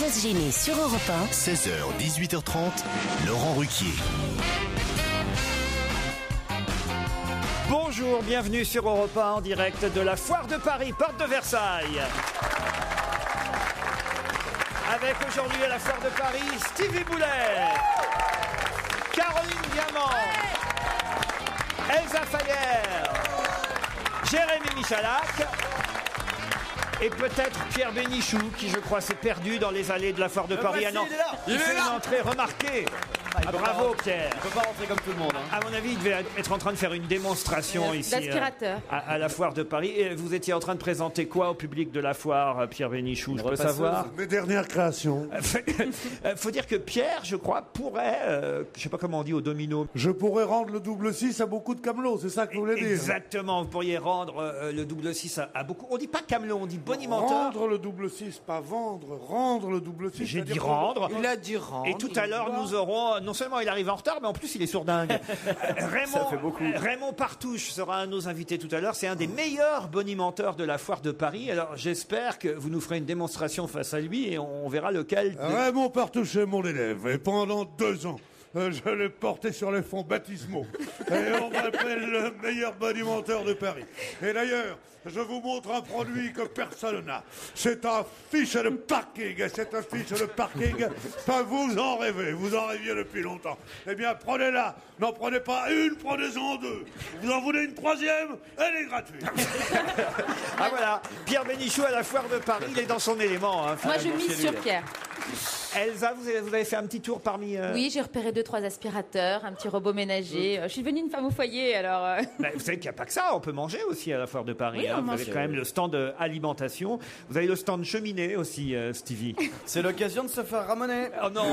Sans se gêner sur Europe 1. 16h, 18h30, Laurent Ruquier. Bonjour, bienvenue sur Europe 1 en direct de la Foire de Paris, porte de Versailles. Avec aujourd'hui à la Foire de Paris, Stevie Boulet, Caroline Diamant, Elsa Fayer, Jérémy Michalak et peut-être Pierre Bénichou qui, je crois, s'est perdu dans les allées de la Foire de Paris. Ah non, il fait une entrée remarquée. Bravo Pierre. Il ne peut pas rentrer comme tout le monde. À mon avis, il devait être en train de faire une démonstration ici à la Foire de Paris. Et vous étiez en train de présenter quoi au public de la Foire, Pierre Bénichou? Je peux savoir? Mes dernières créations. Faut dire que Pierre, je crois, pourrait, je sais pas comment on dit au domino. Je pourrais rendre le double 6 à beaucoup de camelots, c'est ça que vous voulez dire? Exactement, vous pourriez rendre le double 6 à beaucoup. On dit pas camelot, on dit bonimenteur. Rendre le double 6, pas vendre. Rendre le double 6. J'ai dit rendre. Il a dit rendre. Et tout à l'heure, nous aurons, non seulement il arrive en retard, mais en plus il est sourdingue. Ça fait beaucoup. Raymond Partouche sera un de nos invités tout à l'heure. C'est un des meilleurs bonimenteurs de la Foire de Paris. Alors j'espère que vous nous ferez une démonstration face à lui et on verra lequel. Raymond Partouche est mon élève et pendant 2 ans, je l'ai porté sur les fonds baptismaux. Et on m'appelle le meilleur bonimenteur de Paris. Et d'ailleurs, je vous montre un produit que personne n'a. C'est un fiche de parking. C'est un fiche de parking. Enfin, vous en rêvez. Vous en rêviez depuis longtemps. Eh bien, prenez-la. N'en prenez pas une, prenez-en 2. Vous en voulez une 3e? Elle est gratuite. Ah voilà, Pierre Bénichou à la Foire de Paris. Il est dans son élément. Hein, Moi, je mise sur Pierre. Elsa, vous avez fait un petit tour parmi... Oui, j'ai repéré 2-3 aspirateurs, un petit robot ménager. Je suis devenue une femme au foyer, alors... Vous savez qu'il n'y a pas que ça, on peut manger aussi à la Foire de Paris. Oui, Vous avez quand même le stand alimentation. Vous avez le stand cheminée aussi, Stevie. C'est l'occasion de se faire ramoner. Oh non.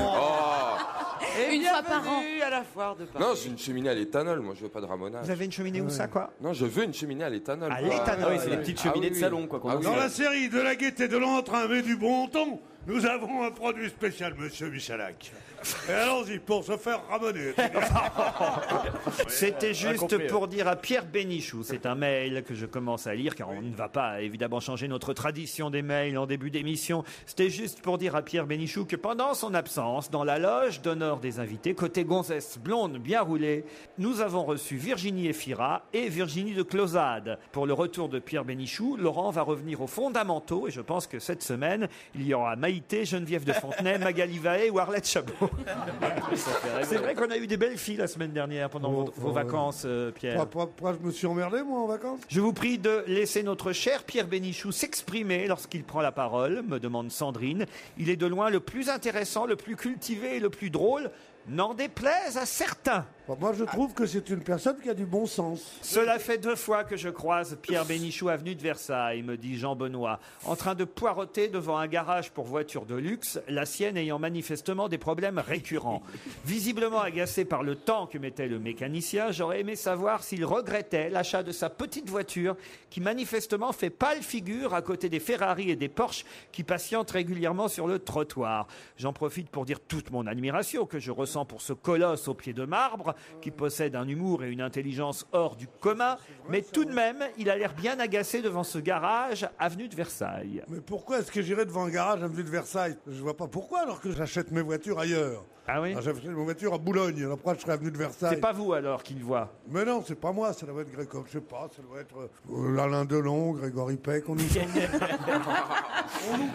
Et une fois par an. à la Foire de Paris. Non, j'ai une cheminée à l'éthanol, moi je veux pas de ramonage. Vous avez une cheminée où ça, quoi? Non, je veux une cheminée à l'éthanol. À l'éthanol. Ah oui, c'est les petites cheminées de salon, quoi. qu'on Dans la série de la gaieté, de l'entrain, mais du bon ton, nous avons un produit spécial, monsieur Michalak. Et allons-y, pour se faire ramoner. C'était juste pour dire à Pierre Bénichou, c'est un mail que je commence à lire, car on ne va pas évidemment changer notre tradition des mails en début d'émission. C'était juste pour dire à Pierre Bénichou que pendant son absence, dans la loge d'honneur des invités, côté gonzesse blonde bien roulée, nous avons reçu Virginie Efira et Virginie de Closade. Pour le retour de Pierre Bénichou, Laurent va revenir aux fondamentaux, et je pense que cette semaine, il y aura Maïté, Geneviève de Fontenay, Magali Vaé ou Arlette Chabot. C'est vrai qu'on a eu des belles filles la semaine dernière pendant vos vacances, Pierre. Pourquoi je me suis emmerdé, moi, en vacances? Je vous prie de laisser notre cher Pierre Bénichou s'exprimer lorsqu'il prend la parole, me demande Sandrine. Il est de loin le plus intéressant, le plus cultivé et le plus drôle, n'en déplaise à certains. Moi, je trouve que c'est une personne qui a du bon sens. Cela fait 2 fois que je croise Pierre Bénichou avenue de Versailles, me dit Jean Benoît, en train de poireauter devant un garage pour voitures de luxe, la sienne ayant manifestement des problèmes récurrents. Visiblement agacé par le temps que mettait le mécanicien, j'aurais aimé savoir s'il regrettait l'achat de sa petite voiture qui manifestement fait pâle figure à côté des Ferrari et des Porsche qui patientent régulièrement sur le trottoir. J'en profite pour dire toute mon admiration que je ressens pour ce colosse aux pieds de marbre qui possède un humour et une intelligence hors du commun, mais tout de même, il a l'air bien agacé devant ce garage avenue de Versailles. Mais pourquoi est-ce que j'irais devant un garage avenue de Versailles? Je vois pas pourquoi, alors que j'achète mes voitures ailleurs. Ah oui? J'achète mes voitures à Boulogne, alors pourquoi je serais avenue de Versailles? C'est pas vous alors qu'il voit? Mais non, c'est pas moi, ça doit être Grégory, je sais pas, ça doit être Alain Delon, Grégory Peck, on nous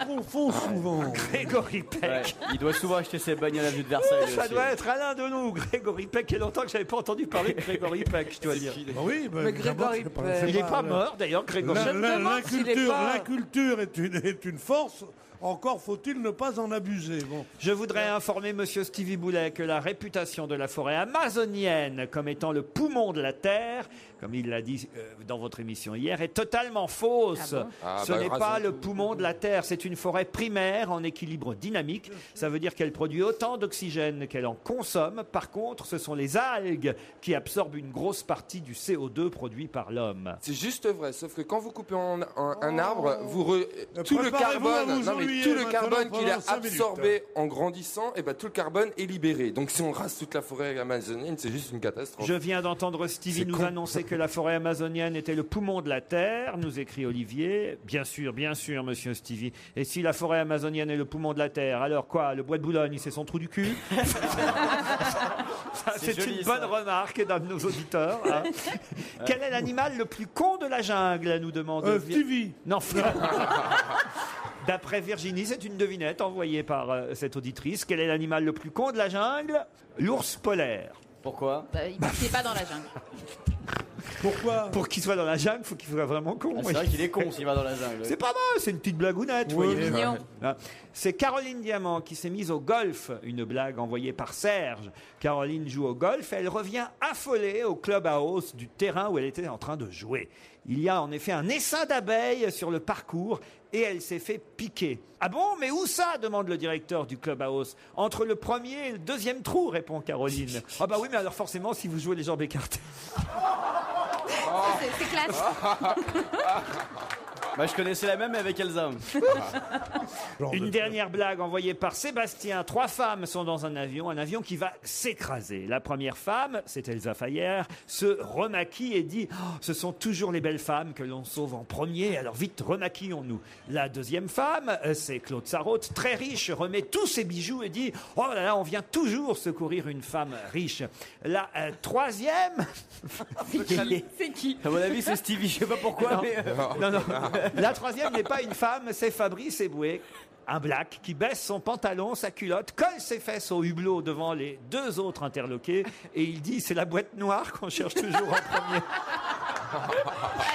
confond souvent. Grégory Peck. Ouais, il doit souvent acheter ses bagnoles à vue de Versailles. Ça doit être Alain Delon ou Grégory Peck. Il y a longtemps que j'avais pas entendu parler de Grégory Peck, je dois dire. Oui, Mais Grégory Peck. Il est pas mort d'ailleurs, Grégory. L'inculture est une force. Encore faut-il ne pas en abuser. Bon. Je voudrais informer monsieur Stevie Boulet que la réputation de la forêt amazonienne comme étant le poumon de la Terre, comme il l'a dit dans votre émission hier, est totalement fausse. Ce n'est pas le poumon de la Terre, c'est une forêt primaire en équilibre dynamique. Ça veut dire qu'elle produit autant d'oxygène qu'elle en consomme. Par contre, ce sont les algues qui absorbent une grosse partie du CO2 produit par l'homme. C'est juste vrai, sauf que quand vous coupez un arbre, tout le carbone... Vous essuyez tout le maintenant carbone qu'il a pendant 5 minutes. absorbé en grandissant, et ben tout le carbone est libéré. Donc si on rase toute la forêt amazonienne, c'est juste une catastrophe. Je viens d'entendre Stevie nous annoncer que la forêt amazonienne était le poumon de la Terre, nous écrit Olivier. Bien sûr, monsieur Stevie. Et si la forêt amazonienne est le poumon de la Terre, alors quoi? Le bois de Boulogne, c'est son trou du cul? Ça, c'est joli, une ça. bonne remarque d'un de nos auditeurs. Hein. Quel est l'animal le plus con de la jungle, nous demande Stevie. Non. D'après Virginie, c'est une devinette envoyée par cette auditrice. Quel est l'animal le plus con de la jungle? L'ours polaire. Pourquoi? Il n'est pas dans la jungle. Pourquoi? Pour qu'il soit dans la jungle, il faut qu'il soit vraiment con. Ah, c'est vrai qu'il est con s'il va dans la jungle. C'est pas mal, c'est une petite blagounette. vous voyez. Mignon. Ah. C'est Caroline Diamant qui s'est mise au golf, une blague envoyée par Serge. Caroline joue au golf et elle revient affolée au clubhouse du terrain où elle était en train de jouer. Il y a en effet un essaim d'abeilles sur le parcours et elle s'est fait piquer. Ah bon, mais où ça? Demande le directeur du clubhouse. Entre le premier et le deuxième trou, répond Caroline. Ah bah oui, mais alors forcément, si vous jouez les jambes écartées. C'est classe. Bah, je connaissais la même mais avec Elsa. Une dernière blague envoyée par Sébastien. 3 femmes sont dans un avion qui va s'écraser. La première femme, c'est Elsa Fayer, se remaquille et dit oh, ce sont toujours les belles femmes que l'on sauve en premier, alors vite remaquillons-nous. La deuxième femme, c'est Claude Sarraute, très riche, remet tous ses bijoux et dit oh là là, on vient toujours secourir une femme riche. La troisième, C'est qui? À mon avis, c'est Stevie. Je sais pas pourquoi, Non. mais. non. La troisième n'est pas une femme, c'est Fabrice Eboué, un black qui baisse son pantalon, sa culotte, colle ses fesses au hublot devant les 2 autres interloqués et il dit c'est la boîte noire qu'on cherche toujours en premier.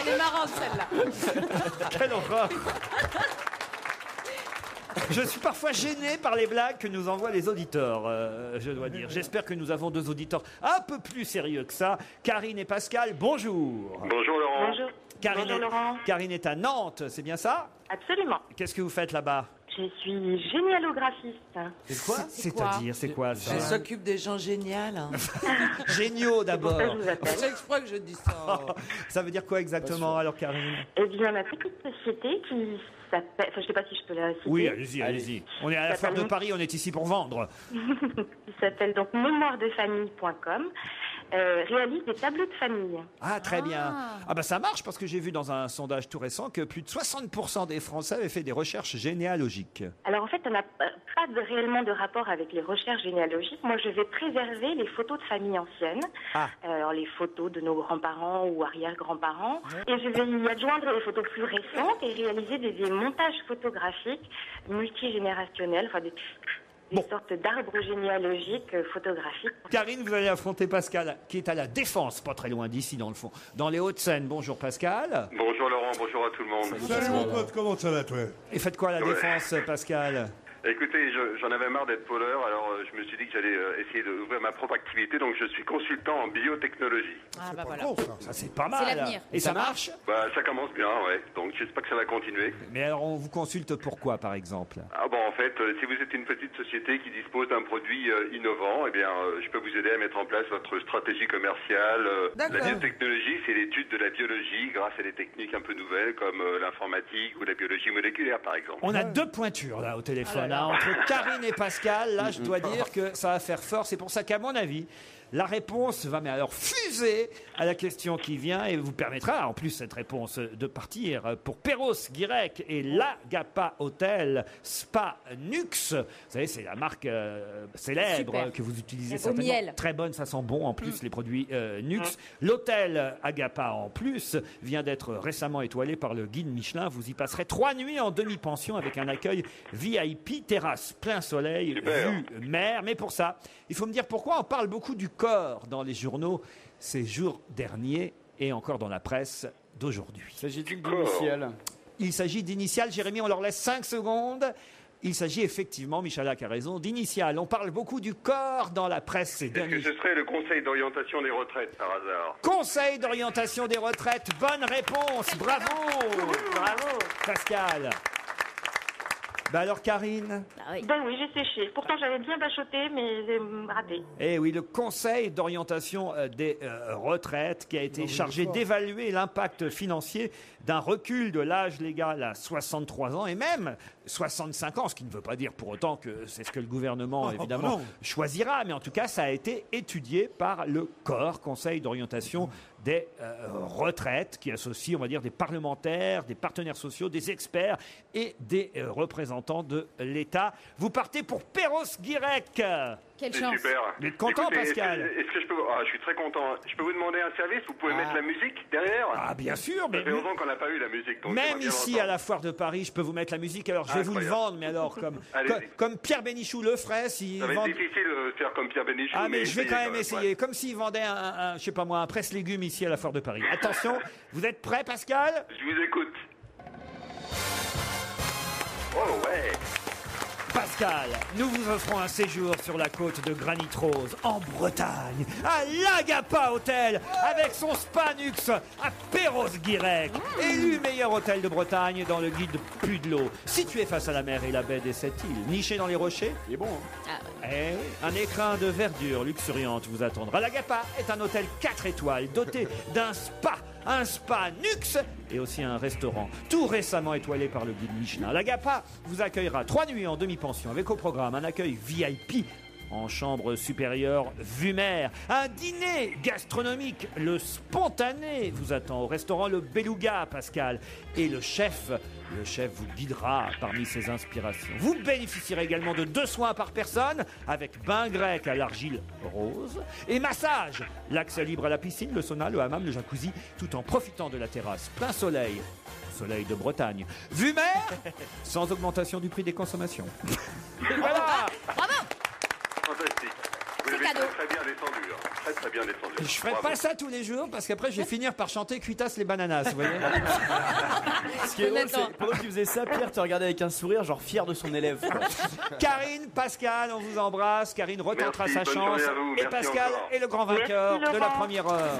Elle est marrante celle-là. Quelle horreur! Je suis parfois gêné par les blagues que nous envoient les auditeurs, je dois dire. J'espère que nous avons 2 auditeurs un peu plus sérieux que ça. Karine et Pascal, bonjour. Bonjour Laurent. Bonjour. Karine, Bonjour Laurent. Karine est à Nantes, c'est bien ça? Absolument. Qu'est-ce que vous faites là-bas? Je suis génialographiste. C'est quoi? C'est-à-dire, c'est quoi ça? Elle s'occupe des gens géniaux. Géniaux d'abord. C'est pour ça que je vous appelle. C'est exprès que je dis ça. Ça veut dire quoi exactement alors, Karine? Eh bien, ma petite société qui s'appelle... Enfin, je ne sais pas si je peux la citer. Oui, allez-y. On est à la foire de Paris, on est ici pour vendre. Qui s'appelle donc mémoiredefamille.com. Réalise des tableaux de famille. Ah, très bien. Ah bah ça marche parce que j'ai vu dans un sondage tout récent que plus de 60% des Français avaient fait des recherches généalogiques. Alors en fait, on n'a pas réellement de rapport avec les recherches généalogiques. Moi, je vais préserver les photos de famille anciennes. Alors les photos de nos grands-parents ou arrière-grands-parents. Et je vais y adjoindre les photos plus récentes et réaliser des montages photographiques multigénérationnels, enfin des sortes d'arbres généalogiques photographiques. Karine, vous allez affronter Pascal, qui est à la Défense, pas très loin d'ici dans le fond, dans les Hauts-de-Seine. Bonjour Pascal. Bonjour Laurent, bonjour à tout le monde. Salut mon pote, comment ça va toi? Et faites quoi à la Défense, Pascal? Écoutez, j'en avais marre d'être poleur, alors je me suis dit que j'allais essayer d'ouvrir ma propre activité, donc je suis consultant en biotechnologie. Ah bah voilà. Ça c'est pas mal. C'est l'avenir. Et ça marche? Bah ça commence bien, ouais, donc j'espère que ça va continuer. Mais alors on vous consulte pourquoi par exemple? Ah bon, en fait, si vous êtes une petite société qui dispose d'un produit innovant, eh bien je peux vous aider à mettre en place votre stratégie commerciale. La biotechnologie, c'est l'étude de la biologie grâce à des techniques un peu nouvelles comme l'informatique ou la biologie moléculaire par exemple. On a 2 pointures là au téléphone. Entre Karine et Pascal, là je dois dire que ça va faire fort. C'est pour ça qu'à mon avis, la réponse va mais alors fuser à la question qui vient et vous permettra en plus cette réponse de partir pour Perros Guirec et l'Agapa Hotel Spa Nux. Vous savez, c'est la marque célèbre Super. que vous utilisez Au certainement. miel. Très bonne, ça sent bon en plus les produits Nux. L'hôtel Agapa en plus vient d'être récemment étoilé par le guide Michelin. Vous y passerez 3 nuits en demi-pension avec un accueil VIP, terrasse, plein soleil, Super. vue mer. Mais pour ça, il faut me dire pourquoi on parle beaucoup du corps dans les journaux ces jours derniers et encore dans la presse d'aujourd'hui. S'agit-il d'initial? Il s'agit d'initiales. Jérémy, on leur laisse 5 secondes. Il s'agit effectivement, Michalak a raison, d'initiales. On parle beaucoup du corps dans la presse ces Est-ce que derniers ce serait le Conseil d'orientation des retraites par hasard? Conseil d'orientation des retraites, bonne réponse, bravo. Bravo. Pascal. Bah alors Karine, oui. Ben oui, j'ai séché. Pourtant, j'avais bien bachoté, mais j'ai raté. Eh oui, le Conseil d'orientation des retraites qui a été chargé d'évaluer l'impact financier d'un recul de l'âge légal à 63 ans et même 65 ans, ce qui ne veut pas dire pour autant que c'est ce que le gouvernement, évidemment, choisira, mais en tout cas, ça a été étudié par le COR, Conseil d'orientation des retraites, qui associe, on va dire, des parlementaires, des partenaires sociaux, des experts et des représentants de l'État. Vous partez pour Perros-Guirec. Quelle C'est chance. super. Vous êtes content, Écoutez, Pascal? Est-ce que je peux... Ah, je suis très content. Je peux vous demander un service? Vous pouvez mettre la musique derrière? Ah, bien sûr, mais Ça fait longtemps qu'on n'a pas eu la musique. Donc même j'aimerais bien ici, l'entendre. à la foire de Paris, je peux vous mettre la musique. Alors, je vais vous le Incroyable. vendre, mais alors, Allez-y. comme Pierre Bénichou le ferait, s'il Ça va être vend... difficile de faire comme Pierre Bénichou. Ah, mais je vais quand même essayez, essayer. Comme s'il vendait je sais pas moi, un presse-légumes ici à la foire de Paris. Attention, vous êtes prêts, Pascal? Je vous écoute. Oh ouais. Pascal, nous vous offrons un séjour sur la côte de Granit Rose, en Bretagne, à l'Agapa Hotel, avec son Spanux à Perros-Guirec, élu meilleur hôtel de Bretagne dans le guide Pudelot. Situé face à la mer et la baie des Sept Îles, niché dans les rochers. Il est bon, hein. Eh oui, un écrin de verdure luxuriante vous attendra. L'Agapa est un hôtel 4 étoiles doté d'un spa, un spa Nux et aussi un restaurant, tout récemment étoilé par le guide Michelin. L'Agapa vous accueillera 3 nuits en demi-pension avec au programme un accueil VIP en chambre supérieure vue mer. Un dîner gastronomique, le spontané, vous attend au restaurant Le Beluga, Pascal. Et le chef vous guidera parmi ses inspirations. Vous bénéficierez également de 2 soins par personne avec bain grec à l'argile rose et massage. L'accès libre à la piscine, le sauna, le hammam, le jacuzzi, tout en profitant de la terrasse plein soleil. Soleil de Bretagne. Vue mer, sans augmentation du prix des consommations. Voilà. Bravo. Fantastique. Vous l'avez cadeau. très bien descendu. Hein. Très très bien descendu. Je ferai Bravo. pas ça tous les jours parce qu'après je vais finir par chanter Cuitas les bananas, vous voyez. Ce qui est drôle, Honnêtement. c'est pendant que tu faisais ça, Pierre te regardait avec un sourire, genre fier de son élève. quoi. Karine, Pascal, on vous embrasse. Karine retentera Merci, sa bonne chance. journée à vous. Et Merci Pascal encore. est le grand vainqueur Merci, de la Laurent. première heure.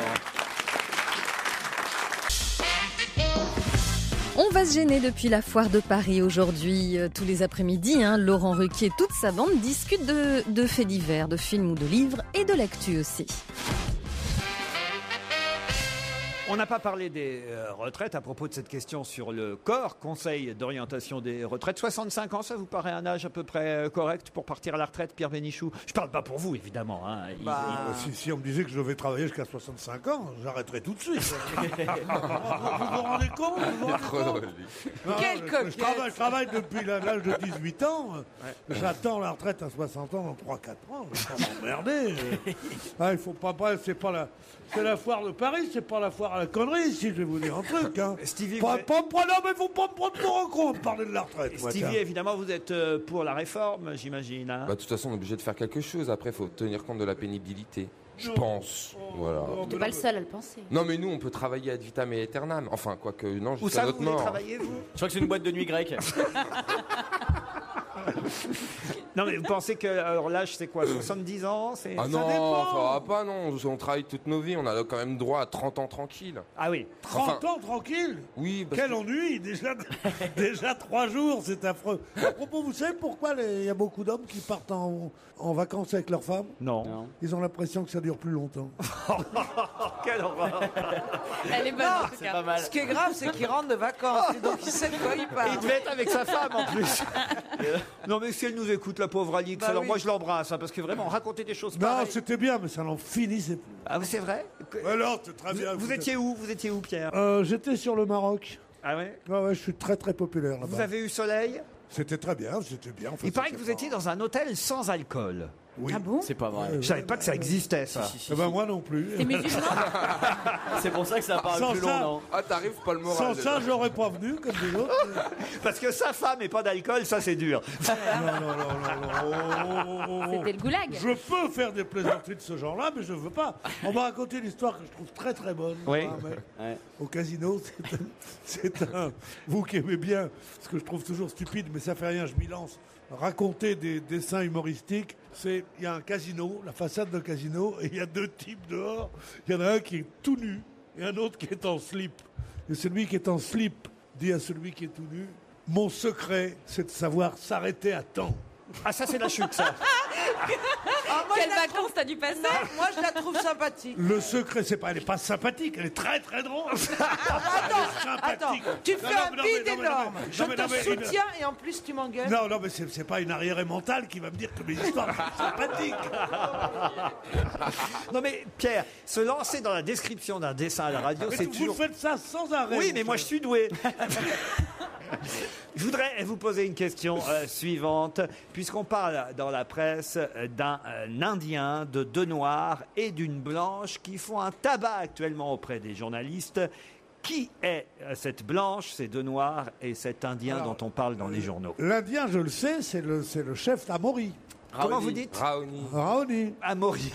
On va se gêner depuis la foire de Paris aujourd'hui. Tous les après-midi, Laurent Ruquier et toute sa bande discutent de faits divers, de films ou de livres et de l'actu aussi. On n'a pas parlé des retraites à propos de cette question sur le corps, Conseil d'orientation des retraites. 65 ans, ça vous paraît un âge à peu près correct pour partir à la retraite, Pierre Bénichou? Je parle pas pour vous, évidemment. Si on me disait que je devais travailler jusqu'à 65 ans, j'arrêterais tout de suite. vous vous rendez compte? Non, Quelle coquette. je travaille depuis l'âge de 18 ans. J'attends la retraite à 60 ans dans 3-4 ans. Je vais pas m'emmerder. Il faut pas, c'est la foire de Paris, c'est pas la foire à la connerie, si je vais vous dire un truc. Hein. Stevie, non, mais faut pas me prendre pour un con de parler de la retraite. moi, Stevie, tiens. évidemment, vous êtes pour la réforme, j'imagine. Hein. Bah, de toute façon, on est obligé de faire quelque chose. Après, il faut tenir compte de la pénibilité. Je pense. Voilà. T'es pas le seul à le penser. Non, mais nous, on peut travailler ad vitam et aeternam. Enfin, quoique, non, Où jusqu'à ça, vous notre voulez mort. travailler, vous? Je crois que c'est une boîte de nuit grecque. Non, mais vous pensez que l'âge, c'est quoi? 70 ans? Ah non, dépend. ça va pas, non. On travaille toute nos vies. On a quand même droit à 30 ans tranquille. Ah oui. 30 ans tranquille. Oui, parce Quel que- ennui, déjà 3 jours, c'est affreux. À propos, vous savez pourquoi il y a beaucoup d'hommes qui partent en vacances avec leurs femmes? Non. Ils ont l'impression que ça dure plus longtemps. Quelle horreur. Elle est bonne en tout C'est cas. pas mal. Ce qui est grave, c'est qu'il rentre de vacances. Et donc, il sait de quoi il Et il parle. devait être avec sa femme en plus. Non mais si elle nous écoute, la pauvre Alix, Bah alors oui. moi je l'embrasse, parce que vraiment, raconter des choses Non, pareilles. c'était bien, mais ça n'en finissait plus. Ah c'est vrai? Alors, c'est très bien. Vous étiez où? Vous étiez où, Pierre? J'étais sur le Maroc. Ah ouais? Ouais, je suis très très populaire là-bas. Vous avez eu soleil? C'était très bien, c'était bien. Enfin, Il paraît que c'était vous pas- étiez dans un hôtel sans alcool. Oui. Ah bon? C'est pas vrai. Je savais pas que ça existait, ça. Eh ben, moi non plus. T'es musulman? C'est pour ça que ça paraît Sans plus long, ça- non? Ah, t'arrives pas le moral. Sans déjà. ça, j'aurais pas venu comme des autres. Parce que sa femme et pas d'alcool, ça c'est dur. Non. C'était le goulag. Je peux faire des plaisanteries de ce genre-là, mais je veux pas. On m'a raconté une histoire que je trouve très très bonne. Oui. Mais au casino, c'est un. Vous qui aimez bien, ce que je trouve toujours stupide, mais ça fait rien, je m'y lance. Raconter des dessins humoristiques, il y a un casino, la façade d'un casino, et il y a 2 types dehors. Il y en a un qui est tout nu et un autre qui est en slip. Et celui qui est en slip dit à celui qui est tout nu: mon secret, c'est de savoir s'arrêter à temps. Ah, ça, c'est la chute, ça. Quelles vacances t'as dû passer? Moi, je la trouve sympathique. Le secret, elle n'est pas sympathique, elle est très très drôle. Attends, tu fais un bide énorme. Je te soutiens et en plus tu m'engueules. Non, mais c'est pas une arriérée mentale qui va me dire que mes histoires sont sympathiques. Non mais Pierre, se lancer dans la description d'un dessin à la radio, Mais c'est vous toujours... faites ça sans arrêt. Oui, mais moi je suis doué. Je voudrais vous poser une question suivante, puisqu'on parle dans la presse d'un Indien, de deux Noirs et d'une Blanche qui font un tabac actuellement auprès des journalistes. Qui est cette Blanche, ces deux Noirs et cet Indien dont on parle dans les journaux? L'Indien, je le sais, c'est le chef d'Amaury. Comment vous dites? Raoni. Amaury.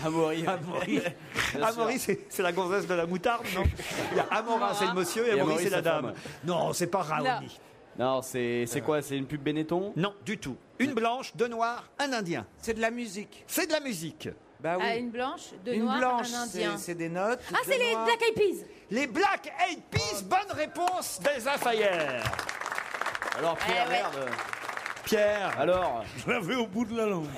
Amaury, c'est la gonzesse de la moutarde, non? Il y a Amora, c'est le monsieur, et Amaury, c'est la dame. Non, c'est pas Raoni. Non, c'est quoi? C'est une pub Benetton? Non, du tout. Une Blanche, deux Noirs, un Indien. C'est de la musique. C'est de la musique. Bah oui. Ah, une blanche, deux Une noirs, blanche, un indien. c'est des notes. Ah, c'est les Black Eyed Peas. Les Black Eyed Peas, bonne réponse d'Elsa Fayer. Alors Pierre, ouais. merde. Pierre. Alors, Je l'avais au bout de la langue.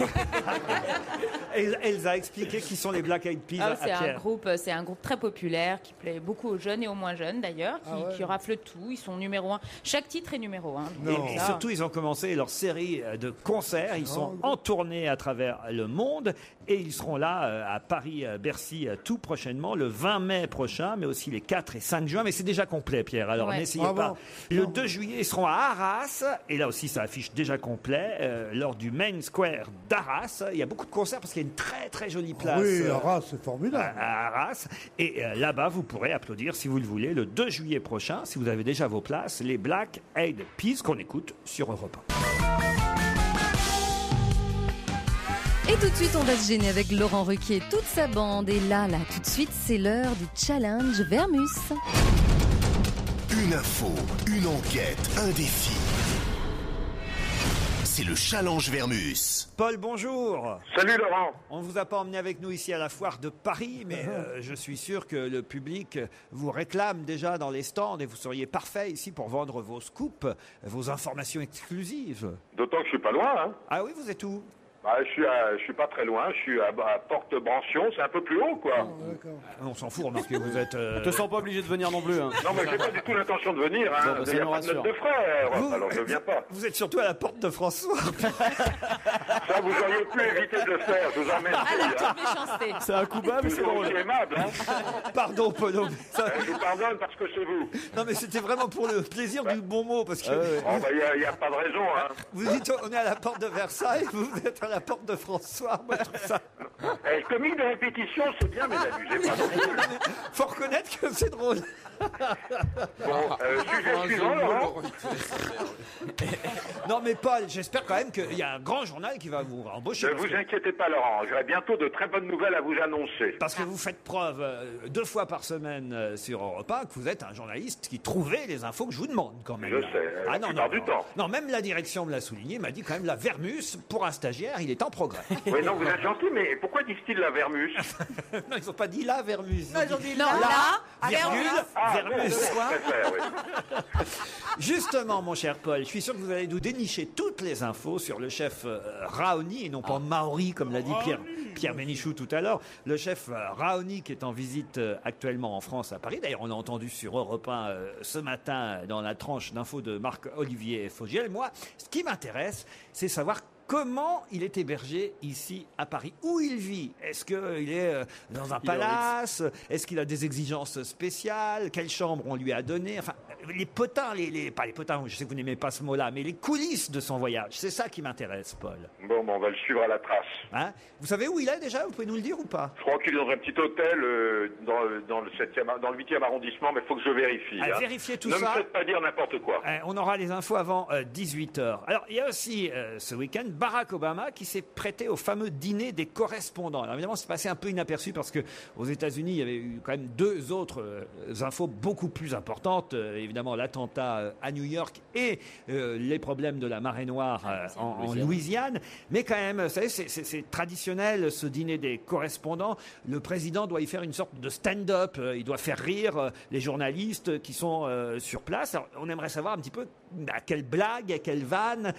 Elsa a expliqué qui sont les Black Eyed Peas à C'est Pierre. un groupe très populaire qui plaît beaucoup aux jeunes et aux moins jeunes d'ailleurs, qui rafle tout. Ils sont numéro 1. Chaque titre est numéro 1. Et surtout, ils ont commencé leur série de concerts. Ils sont en tournée à travers le monde et ils seront là à Paris, Bercy tout prochainement, le 20 mai prochain, mais aussi les 4 et 5 juin. Mais c'est déjà complet, Pierre. Alors n'essayez pas. Le 2 juillet, ils seront à Arras et là aussi, ça affiche déjà complet lors du Main Square d'Arras. Il y a beaucoup de concerts parce qu'il y a une très très jolie place. Oui, Arras, c'est formidable. À Arras. Et là-bas, vous pourrez applaudir, si vous le voulez, le 2 juillet prochain, si vous avez déjà vos places, les Black Eyed Peas qu'on écoute sur Europe 1. Et tout de suite, on va se gêner avec Laurent Ruquier et toute sa bande. Et là, tout de suite, c'est l'heure du challenge Vermus. Une info, une enquête, un défi. C'est le challenge Vermus. Paul, bonjour. Salut Laurent. On ne vous a pas emmené avec nous ici à la foire de Paris, mais je suis sûr que le public vous réclame déjà dans les stands et vous seriez parfait ici pour vendre vos scoops, vos informations exclusives. D'autant que je suis pas loin. Hein. Ah oui, vous êtes où? Je suis pas très loin, je suis à Porte-Branchion, c'est un peu plus haut, quoi. On s'en fout, remarquez, vous êtes... te sens pas obligé de venir non plus. Hein. Non, mais j'ai pas du tout l'intention de venir. Hein. Bon, Il n'y a pas de note de frais, alors je viens pas. Vous êtes surtout à la porte de François. Ça, vous auriez pu éviter de le faire, je vous en remercie. C'est un coup bas, mais c'est drôle. Aimable, hein. Pardon, Polo. Je vous pardonne parce que c'est vous. Non, mais c'était vraiment pour le plaisir du bon mot, parce que... Il n'y a pas de raison, hein. Vous dites, on est à la porte de Versailles, vous êtes à la porte de François. Moi, je trouve ça... Comique de répétition, c'est bien, mais n'abusez pas non plus. Faut reconnaître que c'est drôle. Bon, sujet suivant, Laurent. Non, mais Paul, j'espère quand même qu'il y a un grand journal qui va vous embaucher. Ne vous inquiétez pas, Laurent. J'aurai bientôt de très bonnes nouvelles à vous annoncer. Parce que vous faites preuve 2 fois par semaine sur Europe 1 que vous êtes un journaliste qui trouvait les infos que je vous demande quand même. Je sais, la plupart du temps. Non, même la direction me l'a souligné, m'a dit quand même la Vermus, pour un stagiaire, il est en progrès. Oui, non, vous êtes gentil, mais pourquoi disent-ils la Vermus? Non, ils n'ont pas dit la Vermus. Ils ont dit Non, là, virgule, Vermus. Oui. Justement, mon cher Paul, je suis sûr que vous allez nous dénicher toutes les infos sur le chef Raoni, et non pas Maori, comme l'a dit Pierre Bénichou tout à l'heure. Le chef Raoni qui est en visite actuellement en France, à Paris. D'ailleurs, on l'a entendu sur Europe 1 ce matin dans la tranche d'infos de Marc-Olivier Fogiel. Moi, ce qui m'intéresse, c'est savoir comment il est hébergé ici à Paris. Où il vit? Est-ce qu'il est dans un palace? Est-ce qu'il a des exigences spéciales? Quelle chambre on lui a donné? Enfin, les potins, pas les potins, je sais que vous n'aimez pas ce mot-là, mais les coulisses de son voyage. C'est ça qui m'intéresse, Paul. Bon, on va le suivre à la trace. Hein? Vous savez où il est déjà? Vous pouvez nous le dire ou pas? Je crois qu'il est dans un petit hôtel dans le 8e arrondissement, mais il faut que je vérifie. Hein. Vérifiez tout ça. Ne me faites pas dire n'importe quoi. On aura les infos avant 18h. Alors, il y a aussi ce week-end Barack Obama qui s'est prêté au fameux dîner des correspondants. Alors évidemment, c'est passé un peu inaperçu parce que aux États-Unis, il y avait eu quand même 2 autres infos beaucoup plus importantes. Évidemment, l'attentat à New York et les problèmes de la marée noire en Louisiane. Mais quand même, vous savez, c'est traditionnel ce dîner des correspondants. Le président doit y faire une sorte de stand-up. Il doit faire rire les journalistes qui sont sur place. Alors, on aimerait savoir un petit peu quelle blague, quelle vanne,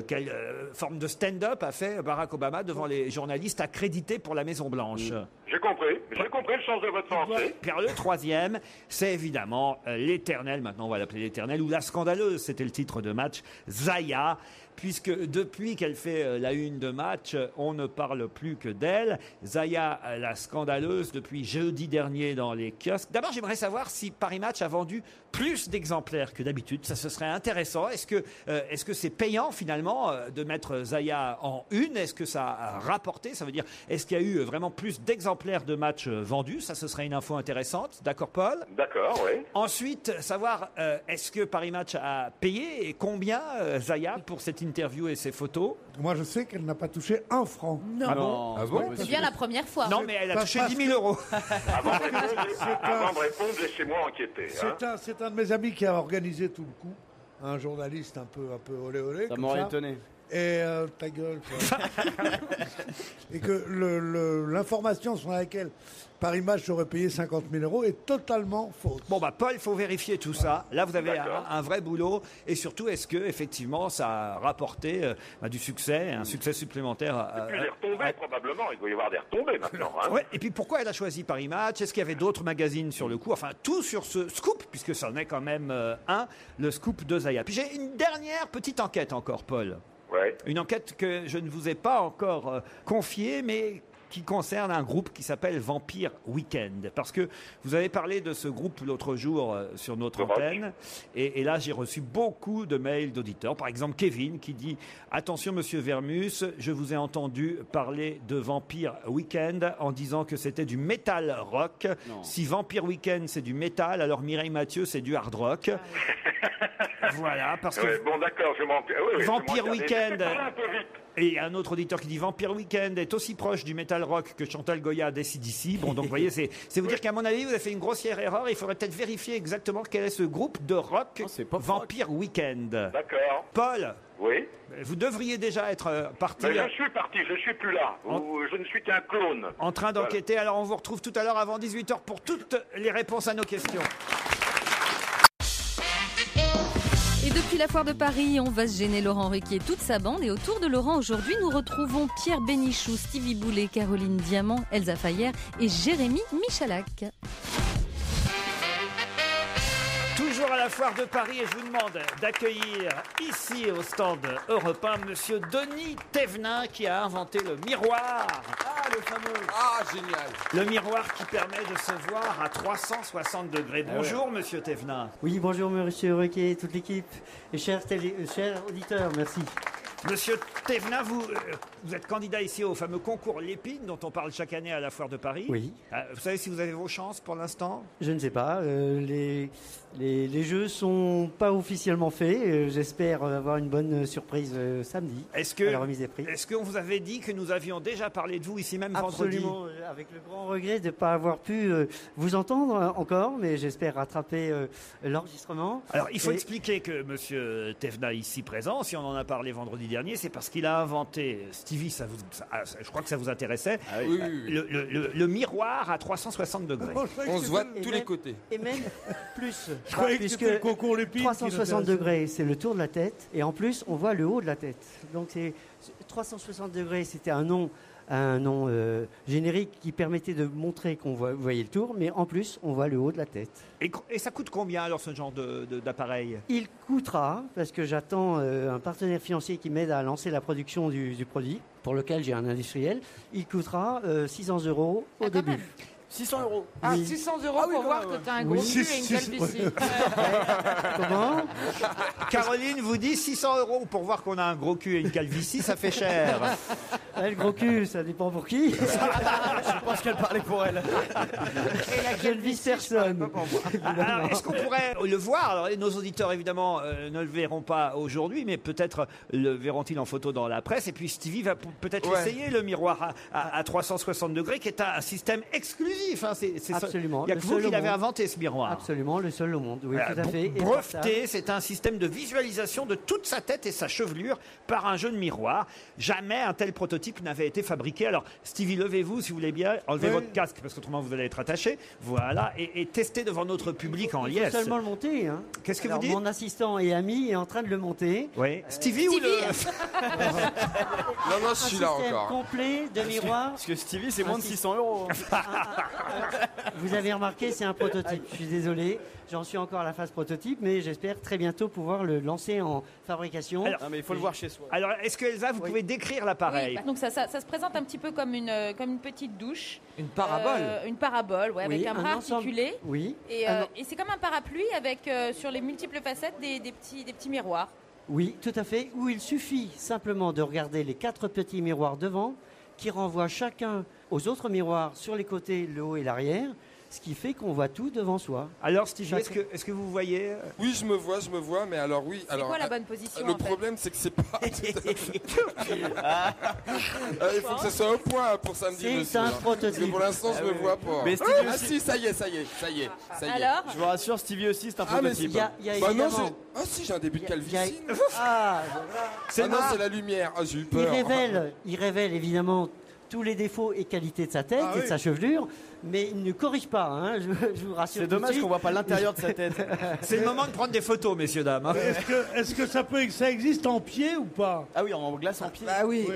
quelle forme de stand-up a fait Barack Obama devant les journalistes accrédités pour la Maison-Blanche. J'ai compris le sens de votre pensée. Car le troisième, c'est évidemment l'éternel, maintenant on va l'appeler l'éternel, ou la scandaleuse, c'était le titre de Match, Zaya. Puisque depuis qu'elle fait la une de Match, on ne parle plus que d'elle. Zaya, la scandaleuse, depuis jeudi dernier dans les kiosques. D'abord, j'aimerais savoir si Paris Match a vendu plus d'exemplaires que d'habitude. Ça, ce serait intéressant. Est-ce que c'est payant, finalement, de mettre Zaya en une? Est-ce que ça a rapporté? Ça veut dire, est-ce qu'il y a eu vraiment plus d'exemplaires de Match vendus? Ça, ce serait une info intéressante. D'accord, Paul? D'accord, oui. Ensuite, savoir, est-ce que Paris Match a payé et combien Zaya pour cette interview et ses photos? Moi, je sais qu'elle n'a pas touché 1 franc. Non. Ah bon? Ah bon? C'est bien la première fois. Non, mais elle a touché 10 000 euros. Avant de répondre, laissez-moi enquêter. C'est un de mes amis qui a organisé tout le coup. Un journaliste un peu olé olé. Ça m'aurait étonné. Et ta gueule. Et que l'information sur laquelle Paris Match aurait payé 50 000 euros est totalement fausse. Bon, Paul, il faut vérifier tout ça. Là, vous avez un vrai boulot. Et surtout, est-ce que effectivement, ça a rapporté du succès, un succès supplémentaire Et puis des retombées, probablement. Il doit y avoir des retombées maintenant. Ouais. Et puis, pourquoi elle a choisi Paris Match? Est-ce qu'il y avait d'autres magazines sur le coup? Enfin, tout sur ce scoop, puisque ça en est quand même le scoop de Zaya. Puis j'ai une dernière petite enquête encore, Paul. Ouais. Une enquête que je ne vous ai pas encore confiée, mais qui concerne un groupe qui s'appelle Vampire Weekend. Parce que vous avez parlé de ce groupe l'autre jour sur notre antenne. Et là, j'ai reçu beaucoup de mails d'auditeurs. Par exemple, Kevin qui dit « Attention, monsieur Vermus, je vous ai entendu parler de Vampire Weekend en disant que c'était du metal rock. Non. Si Vampire Weekend, c'est du metal, alors Mireille Mathieu, c'est du hard rock. » Voilà, parce que... bon, d'accord, je m'en... Oui, Vampire Weekend... Et un autre auditeur qui dit Vampire Weekend est aussi proche du metal rock que Chantal Goya d'AC/DC. Bon, donc vous voyez, c'est vous dire qu'à mon avis, vous avez fait une grossière erreur. Il faudrait peut-être vérifier exactement quel est ce groupe de rock Vampire Weekend. D'accord. Paul. Oui. Vous devriez déjà être parti. Mais je suis parti, je suis plus là. Je ne suis qu'un clone. En train d'enquêter. Voilà. Alors on vous retrouve tout à l'heure avant 18h pour toutes les réponses à nos questions. Et depuis la foire de Paris, on va se gêner Laurent Ruquier et toute sa bande. Et autour de Laurent, aujourd'hui, nous retrouvons Pierre Bénichou, Stevie Boulet, Caroline Diamant, Elsa Fayer et Jérémy Michalak. Toujours à la foire de Paris et je vous demande d'accueillir ici au stand Europe 1 monsieur Denis Thévenin qui a inventé le miroir. Ah, le fameux. Ah, génial. Le miroir qui permet de se voir à 360 degrés. Bonjour monsieur Thévenin. Oui, bonjour monsieur Ruquier et toute l'équipe. Et chers auditeurs, merci. Monsieur Thévenin, vous êtes candidat ici au fameux concours Lépine dont on parle chaque année à la foire de Paris. Oui. Vous savez si vous avez vos chances pour l'instant? Je ne sais pas. Les jeux sont pas officiellement faits. J'espère avoir une bonne surprise samedi à la remise des prix. Est-ce qu'on vous avait dit que nous avions déjà parlé de vous ici même Absolument, vendredi? Avec le grand regret de ne pas avoir pu vous entendre encore, mais j'espère rattraper l'enregistrement. Alors, il faut expliquer que monsieur Thévenin ici présent, si on en a parlé vendredi dernier, c'est parce qu'il a inventé, Stevie, je crois que ça vous intéressait, le miroir à 360 degrés. On se voit de tous les côtés. Et même plus. Je croyais que c'était le concours Lépine. 360 degrés, c'est le tour de la tête. Et en plus, on voit le haut de la tête. Donc, 360 degrés, c'était un nom générique qui permettait de montrer qu'on voyait le tour, mais en plus, on voit le haut de la tête. Et ça coûte combien alors ce genre d'appareil? Il coûtera, parce que j'attends un partenaire financier qui m'aide à lancer la production du produit, pour lequel j'ai un industriel, il coûtera 600 € au début. 600 €. Ah, Oui. 600 € pour voir que tu as un gros cul et une calvitie. Comment? Caroline vous dit 600 € pour voir qu'on a un gros cul et une calvitie, ça fait cher. Le gros cul, ça dépend pour qui. Je pense qu'elle parlait pour elle. Et la Je ne vise personne. Alors, est-ce qu'on pourrait le voir? Alors, nos auditeurs, évidemment, ne le verront pas aujourd'hui, mais peut-être le verront-ils en photo dans la presse. Et puis, Stevie va peut-être essayer le miroir à 360 degrés, qui est un système exclusif. Hein, Absolument. Il n'y a que vous qui l'avez inventé, ce miroir. Absolument, le seul au monde. Oui, tout à fait. Breveté, c'est un système de visualisation de toute sa tête et sa chevelure par un jeu de miroir. Jamais un tel prototype n'avait été fabriqué. Alors, Stevie, levez-vous si vous voulez bien. Enlevez votre casque parce qu'autrement vous allez être attaché. Voilà. Et testez devant notre public en liesse. Il faut seulement le monter. Hein. Qu'est-ce que vous dites? Mon assistant et ami est en train de le monter. Oui. Stevie ou le... Non, je suis là encore. Complet de miroir. Parce que Stevie, c'est moins de 600 €. Vous avez remarqué, c'est un prototype. Je suis désolé, j'en suis encore à la phase prototype, mais j'espère très bientôt pouvoir le lancer en fabrication. Alors, mais il faut le voir chez soi. Alors, est-ce que Elsa, vous pouvez décrire l'appareil? Oui, donc ça se présente un petit peu comme une petite douche. Une parabole. Une parabole, ouais, avec un bras articulé. Oui. Et c'est comme un parapluie avec sur les multiples facettes des petits miroirs. Oui, tout à fait. Où il suffit simplement de regarder les 4 petits miroirs devant, qui renvoient chacun aux autres miroirs sur les côtés, le haut et l'arrière, ce qui fait qu'on voit tout devant soi. Alors Stevie, est-ce que vous voyez? Oui, je me vois, mais alors oui. C'est quoi la bonne position? Le problème, c'est que c'est pas... il faut que ça soit au point pour samedi, monsieur. C'est un prototype. Parce que pour l'instant, je me vois pas. Mais Stevie aussi... si, ça y est. Alors je vous rassure, Stevie aussi, c'est un prototype. Si, j'ai un début de calvitie. C'est la lumière. Ah, j'ai eu peur. Il révèle évidemment tous les défauts et qualités de sa tête et de sa chevelure, mais il ne corrige pas, hein, je vous rassure. C'est dommage qu'on voit pas l'intérieur de sa tête. C'est le moment de prendre des photos, messieurs, dames. Hein. Est-ce que ça existe en pied ou pas? Ah oui, en glace en pied. Ah oui.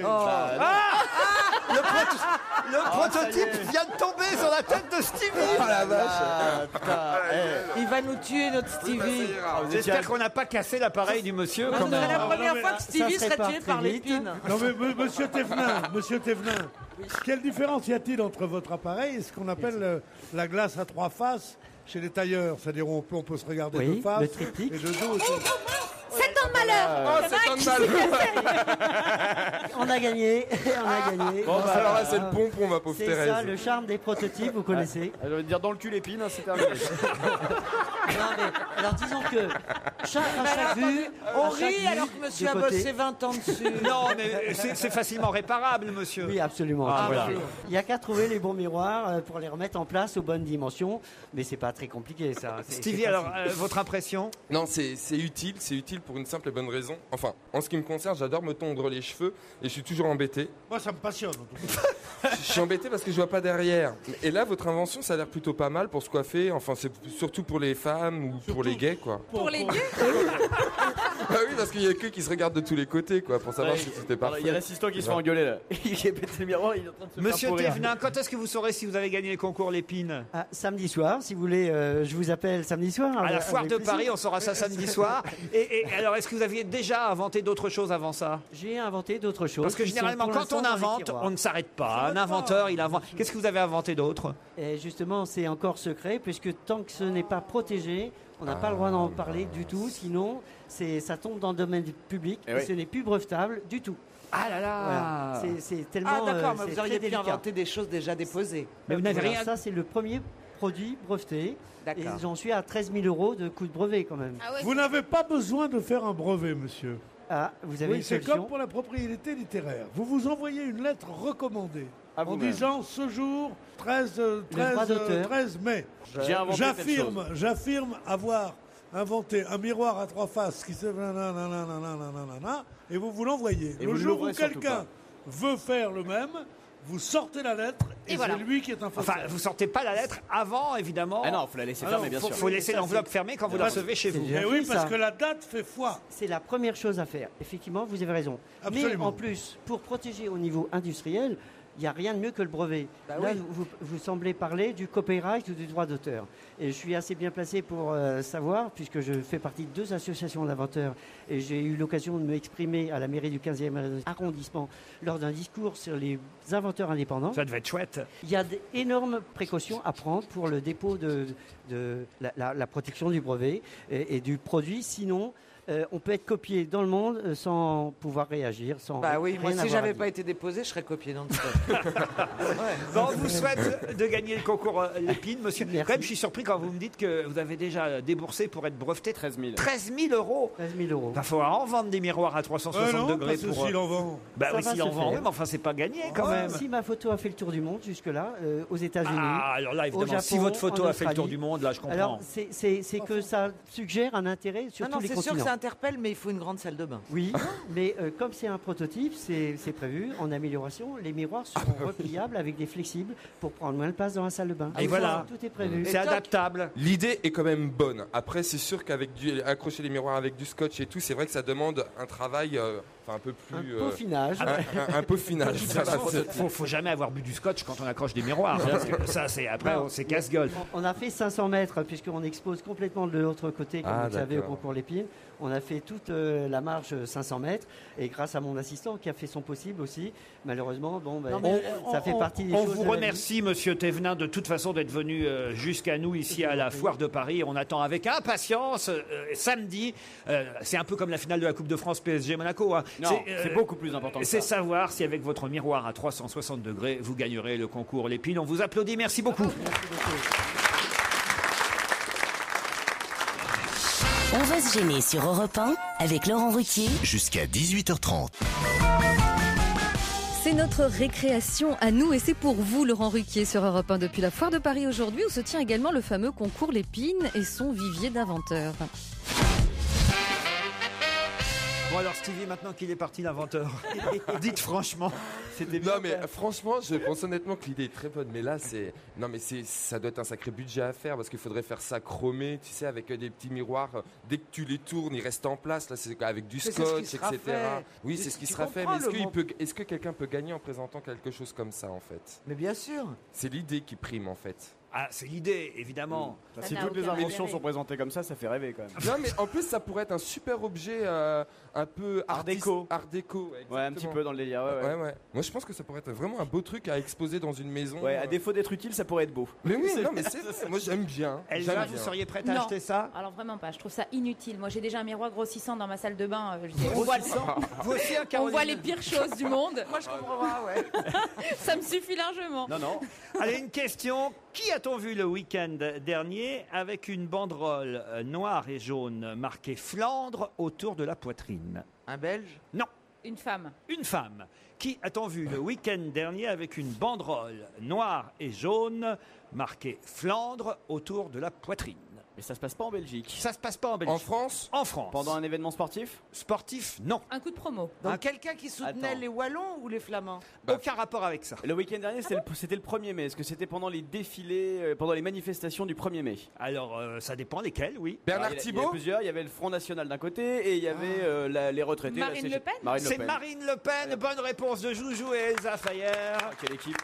Le prototype vient de tomber sur la tête de Stevie. Oh la vache. Il va nous tuer, notre Stevie. J'espère qu'on n'a pas cassé l'appareil du monsieur. C'est la première fois que Stevie serait tué par l'épine. Non mais monsieur Thévenin, quelle différence y a-t-il entre votre appareil et ce qu'on appelle la glace à 3 faces chez les tailleurs? C'est-à-dire on peut se regarder de face le triptyque. et de dos aussi. C'est un malheur. On a gagné. Bon, alors là, c'est le pompon, ma pauvre Thérèse. C'est ça, le charme des prototypes, vous connaissez. Je vais dire dans le cul l'épine, c'est terminé. Alors disons que à chaque vue, on rit alors que monsieur a bossé 20 ans dessus. Non, mais c'est facilement réparable, monsieur. Oui, absolument. Voilà. Il n'y a qu'à trouver les bons miroirs pour les remettre en place aux bonnes dimensions, mais c'est pas très compliqué ça. Stevie, alors votre impression? Non, c'est utile pour une simple et bonne raison. Enfin, en ce qui me concerne, j'adore me tondre les cheveux et je suis toujours embêté. Moi, ça me passionne. En tout cas. Je suis embêté parce que je vois pas derrière. Et là, votre invention, ça a l'air plutôt pas mal pour se coiffer. Enfin, c'est surtout pour les femmes ou pour les gays, quoi. Pour les gays? Bah oui, parce qu'il y a que qui se regardent de tous les côtés, quoi, pour savoir si c'était parfait. Il y a l'assistant qui se fait engueuler là. Il a pété le miroir, il est en train de se Monsieur faire pourrir. Thévenin, quand est-ce que vous saurez si vous avez gagné le concours Lépine? Samedi soir, si vous voulez, je vous appelle samedi soir. À la foire de Paris, on saura ça samedi soir. Et alors, est-ce que vous aviez déjà inventé d'autres choses avant ça? J'ai inventé d'autres choses. Parce que généralement, quand on invente, on ne s'arrête pas. Un inventeur, il invente. Qu'est-ce que vous avez inventé d'autre? Et justement, c'est encore secret, puisque tant que ce n'est pas protégé, on n'a pas le droit d'en parler du tout. Sinon, ça tombe dans le domaine public et ce n'est plus brevetable du tout. Ah là là. Voilà. C'est tellement. D'accord, mais vous auriez pu délicat. inventer des choses déjà déposées. Mais vous n'avez Voilà, rien. ça, c'est le premier produit breveté. Et D'accord. j'en suis à 13 000 € de coût de brevet quand même. Ah ouais, Vous n'avez pas besoin de faire un brevet, monsieur. Ah, vous avez Oui, une c'est solution. comme pour la propriété littéraire. Vous vous envoyez une lettre recommandée À en vous-même. disant ce jour, 13 droit d'auteur. mai. J'ai inventé telle chose. J'affirme avoir inventé un miroir à 3 faces qui se... et vous l'envoyez. Et Le vous jour où l'ouvrez surtout quelqu'un veut faire le même, vous sortez la lettre et voilà. c'est lui qui est un faussaire. Enfin, vous sortez pas la lettre avant, évidemment. Ah non, faut la laisser fermer, bien sûr. Faut laisser l'enveloppe fermée quand vous la recevez chez vous. bien Mais oui, fait, parce ça. que la date fait foi. C'est la première chose à faire. Effectivement, vous avez raison. Absolument. Mais en plus, pour protéger au niveau industriel, il n'y a rien de mieux que le brevet. Bah Là, oui. vous semblez parler du copyright ou du droit d'auteur. Et je suis assez bien placé pour savoir, puisque je fais partie de 2 associations d'inventeurs, et j'ai eu l'occasion de m'exprimer à la mairie du 15e arrondissement lors d'un discours sur les inventeurs indépendants. Ça devait être chouette. Il y a d'énormes précautions à prendre pour le dépôt de la protection du brevet et du produit. Sinon, on peut être copié dans le monde sans pouvoir réagir. Sans Bah oui, moi rien si avoir à j'avais dire. pas été déposé, je serais copié non. Bon, on vous souhaite de gagner le concours Lépine, monsieur. Merci. Quand même, je suis surpris quand vous me dites que vous avez déjà déboursé pour être breveté 13 000. 13 000 €. 13 000 €. Il va falloir en vendre des miroirs à 360 non, degrés parce que pour. s'il en vend. Bah Ça oui, va s'il se en vend, faire. oui, mais enfin, c'est pas gagné quand même. Si ma photo a fait le tour du monde jusque-là, aux États-Unis. Ah, alors là, évidemment, au si Japon, votre photo en a fait le tour Australie. du monde, là, je comprends. Alors, c'est que ça suggère un intérêt sur Non, tous les c'est sûr que continents. c'est interpelle, mais il faut une grande salle de bain. Oui, mais comme c'est un prototype, c'est prévu en amélioration. Les miroirs seront repliables avec des flexibles pour prendre moins de place dans la salle de bain. Et voilà. Tout est prévu. C'est adaptable. L'idée est quand même bonne. Après, c'est sûr qu'avec accrocher les miroirs avec du scotch et tout, c'est vrai que ça demande un travail un peu plus... Un peaufinage. Un peaufinage. Faut jamais avoir bu du scotch quand on accroche des miroirs. Ça, c'est après, c'est casse-gueule. On a fait 500 mètres puisqu'on expose complètement de l'autre côté, comme vous le savez, au concours Lépine. On a fait toute la marche 500 mètres et grâce à mon assistant qui a fait son possible aussi, malheureusement, ça fait partie des choses. On vous remercie, Monsieur Thévenin, de toute façon d'être venu jusqu'à nous ici à la Foire de Paris. On attend avec impatience samedi. C'est un peu comme la finale de la Coupe de France PSG Monaco. Hein. Non, c'est beaucoup plus important que ça. C'est savoir si avec votre miroir à 360 degrés, vous gagnerez le concours Lépine. On vous applaudit. Merci beaucoup. Merci beaucoup. On va se gêner sur Europe 1 avec Laurent Ruquier. Jusqu'à 18h30. C'est notre récréation à nous et c'est pour vous, Laurent Ruquier, sur Europe 1 depuis la Foire de Paris aujourd'hui où se tient également le fameux concours Lépine et son vivier d'inventeurs. Bon alors Stevie, maintenant qu'il est parti l'inventeur, dites franchement, c'était bien. Non mais franchement, je pense honnêtement que l'idée est très bonne. Mais là, ça doit être un sacré budget à faire parce qu'il faudrait faire ça chromé, tu sais, avec des petits miroirs. Dès que tu les tournes, ils restent en place. Là, c'est avec du scotch, etc. Oui, c'est ce qui sera fait. Mais est-ce que quelqu'un peut gagner en présentant quelque chose comme ça, en fait? Mais bien sûr. C'est l'idée qui prime, en fait. Ah, c'est l'idée, évidemment. Si toutes les inventions sont présentées comme ça fait rêver quand même. Non, mais en plus, ça pourrait être un super objet un peu art déco. Art déco, ouais, un petit peu dans le délire. Ouais. Moi, je pense que ça pourrait être vraiment un beau truc à exposer dans une maison. Ouais, à défaut d'être utile, ça pourrait être beau. Mais oui, non, mais moi, j'aime bien. Elsa, vous seriez prête à acheter ça? Alors vraiment pas. Je trouve ça inutile. Moi, j'ai déjà un miroir grossissant dans ma salle de bain. On voit les pires choses du monde. Moi, je comprends pas, ouais. Ça me suffit largement. Non. Allez, une question. Qui a-t-on vu le week-end dernier avec une banderole noire et jaune marquée Flandre autour de la poitrine? Un Belge? Non. Une femme. Une femme. Qui a-t-on vu le week-end dernier avec une banderole noire et jaune marquée Flandre autour de la poitrine? Mais ça se passe pas en Belgique. Ça se passe pas en Belgique. En France? En France. Pendant un événement sportif? Sportif, non. Un coup de promo. Donc quelqu'un qui soutenait les Wallons ou les Flamands? Aucun rapport avec ça. Le week-end dernier, c'était le 1er mai. Est-ce que c'était pendant les défilés, pendant les manifestations du 1er mai? Alors, ça dépend lesquels, oui. Bernard Thibault? Il y a plusieurs. Il y avait le Front National d'un côté et il y avait les retraités. Marine Le Pen? C'est Marine Le Pen. Bonne réponse de Joujou et Elsa Fayer. Quelle équipe?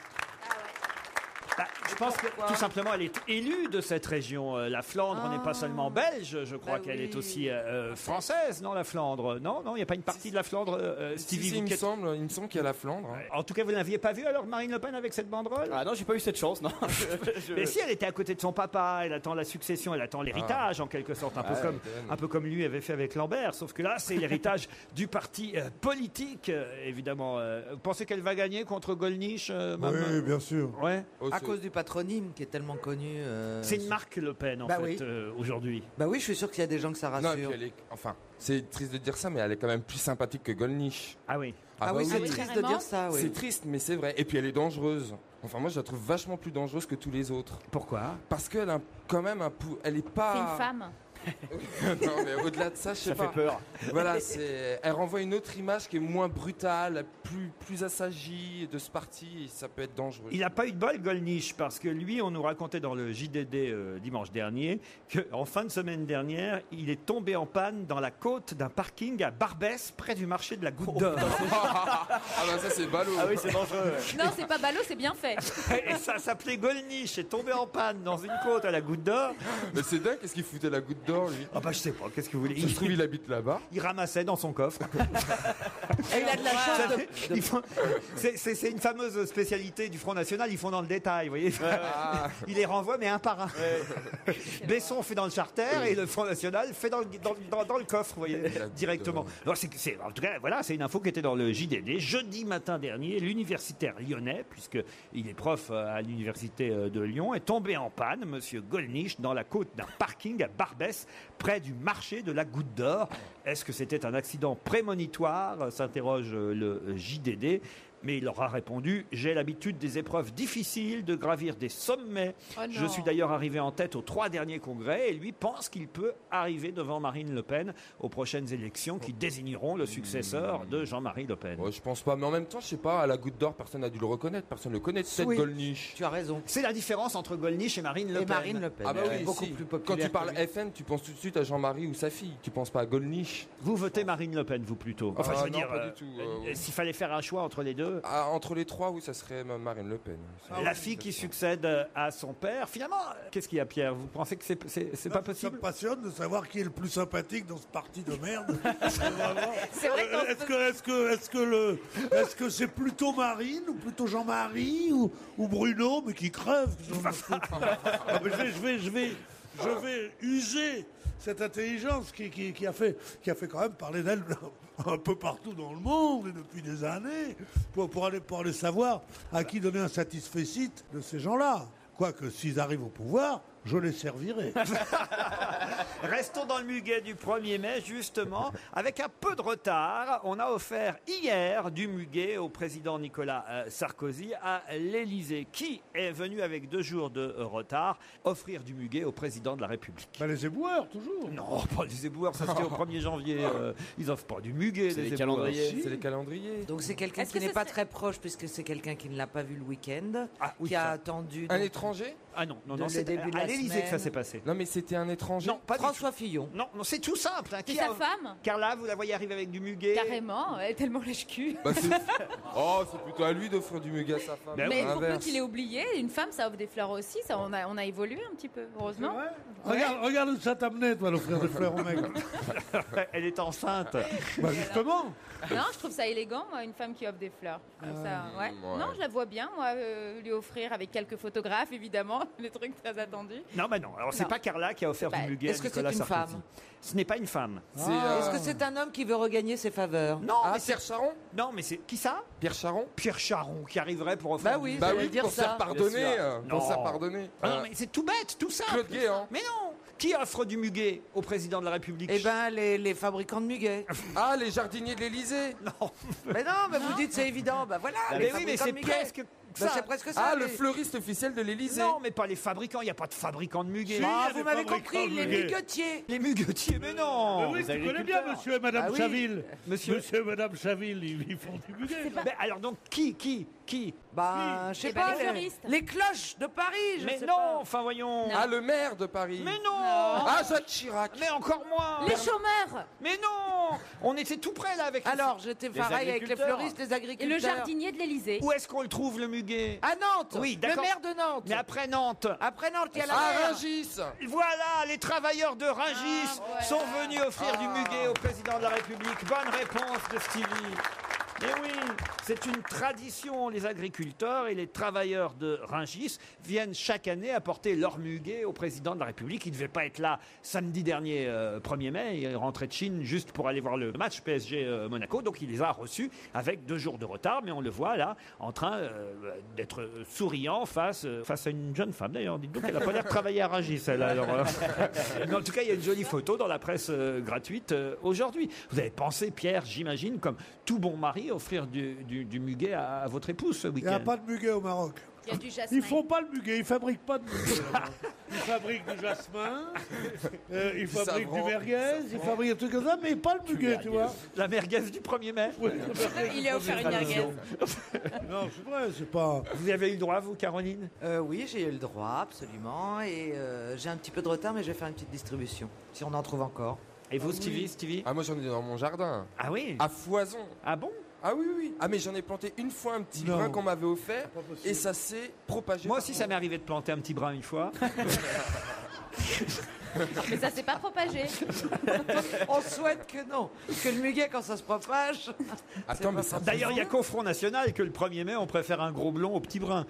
Je pense que tout simplement elle est élue de cette région. La Flandre n'est pas seulement belge, je crois qu'elle est aussi française, non, la Flandre? Non, il n'y a pas une partie de la Flandre, Stevie? Il me semble qu'il y a la Flandre. En tout cas, vous ne l'aviez pas vue alors, Marine Le Pen, avec cette banderole? Ah non, j'ai pas eu cette chance, non. Mais si, elle était à côté de son papa, elle attend la succession, elle attend l'héritage en quelque sorte, un peu comme lui avait fait avec Lambert, sauf que là, c'est l'héritage du parti politique, évidemment. Vous pensez qu'elle va gagner contre Gollnisch? Oui, bien sûr. Ouais. À cause du patronyme qui est tellement connu. C'est une marque Le Pen, en fait, aujourd'hui. Bah oui, je suis sûr qu'il y a des gens que ça rassure. Non, c'est triste de dire ça, mais elle est quand même plus sympathique que Gollnisch. Ah oui. C'est triste de dire ça, oui. C'est triste, mais c'est vrai. Et puis elle est dangereuse. Enfin, moi, je la trouve vachement plus dangereuse que tous les autres. Pourquoi? Parce qu'elle a quand même elle est pas... C'est une femme. Non, mais au-delà de ça, je sais pas. Ça fait peur. Voilà, elle renvoie une autre image qui est moins brutale, plus assagie de ce parti, et ça peut être dangereux. Il n'a pas eu de bol, Gollnisch, parce que lui, on nous racontait dans le JDD dimanche dernier qu'en fin de semaine dernière, il est tombé en panne dans la côte d'un parking à Barbès, près du marché de la Goutte d'Or. Ah bah ça, c'est ballot. Ah oui, c'est dangereux. Non, c'est pas ballot, c'est bien fait. Et ça s'appelait Gollnisch, est tombé en panne dans une côte à la Goutte d'Or. Mais c'est dingue, qu'est-ce qu'il foutait la Goutte d'Or, lui? Ah bah je sais pas, qu'est-ce que vous voulez? Ça se trouve, il habite là-bas. Il ramassait dans son coffre. Et il a de la chance C'est une fameuse spécialité du Front National, ils font dans le détail, vous voyez. Il les renvoie, mais un par un. Besson fait dans le charter et le Front National fait dans le coffre, vous voyez, directement. Alors, en tout cas, voilà, c'est une info qui était dans le JDD. Jeudi matin dernier, l'universitaire lyonnais, puisqu'il est prof à l'université de Lyon, est tombé en panne, monsieur Gollnisch, dans la côte d'un parking à Barbès, près du marché de la Goutte d'Or. Est-ce que c'était un accident prémonitoire, s'interroge le JDD. Mais il leur a répondu « J'ai l'habitude des épreuves difficiles, de gravir des sommets. Oh non. Je suis d'ailleurs arrivé en tête aux 3 derniers congrès. » Et lui pense qu'il peut arriver devant Marine Le Pen aux prochaines élections qui désigneront le successeur de Jean-Marie Le Pen. Ouais, je pense pas, mais en même temps, je sais pas, à la Goutte d'Or, personne n'a dû le reconnaître, personne ne le connaît, peut-être Oui. Gollnisch. Tu as raison. C'est la différence entre Gollnisch et Marine Le Et Pen. Marine Le Pen. Ah bah elle est oui, beaucoup si. plus Quand populaire. tu parles que lui. FN, tu penses tout de suite à Jean-Marie ou sa fille, tu penses pas à Gollnisch. Vous votez Marine Le Pen, vous plutôt. Enfin, je veux non, dire, pas du tout. s'il fallait faire un choix entre les deux. Entre les 3, oui, ça serait Marine Le Pen. La fille qui succède à son père, finalement, qu'est-ce qu'il y a, Pierre? Vous pensez que c'est pas Ça possible? me passionne de savoir qui est le plus sympathique dans ce parti de merde. C'est vrai Est-ce que c'est plutôt Marine ou plutôt Jean-Marie ou Bruno, mais qui crève? Ah, mais je vais user cette intelligence qui a fait quand même parler d'elle un peu partout dans le monde et depuis des années pour aller savoir à qui donner un satisfecit de ces gens-là. Quoique s'ils arrivent au pouvoir, je les servirai. Restons dans le muguet du 1er mai, justement. Avec un peu de retard, on a offert hier du muguet au président Nicolas Sarkozy à l'Élysée. Qui est venu avec 2 jours de retard offrir du muguet au président de la République? Les éboueurs, toujours. Non, pas les éboueurs, ça c'était au 1er janvier. Ils offrent pas du muguet, C'est les éboueurs. calendriers. C'est les calendriers. Donc c'est quelqu'un Est-ce qui que n'est ce pas serait- très proche puisque c'est quelqu'un qui ne l'a pas vu le week-end, oui, qui a ça. attendu Un donc, étranger? Ah non, Le c'est début de à la l'Élysée semaine. que ça s'est passé. Non, mais c'était un étranger. Non, pas du François Fillon. tout. Non, c'est tout simple. hein. C'est Qui sa a- femme. Carla, vous la voyez arriver avec du muguet. Carrément, elle est tellement lèche-cul. Bah, oh, c'est plutôt à lui d'offrir du muguet à sa femme. Ben Mais oui. pour peu L'inverse. qu'il ait oublié, une femme, ça offre des fleurs aussi. Ça, on a évolué un petit peu, heureusement. Regarde où ça t'a amené, toi, l'offrir des fleurs au mec. Elle est enceinte. Bah justement. Non, je trouve ça élégant, moi, une femme qui offre des fleurs. Comme ça, ouais. ouais. Non, je la vois bien, moi, lui offrir avec quelques photographes, évidemment, les trucs très attendus. Non, mais non. Alors, c'est Non. pas Carla qui a offert Bah, du muguet est-ce à que Nicolas c'est une Sarkozy. femme Ce n'est pas une femme. C'est, Est-ce que c'est un homme qui veut regagner ses faveurs? Non, Ah, mais c'est Pierre Charon? non, mais c'est qui ça? Pierre Charon? Pierre Charon qui arriverait pour offrir. Bah du oui, muguet. Bah j'allais oui, dire pour se ça. faire pardonner. Non. Pour se faire pardonner. Ah non, mais c'est tout bête, tout simple. Claude Guéant. Mais non. Qui offre du muguet au président de la République? Eh ben les fabricants de muguet. Ah, les jardiniers de l'Élysée. Non. Mais non, mais vous dites c'est évident. Bah voilà. les Mais oui, mais fabricants c'est de muguet. presque Bah, ça. c'est presque ça. Ah, les- le fleuriste officiel de l'Élysée. Non, mais pas les fabricants. Il n'y a pas de fabricants de muguet. Si. Ah, il y a vous des m'avez fabricants compris, de les muguet. muguetiers. Les muguetiers, mais non. Oui, tu connais bien monsieur et madame Ah oui. Chaville. Monsieur- et madame Chaville, ils font du muguet. Mais alors donc qui? Bah, je sais Eh ben, pas. les fleuristes. Les cloches de Paris, je Mais sais non, pas. enfin voyons. Ah, le maire de Paris. Mais non. Ah, Jacques Chirac. Mais encore moins. Les chômeurs Mais non. On était tout près là avec. Alors, j'étais pareil avec les agriculteurs. fleuristes, les et agriculteurs. le jardinier de l'Élysée. Où est-ce qu'on le trouve le muguet? À Nantes. Oui, Le d'accord. maire de Nantes. Mais après Nantes. Après Nantes, il y a la Ah, mer. Rungis. Voilà, les travailleurs de Rungis voilà. sont venus offrir du muguet au président de la République. Bonne réponse de Stevie. Mais oui, c'est une tradition. Les agriculteurs et les travailleurs de Rungis viennent chaque année apporter leur muguet au président de la République. Il ne devait pas être là samedi dernier, 1er mai. Il rentrait de Chine juste pour aller voir le match PSG-Monaco. Donc il les a reçus avec 2 jours de retard. Mais on le voit là, en train d'être souriant face à une jeune femme. D'ailleurs, dites donc, elle n'a pas l'air de travailler à Rungis, elle. Alors, mais en tout cas, il y a une jolie photo dans la presse gratuite aujourd'hui. Vous avez pensé, Pierre, j'imagine, comme tout bon mari, offrir du muguet à votre épouse ce Il n'y week-end. a pas de muguet au Maroc. Il y a du jasmin. Ils font pas le muguet, ils fabriquent pas de muguet. Ils fabriquent du jasmin, ils fabriquent du savon. merguez, ils fabriquent des trucs comme ça, mais pas le muguet, tu vois. La merguez du 1er mai. Oui. Il a offert une merguez. Non, c'est vrai, c'est pas. Vous avez eu le droit, vous, Caroline? Oui, j'ai eu le droit, absolument. Et j'ai un petit peu de retard, mais je vais faire une petite distribution, si on en trouve encore. Et vous, Stevie? Ah, moi j'en ai dans mon jardin. Ah oui? À foison. Ah bon? Ah oui, oui. Ah, mais j'en ai planté une fois un petit Non. brin qu'on m'avait offert Pas possible. et ça s'est propagé. Moi aussi, ça m'est arrivé de planter un petit brin une fois. Mais ça s'est pas propagé. On souhaite que non, que le muguet, quand ça se propage. Attends, mais ça. D'ailleurs, il y a qu'au Front National que le 1er mai, on préfère un gros blond au petit brun.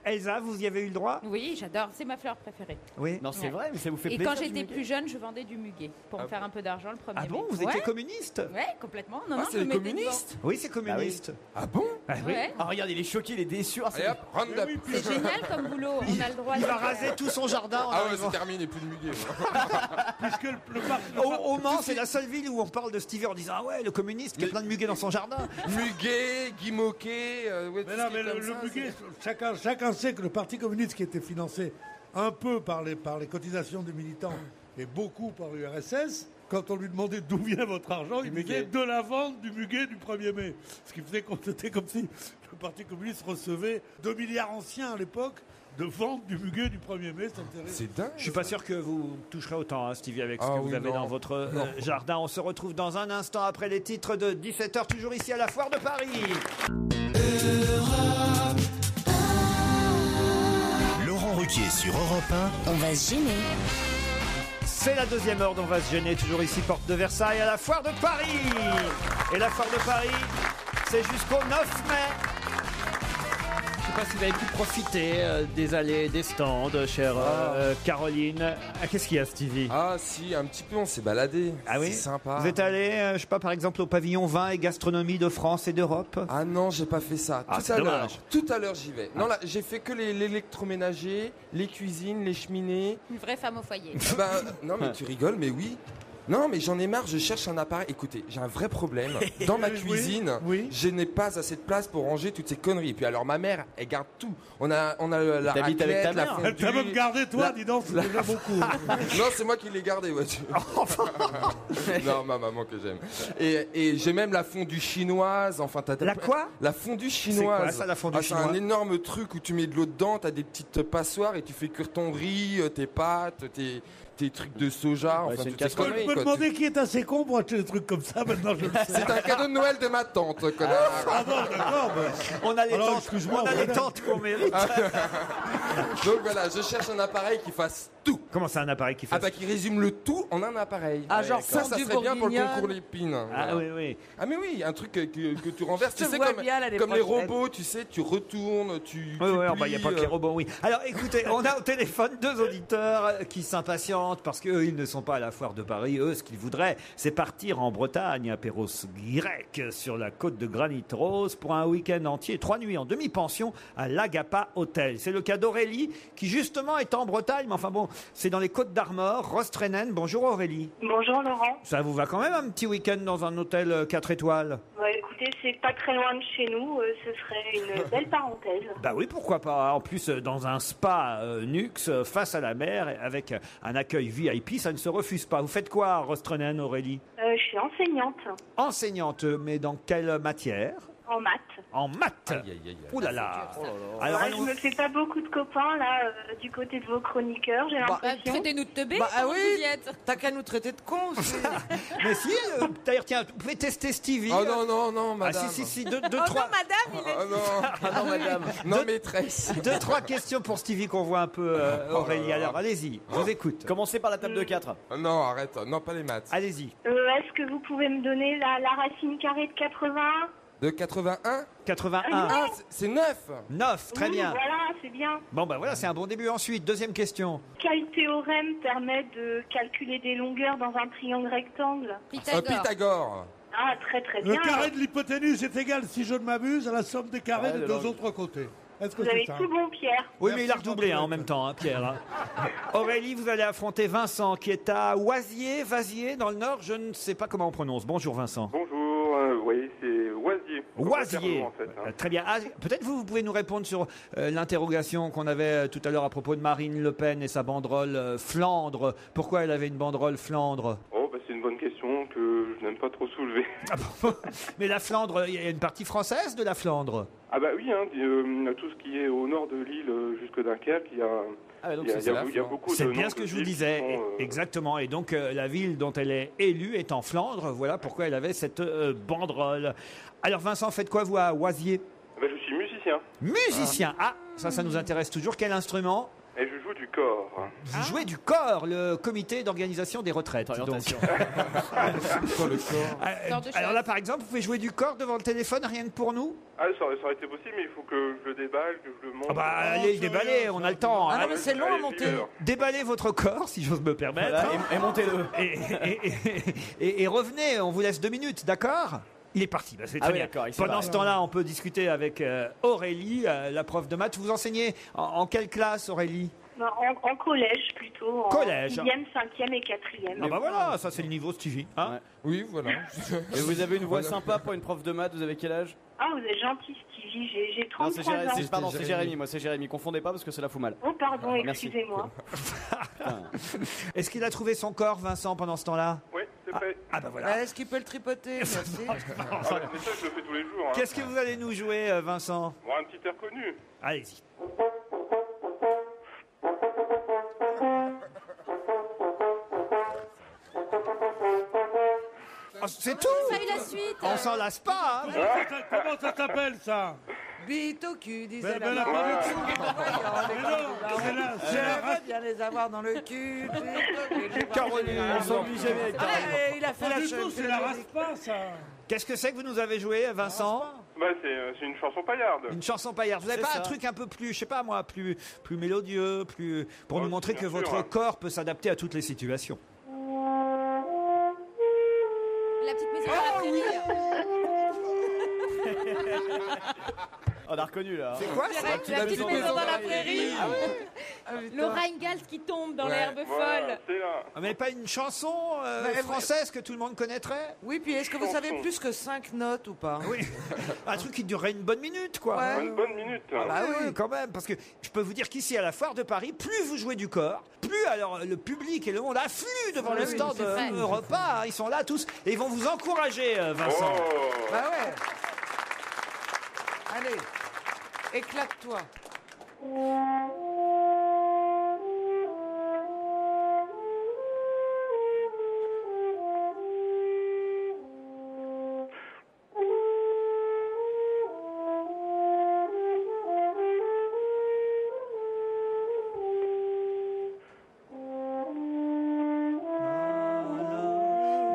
Elsa, vous y avez eu le droit? Oui, j'adore. C'est ma fleur préférée. Oui. Non, c'est Ouais. vrai, mais ça vous fait Et plaisir. quand du j'étais muguet plus jeune, je vendais du muguet pour me faire un peu d'argent le 1er Ah bon? mai. Vous étiez Ouais. communiste? Ouais, complètement. Non, Ah, non, c'est je les me mettais communistes. Oui, c'est communiste. Ah bon? Ah oui. Ouais. Ah, regarde, il est choqué, il est déçu. Ah, c'est- Allez hop, round up. C'est génial comme boulot. On a le droit Il de va le faire. raser tout son jardin en Ah ouais, arrivant. c'est terminé, plus de muguet. Puisque Au Mans, c'est la seule ville où on parle de Stevie en disant « Ah ouais, le communiste qui a plein de muguets dans son jardin. » Muguet, Guy Moquet... mais non, mais le muguet, chacun sait que le Parti communiste qui était financé un peu par les cotisations des militants et beaucoup par l'URSS, quand on lui demandait d'où vient votre argent, il disait de la vente du muguet du 1er mai. Ce qui faisait qu'on était comme si le Parti communiste recevait 2 milliards anciens à l'époque de vente du muguet du 1er mai. C'est dingue. Je suis pas sûr que vous toucherez autant, hein, Stevie, avec ce que vous avez dans votre jardin. On se retrouve dans un instant après les titres de 17h, toujours ici à la Foire de Paris. Laurent Ruquier sur Europe 1. On va se gêner. C'est la deuxième heure dont on va se gêner, toujours ici, porte de Versailles, à la Foire de Paris. Et la Foire de Paris, c'est jusqu'au 9 mai. Je ne sais pas si vous avez pu profiter des allées, des stands, chère Caroline. Qu'est-ce qu'il y a, Stevie? Ah si, un petit peu, on s'est baladé. Ah oui? C'est sympa. Vous êtes allé, je sais pas, par exemple, au pavillon vin et gastronomie de France et d'Europe? Ah non, j'ai pas fait ça. Tout à l'heure, j'y vais. Non, là, j'ai fait que l'électroménager, les cuisines, les cheminées. Une vraie femme au foyer. Non, mais tu rigoles, mais oui. Non, mais j'en ai marre, je cherche un appareil. Écoutez, j'ai un vrai problème. Dans ma cuisine, je n'ai pas assez de place pour ranger toutes ces conneries. Et puis alors, ma mère, elle garde tout. On a la T'habites avec ta mère. Elle t'a même gardé, toi, dis donc, c'est déjà beaucoup. Non, c'est moi qui l'ai gardé, ouais. Non, ma maman que j'aime. Et j'ai même la fondue chinoise. Enfin, la quoi? La fondue chinoise. C'est quoi ça, la fondue chinoise? C'est un énorme truc où tu mets de l'eau dedans, t'as des petites passoires et tu fais cuire ton riz, tes pâtes, tes trucs de soja. Ouais, enfin, je peux demander qui est assez con pour acheter des trucs comme ça, maintenant je le sais. C'est un cadeau de Noël de ma tante, connard. Ah bon, d'accord. On a les tantes qu'on mérite. Donc voilà, je cherche un appareil qui fasse tout. Comment c'est un appareil qui fasse? Ah bah qui résume le tout en un appareil. Ah genre ça serait bien pour le concours Lépine. Ah oui, oui. Ah mais oui, un truc que tu renverses, tu sais, comme les robots, tu sais, tu retournes, tu Oui, il n'y a pas que les robots, oui. Alors écoutez, on a au téléphone 2 auditeurs qui s'impatientent parce qu'eux, ils ne sont pas à la Foire de Paris. Eux, ce qu'ils voudraient, c'est partir en Bretagne, à Perros grec, sur la côte de Granit Rose, pour un week-end entier, 3 nuits en demi-pension à l'Agapa Hotel. C'est le cas d'Aurélie, qui justement est en Bretagne, mais enfin bon, c'est dans les Côtes d'Armor, Rostrennen. Bonjour Aurélie. Bonjour Laurent. Ça vous va quand même un petit week-end dans un hôtel 4 étoiles? Écoutez, c'est pas très loin de chez nous, ce serait une belle parenthèse. Bah oui, pourquoi pas. En plus, dans un spa Nux, face à la mer, avec un accueil VIP, ça ne se refuse pas. Vous faites quoi à Rostrennen, Aurélie? Je suis enseignante. Enseignante, mais dans quelle matière? En maths. En maths. Ouh là là. Alors, je me fais pas beaucoup de copains là du côté de vos chroniqueurs, j'ai l'impression. Traitez-nous de teubés. Ah oui, t'as qu'à nous traiter de cons. Mais si, d'ailleurs, tiens, vous pouvez tester Stevie. Oh non, madame. Ah si, deux, Oh trois. non, madame, non, madame. Non, maîtresse. 2-3 questions pour Stevie qu'on voit un peu, Aurélie. Alors, allez-y, je vous écoute. Commencez par la table de 4. Non, arrête, non, pas les maths. Allez-y. Est-ce que vous pouvez me donner la racine carrée de 81? De 81? 81. Ah, c'est 9. 9, très bien. Voilà, c'est bien. Bon, ben voilà, c'est un bon début. Ensuite, deuxième question. Quel théorème permet de calculer des longueurs dans un triangle rectangle? Pythagore. Ah, très bien. Le carré de l'hypoténuse est égal, si je ne m'abuse, à la somme des carrés des deux autres côtés. Est-ce que vous avez tout bon, Pierre. Oui, mais il a redoublé en même temps, Pierre. Hein. Aurélie, vous allez affronter Vincent, qui est à Vasier, dans le Nord. Je ne sais pas comment on prononce. Bonjour, Vincent. Bonjour, oui, c'est Oisier. Oisier. En fait, hein. Très bien. Ah, peut-être vous pouvez nous répondre sur l'interrogation qu'on avait tout à l'heure à propos de Marine Le Pen et sa banderole Flandre. Pourquoi elle avait une banderole Flandre? Oh, bah, c'est une bonne question que je n'aime pas trop soulever. Ah bon. Mais la Flandre, il y a une partie française de la Flandre? Ah bah oui, hein, tout ce qui est au nord de l'île jusque Dunkerque, il y a beaucoup de... C'est bien ce que je vous disais, exactement. Et donc la ville dont elle est élue est en Flandre. Voilà pourquoi elle avait cette banderole. Alors Vincent, faites quoi vous à Oisier? Bah, je suis musicien. Musicien. Ah, ça nous intéresse toujours. Quel instrument? Et je joue du corps. Vous jouez du corps, le comité d'organisation des retraites. Donc. Alors là, par exemple, vous pouvez jouer du corps devant le téléphone, rien que pour nous? Ah, ça aurait été possible, mais il faut que je le déballe, que je le monte. Ah bah, allez, déballez, on a le temps. Ah non, mais c'est long à monter. Déballez votre corps, si j'ose me permettre. Voilà, et montez-le. Et revenez, on vous laisse 2 minutes, d'accord? Il est parti, bah, c'est très bien. Pendant ce temps-là, on peut discuter avec Aurélie, la prof de maths. Vous enseignez en quelle classe, Aurélie? Non, en collège plutôt. Collège. 6e, 5e et 4e. Ah bah voilà, ça c'est le niveau Stevie. Hein. Oui, voilà. Et vous avez une voix sympa pour une prof de maths, vous avez quel âge? Ah, vous êtes gentil, Stevie, j'ai 33 ans. Pardon, c'est Jérémy, moi c'est Jérémy. Confondez pas parce que cela fout mal. Oh, pardon, Merci. excusez-moi. Est-ce qu'il a trouvé son corps, Vincent, pendant ce temps-là? Oui, c'est fait. Ah bah voilà. Est-ce qu'il peut le tripoter? Merci. Mais ça, je le fais tous les jours. Hein. Qu'est-ce que vous allez nous jouer, Vincent? Bon, un petit air connu. Allez-y. Oh, c'est tout. Ça y est, la suite. On s'en lasse pas. Hein. Comment ça s'appelle, ça? Bite au cul, disait Mais la la maman. c'est la J'aimerais bien les avoir dans le cul. Caroline, On s'oublie jamais avec Caroline. Allez, il a fait Pas la du tout, chose. c'est la raspa, ça. Qu'est-ce que c'est que vous nous avez joué, Vincent? Bah, c'est une chanson paillarde. Une chanson paillarde. Vous n'avez C'est pas ça. un truc un peu plus, je sais pas moi, plus mélodieux, pour nous montrer que bien sûr, votre hein. corps peut s'adapter à toutes les situations. La petite maison dans la prairie. On a reconnu là. C'est quoi La petite maison dans la prairie. Ah, putain. Le Rheingalls qui tombe dans l'herbe Voilà, folle. c'est là. Mais pas une chanson française que tout le monde connaîtrait? Oui, puis est-ce que vous savez plus que 5 notes ou pas? Oui. Un truc qui durerait une bonne minute, quoi. Ouais. Une bonne minute. Ah bah oui, quand même, parce que je peux vous dire qu'ici à la foire de Paris, plus vous jouez du corps, plus alors le public et le monde affluent devant le stand c'est vrai. repas. Hein, ils sont là tous et ils vont vous encourager, Vincent. Oh. Bah ouais. Allez, éclate-toi.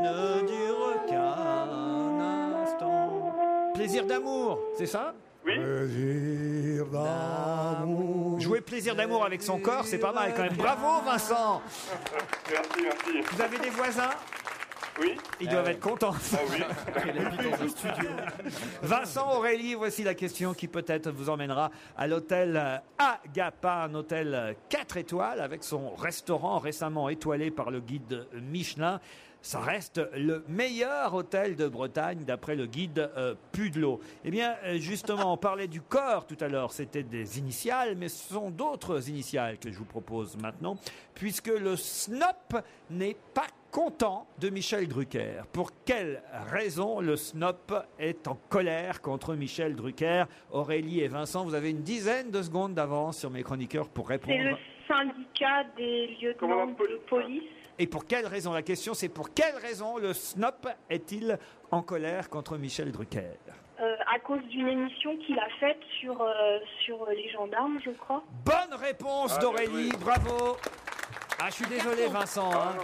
Ne dure qu'un instant. Plaisir d'amour, c'est ça? Oui. Plaisir d'amour. Jouer plaisir d'amour avec son corps, c'est pas mal quand même. Bravo, Vincent. Merci, merci. Vous avez des voisins? Oui. Ils doivent être contents. Ah oui. Elle habite dans un studio. Vincent, Aurélie, voici la question qui peut-être vous emmènera à l'hôtel Agapa, un hôtel 4 étoiles avec son restaurant récemment étoilé par le guide Michelin. Ça reste le meilleur hôtel de Bretagne d'après le guide Pudelot. Eh bien, justement, on parlait du corps tout à l'heure, c'était des initiales, mais ce sont d'autres initiales que je vous propose maintenant, puisque le SNOP n'est pas content de Michel Drucker. Pour quelle raison le SNOP est en colère contre Michel Drucker? Aurélie et Vincent, vous avez une dizaine de secondes d'avance sur mes chroniqueurs pour répondre. C'est le syndicat des lieutenants de police. Et pour quelle raison? La question, c'est pour quelle raison le SNOP est-il en colère contre Michel Drucker? À cause d'une émission qu'il a faite sur les gendarmes, je crois. Bonne réponse d'Aurélie, bravo. Ah, je suis désolé, Vincent. Hein.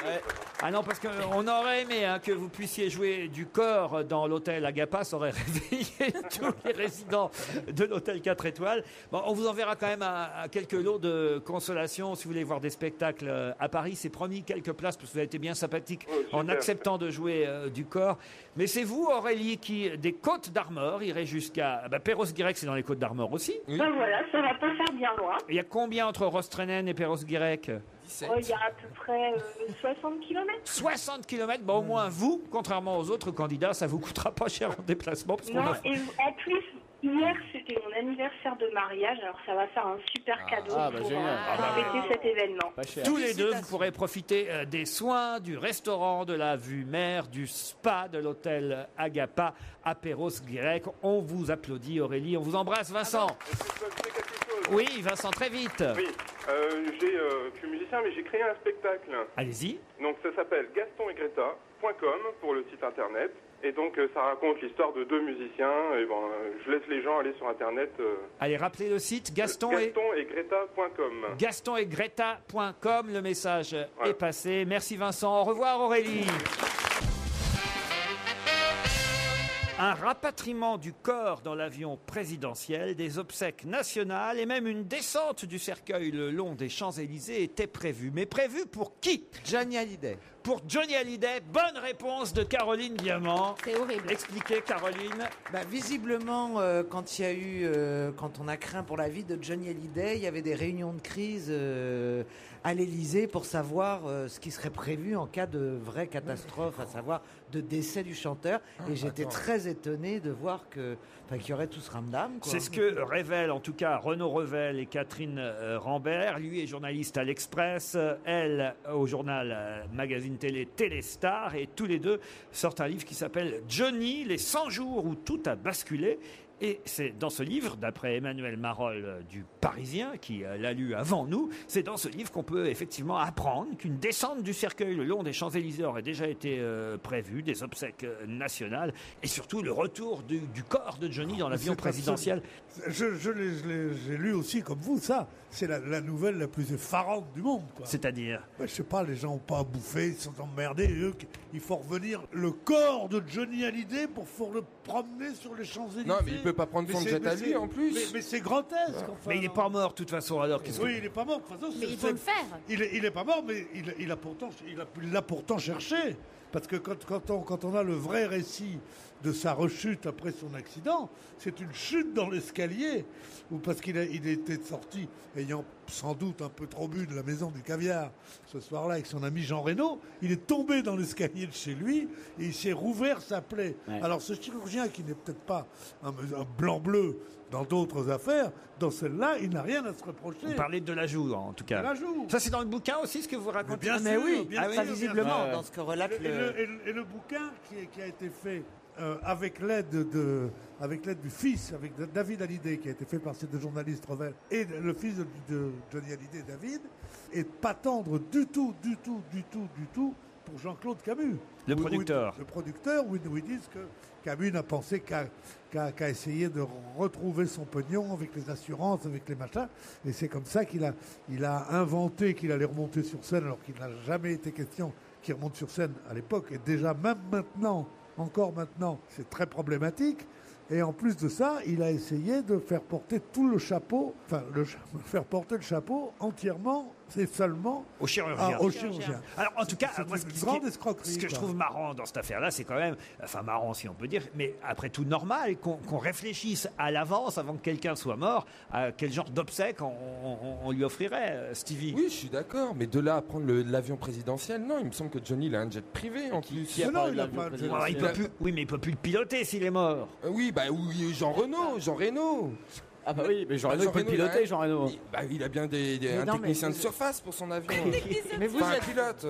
Ah non, parce qu'on aurait aimé que vous puissiez jouer du corps dans l'hôtel Agapa. Ça aurait réveillé tous les résidents de l'hôtel 4 étoiles. Bon, on vous enverra quand même à quelques lots de consolation si vous voulez voir des spectacles à Paris. C'est promis, quelques places, parce que vous avez été bien sympathique en acceptant de jouer du corps. Mais c'est vous, Aurélie, qui, des Côtes d'Armor, irez jusqu'à Perros-Guirec, c'est dans les Côtes d'Armor aussi. Oui. Ben voilà, ça va pas faire bien loin. Il y a combien entre Rostrennen et Perros-Guirec? Il y a à peu près 60 km. 60 km, au moins vous, contrairement aux autres candidats, ça vous coûtera pas cher en déplacement. Parce Non, et en plus, hier c'était mon anniversaire de mariage, alors ça va faire un super cadeau pour fêter cet événement. Tous les deux, vous pourrez profiter des soins, du restaurant, de la vue mer, du spa de l'hôtel Agapa à Perros-Guirec. On vous applaudit, Aurélie, on vous embrasse, Vincent. Oui, Vincent, très vite. Oui, je suis musicien, mais j'ai créé un spectacle. Allez-y. Donc ça s'appelle gastonetgreta.com pour le site internet. Et donc ça raconte l'histoire de deux musiciens. Et bon, je laisse les gens aller sur internet. Allez, rappelez le site gastonetgreta.com. gastonetgreta.com. Le message est passé. Merci Vincent. Au revoir Aurélie. Un rapatriement du corps dans l'avion présidentiel, des obsèques nationales et même une descente du cercueil le long des Champs-Élysées étaient prévues. Mais prévues pour qui? Johnny Hallyday. pour Johnny Hallyday. Bonne réponse de Caroline Diamant. C'est horrible. Expliquez, Caroline. Visiblement, quand on a craint pour la vie de Johnny Hallyday, il y avait des réunions de crise à l'Élysée pour savoir ce qui serait prévu en cas de vraie catastrophe, à savoir de décès du chanteur. Et j'étais très étonné de voir qu'il y aurait tout ce ramdam. C'est ce que révèlent en tout cas Renaud Revel et Catherine Rambert. Lui est journaliste à l'Express, elle au journal magazine télé Téléstar, et tous les deux sortent un livre qui s'appelle Johnny, les 100 jours où tout a basculé. Et c'est dans ce livre, d'après Emmanuel Marolle du Parisien, qui l'a lu avant nous, c'est dans ce livre qu'on peut effectivement apprendre qu'une descente du cercueil le long des Champs-Élysées aurait déjà été prévue, des obsèques nationales, et surtout le retour du corps de Johnny dans l'avion présidentiel. J'ai lu aussi comme vous, ça. C'est la nouvelle la plus effarante du monde. C'est-à-dire je sais pas, les gens n'ont pas à bouffer, ils sont emmerdés. Il faut revenir le corps de Johnny Hallyday pour le promener sur les Champs-Élysées. Non, mais il peut pas prendre son jet à lui en plus. Mais c'est grotesque. Enfin, mais il n'est pas mort de toute façon. Alors oui, il n'est pas mort. De toute façon, mais il faut le faire. Il n'est pas mort, mais il l'a pourtant cherché. Parce que quand on a le vrai récit de sa rechute après son accident, c'est une chute dans l'escalier, ou parce qu'il était sorti, ayant sans doute un peu trop bu de la maison du caviar ce soir-là avec son ami Jean Reno, il est tombé dans l'escalier de chez lui et il s'est rouvert sa plaie. Ouais. Alors ce chirurgien qui n'est peut-être pas un blanc-bleu dans d'autres affaires, dans celle-là, il n'a rien à se reprocher. Vous parlez de la joue, en tout cas. De la joue. Ça, c'est dans le bouquin aussi, ce que vous racontez. Bien sûr, mais oui, bien sûr, visiblement, dans ce que relate et le bouquin qui a été fait avec l'aide du fils, avec David Hallyday, qui a été fait par ces deux journalistes Revel, et le fils de Johnny Hallyday, David, est pas tendre du tout pour Jean-Claude Camus. Le producteur. Le producteur, où ils disent que Camus n'a pensé qu'à essayer de retrouver son pognon avec les assurances, avec les machins. Et c'est comme ça qu'il a inventé qu'il allait remonter sur scène, alors qu'il n'a jamais été question qu'il remonte sur scène à l'époque. Et déjà, même maintenant, encore maintenant, c'est très problématique. Et en plus de ça, il a essayé de faire porter tout le chapeau, faire porter le chapeau entièrement, c'est seulement au chirurgien. Alors en tout cas, moi, ce que je trouve marrant dans cette affaire-là, c'est quand même, marrant si on peut dire, mais après tout normal qu'on réfléchisse à l'avance, avant que quelqu'un soit mort, à quel genre d'obsèques on lui offrirait, Stevie. Oui, je suis d'accord, mais de là à prendre l'avion présidentiel, non, il me semble que Johnny il a un jet privé en plus. Oui, mais il peut plus le piloter s'il est mort. Oui, Jean Reno. Ah bah oui, mais Jean Reno peut piloter, Jean Reno. Il a bien un technicien de surface pour son avion. Mais vous êtes pilote.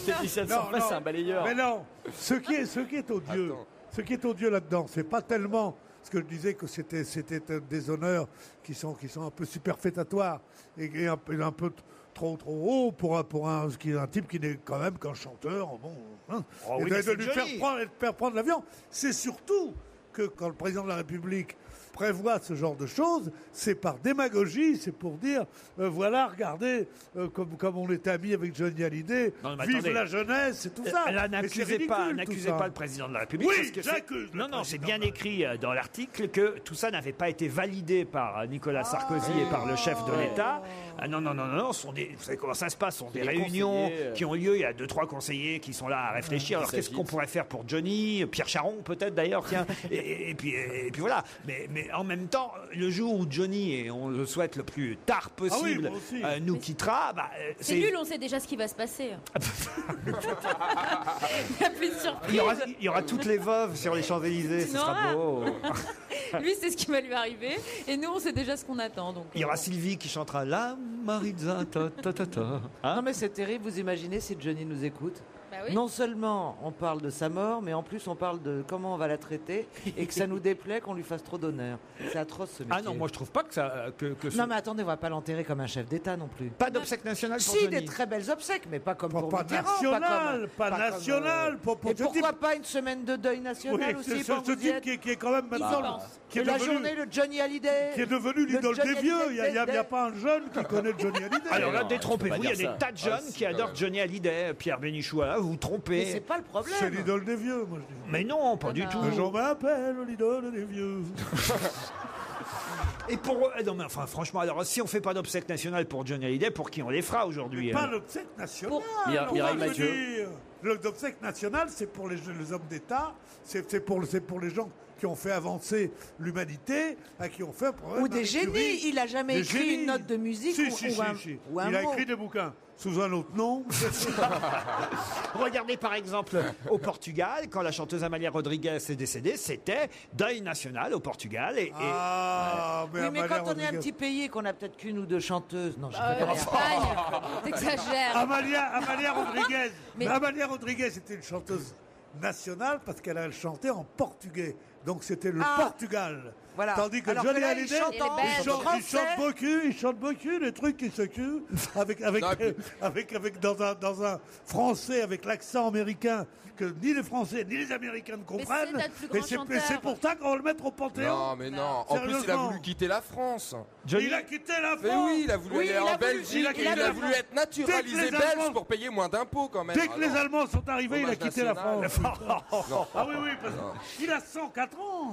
Technicien de surface, c'est un balayeur. Mais non, ce qui est odieux là-dedans, c'est pas tellement ce que je disais que c'était des honneurs qui sont un peu superfétatoires et un peu trop haut pour un type qui n'est quand même qu'un chanteur. Et de lui faire prendre l'avion. C'est surtout que quand le président de la République prévoit ce genre de choses, c'est par démagogie, c'est pour dire voilà, regardez, comme on est amis avec Johnny Hallyday, vive la jeunesse et tout ça. Là, n'accusez pas le président de la République. Oui, j'accuse. Non, c'est bien écrit dans l'article que tout ça n'avait pas été validé par Nicolas Sarkozy et par le chef de l'État. Non, vous savez comment ça se passe, ce sont des réunions qui ont lieu, il y a 2-3 conseillers qui sont là à réfléchir. Alors qu'est-ce qu'on pourrait faire pour Johnny, Pierre Charon peut-être d'ailleurs, tiens, et puis voilà. Mais en même temps, le jour où Johnny, et on le souhaite le plus tard possible, nous quittera, c'est nul, on sait déjà ce qui va se passer. Il n'y a plus de surprise. Il y aura toutes les veuves sur les Champs-Élysées, ce sera beau. Lui, c'est ce qui va lui arriver, et nous, on sait déjà ce qu'on attend. Donc, il y aura Sylvie qui chantera La Maritza, ta. Non mais c'est terrible, vous imaginez si Johnny nous écoute. Bah oui. Non seulement on parle de sa mort, mais en plus on parle de comment on va la traiter et que ça nous déplaît qu'on lui fasse trop d'honneur. C'est atroce ce métier. Ah non, moi je trouve pas que ça... Non mais attendez, on va pas l'enterrer comme un chef d'État non plus. Pas d'obsèques nationales pour Johnny. Johnny. Des très belles obsèques, mais pas comme pour Mitterrand. Pas national. Et pourquoi pas une semaine de deuil national aussi pour ce type qui est quand même maintenant... la journée de Johnny Hallyday. Qui est devenu l'idole des vieux. Il n'y a pas un jeune qui connaît Johnny Hallyday. Alors là, détrompez-vous, il y a des tas de jeunes qui adorent Johnny Hallyday. Pierre Bénichou, vous vous trompez. Mais c'est pas le problème. C'est l'idole des vieux, moi je dis. Mais non, pas du tout. Je m'appelle l'idole des vieux. Et pour... Non mais enfin franchement, alors si on fait pas d'obsèques nationales pour Johnny Hallyday, pour qui on les fera aujourd'hui? Pas l'obsèque nationale. Mireille Mathieu. L'obsèque nationale, c'est pour les hommes d'État, c'est pour les gens qui ont fait avancer l'humanité, qui ont fait un problème. Ou des génies. Il a jamais écrit une note de musique Si. ou un Il a mot. écrit des bouquins sous un autre nom. Regardez par exemple au Portugal, quand la chanteuse Amália Rodrigues est décédée, c'était deuil national au Portugal. Oui, mais quand on est un petit pays et qu'on a peut-être qu'une ou deux chanteuses, non, je préfère rien. T'exagères. Amália Rodrigues. Amália Rodrigues était une chanteuse nationale parce qu'elle chantait en portugais. Donc c'était le Portugal. Voilà. Tandis que Alors Johnny que là, Hallyday, il chante beaucoup, les trucs qui se cuent dans un français avec l'accent américain que ni les Français ni les Américains ne comprennent. Et c'est pour ça qu'on va le mettre au Panthéon. Non, mais non. En plus, il a voulu quitter la France. Il a quitté la France. Mais oui, il a voulu aller en Belgique. Il a voulu être naturalisé belge pour payer moins d'impôts quand même. Dès que les Allemands sont arrivés, il a quitté la France. Ah oui, parce qu'il a 104 ans.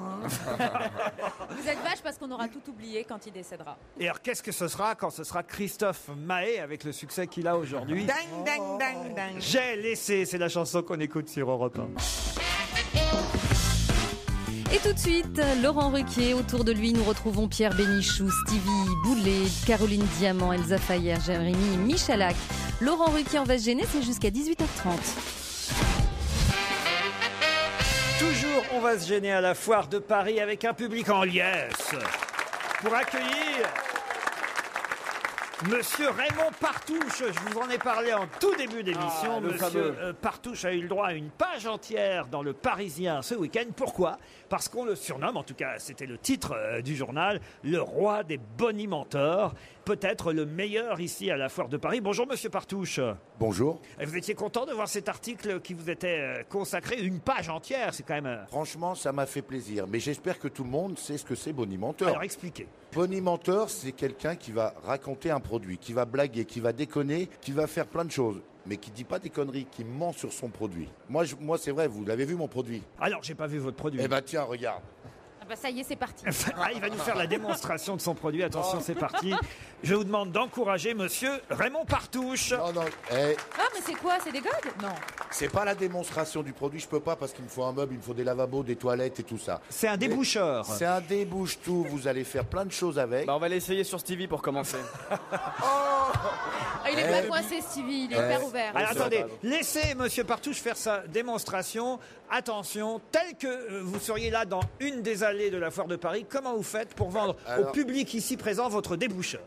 Vous êtes vache parce qu'on aura tout oublié quand il décédera. Et alors qu'est-ce que ce sera quand ce sera Christophe Maé avec le succès qu'il a aujourd'hui? Dang, dang, dang, dang. J'ai laissé, c'est la chanson qu'on écoute sur Europe 1. Et tout de suite, Laurent Ruquier. Autour de lui, nous retrouvons Pierre Bénichou, Stevie Boulet, Caroline Diamant, Elsa Fayer, Jérémy Michalak. Laurent Ruquier, on va se gêner, c'est jusqu'à 18h30. Toujours, on va se gêner à la foire de Paris avec un public en liesse pour accueillir Monsieur Raymond Partouche. Je vous en ai parlé en tout début d'émission. Monsieur Partouche a eu le droit à une page entière dans Le Parisien ce week-end. Pourquoi? Parce qu'on le surnomme, en tout cas c'était le titre du journal, le roi des bonimenteurs. Peut-être le meilleur ici à la foire de Paris. Bonjour Monsieur Partouche. Bonjour. Vous étiez content de voir cet article qui vous était consacré, une page entière, c'est quand même... Franchement, ça m'a fait plaisir. Mais j'espère que tout le monde sait ce que c'est bonimenteur. Alors expliquez. Bonimenteur, c'est quelqu'un qui va raconter un produit, qui va blaguer, qui va déconner, qui va faire plein de choses, mais qui dit pas des conneries, qui ment sur son produit. Moi c'est vrai, vous l'avez vu mon produit? Alors, j'ai pas vu votre produit. Eh ben tiens, regarde. Ah bah ça y est, c'est parti. Ah, il va nous faire la démonstration de son produit. Attention, c'est parti. Je vous demande d'encourager Monsieur Raymond Partouche. Non. Ah, mais c'est quoi? C'est des godes? Non. C'est pas la démonstration du produit, je peux pas parce qu'il me faut un meuble, il me faut des lavabos, des toilettes et tout ça. C'est un déboucheur. C'est un débouche-tout, vous allez faire plein de choses avec. On va l'essayer sur Stevie pour commencer. Il est pas coincé, Stevie, il est hyper ouvert. Alors attendez, laissez Monsieur Partouche faire sa démonstration. Attention, tel que vous seriez là dans une des allées de la foire de Paris, comment vous faites pour vendre au public ici présent votre déboucheur?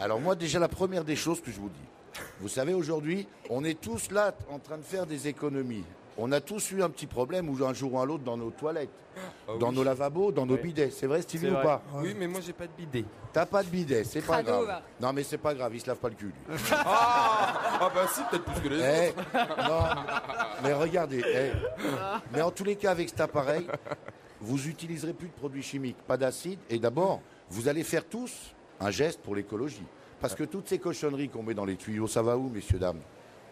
Alors moi déjà la première des choses que je vous dis, vous savez aujourd'hui, on est tous là en train de faire des économies. On a tous eu un petit problème ou un jour ou un autre dans nos toilettes, dans nos lavabos, dans nos bidets. C'est vrai Stevie ou pas? Oui, mais moi j'ai pas de bidet. T'as pas de bidet, c'est pas Crado, grave. va. Non mais c'est pas grave, il se lave pas le cul lui. Ah bah si, peut-être plus que les autres. Non, mais regardez. Mais en tous les cas avec cet appareil, vous utiliserez plus de produits chimiques, pas d'acide. Et d'abord, vous allez faire tous un geste pour l'écologie. Parce que toutes ces cochonneries qu'on met dans les tuyaux, ça va où, messieurs, dames?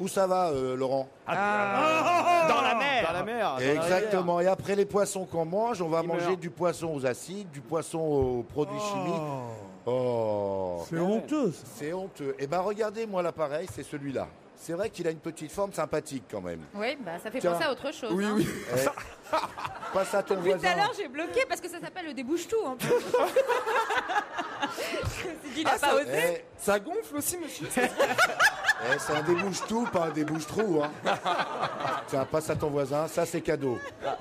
Où ça va, Laurent? Dans la mer. Dans la mer. Exactement. Et après les poissons qu'on mange, on va manger du poisson aux acides, du poisson aux produits chimiques. Oh. C'est honteux. C'est honteux. Eh ben regardez, moi l'appareil, c'est celui-là. C'est vrai qu'il a une petite forme sympathique quand même. Oui, bah ça fait Tiens. penser à autre chose. Oui, hein. oui. Passe à ton Depuis tout voisin. à l'heure, j'ai bloqué parce que ça s'appelle le débouche-tout en plus. Il a pas osé. Ça gonfle aussi, monsieur. C'est un débouche-tout, pas un débouche-trou. Hein. Tiens, passe à ton voisin, ça c'est cadeau.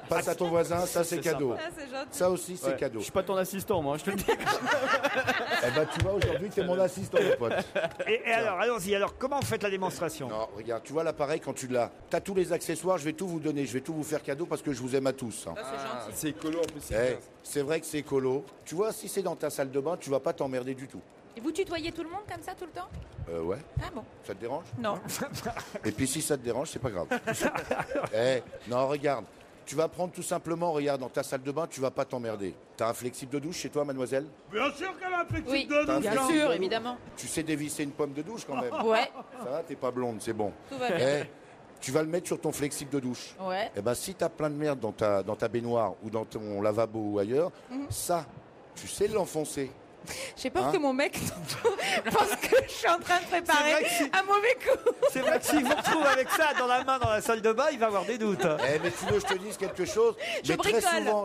Passe à ton voisin, ça c'est cadeau. Ah, c'est gentil. Ça aussi c'est cadeau. Je suis pas ton assistant, moi, je te le dis. Eh ben tu vois, aujourd'hui t'es mon assistant, mon pote. Et alors, allons-y. Alors, comment vous faites la démonstration? Non, regarde, tu vois l'appareil quand tu l'as. T'as tous les accessoires, je vais tout vous donner, je vais tout vous faire cadeau parce que je vous aime à tous. Hein. Ça, c'est gentil. C'est écolo en plus. C'est vrai que c'est écolo. Tu vois, si c'est dans ta salle de bain, tu vas pas t'emmerder du tout. Et vous tutoyez tout le monde comme ça tout le temps? Ouais. Ah bon? Ça te dérange? Non. Et puis si ça te dérange, c'est pas grave. Non, regarde. Tu vas prendre tout simplement, regarde, dans ta salle de bain, tu vas pas t'emmerder. T'as un flexible de douche chez toi, mademoiselle? Bien sûr qu'elle a un flexible Oui, de douche. bien sûr, évidemment. Tu sais dévisser une pomme de douche quand même? Ouais. Ça va, t'es pas blonde, c'est bon. Tout va bien. Tu vas le mettre sur ton flexible de douche. Ouais. Et ben si t'as plein de merde dans ta baignoire ou dans ton lavabo ou ailleurs, ça, tu sais l'enfoncer. J'ai peur que mon mec pense que je suis en train de préparer un mauvais coup. C'est vrai que s'il vous retrouve avec ça dans la main dans la salle de bain, il va avoir des doutes. Mais tu veux que je te dise quelque chose? Je Mais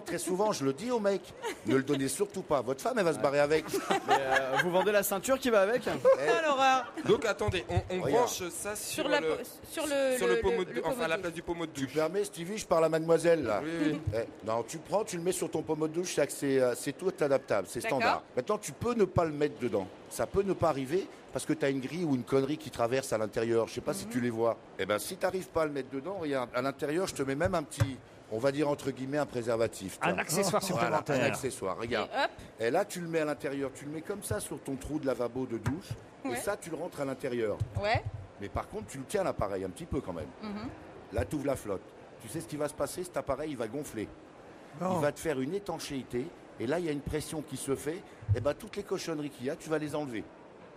très souvent, je le dis aux mecs, ne le donnez surtout pas. Votre femme, elle va se barrer avec. Vous vendez la ceinture qui va avec? Donc attendez, on branche ça sur la place du pommeau de douche. Tu permets, Stevie, je parle à mademoiselle là. Oui. Non, tu prends, tu le mets sur ton pommeau de douche, c'est tout adaptable, c'est standard. Maintenant, tu peux ne pas le mettre dedans. Ça peut ne pas arriver parce que tu as une grille ou une connerie qui traverse à l'intérieur. Je sais pas si tu les vois. Eh ben, si tu n'arrives pas à le mettre dedans, regarde, à l'intérieur, je te mets même un petit, on va dire entre guillemets, un préservatif. Un accessoire supplémentaire. Un accessoire, regarde. Et là, tu le mets à l'intérieur. Tu le mets comme ça sur ton trou de lavabo de douche. Et ça, tu le rentres à l'intérieur. Ouais. Mais par contre, tu le tiens à l'appareil un petit peu quand même. Là, tu ouvres la flotte. Tu sais ce qui va se passer? Cet appareil, il va gonfler. Il va te faire une étanchéité. Et là, il y a une pression qui se fait. Et ben, toutes les cochonneries qu'il y a, tu vas les enlever.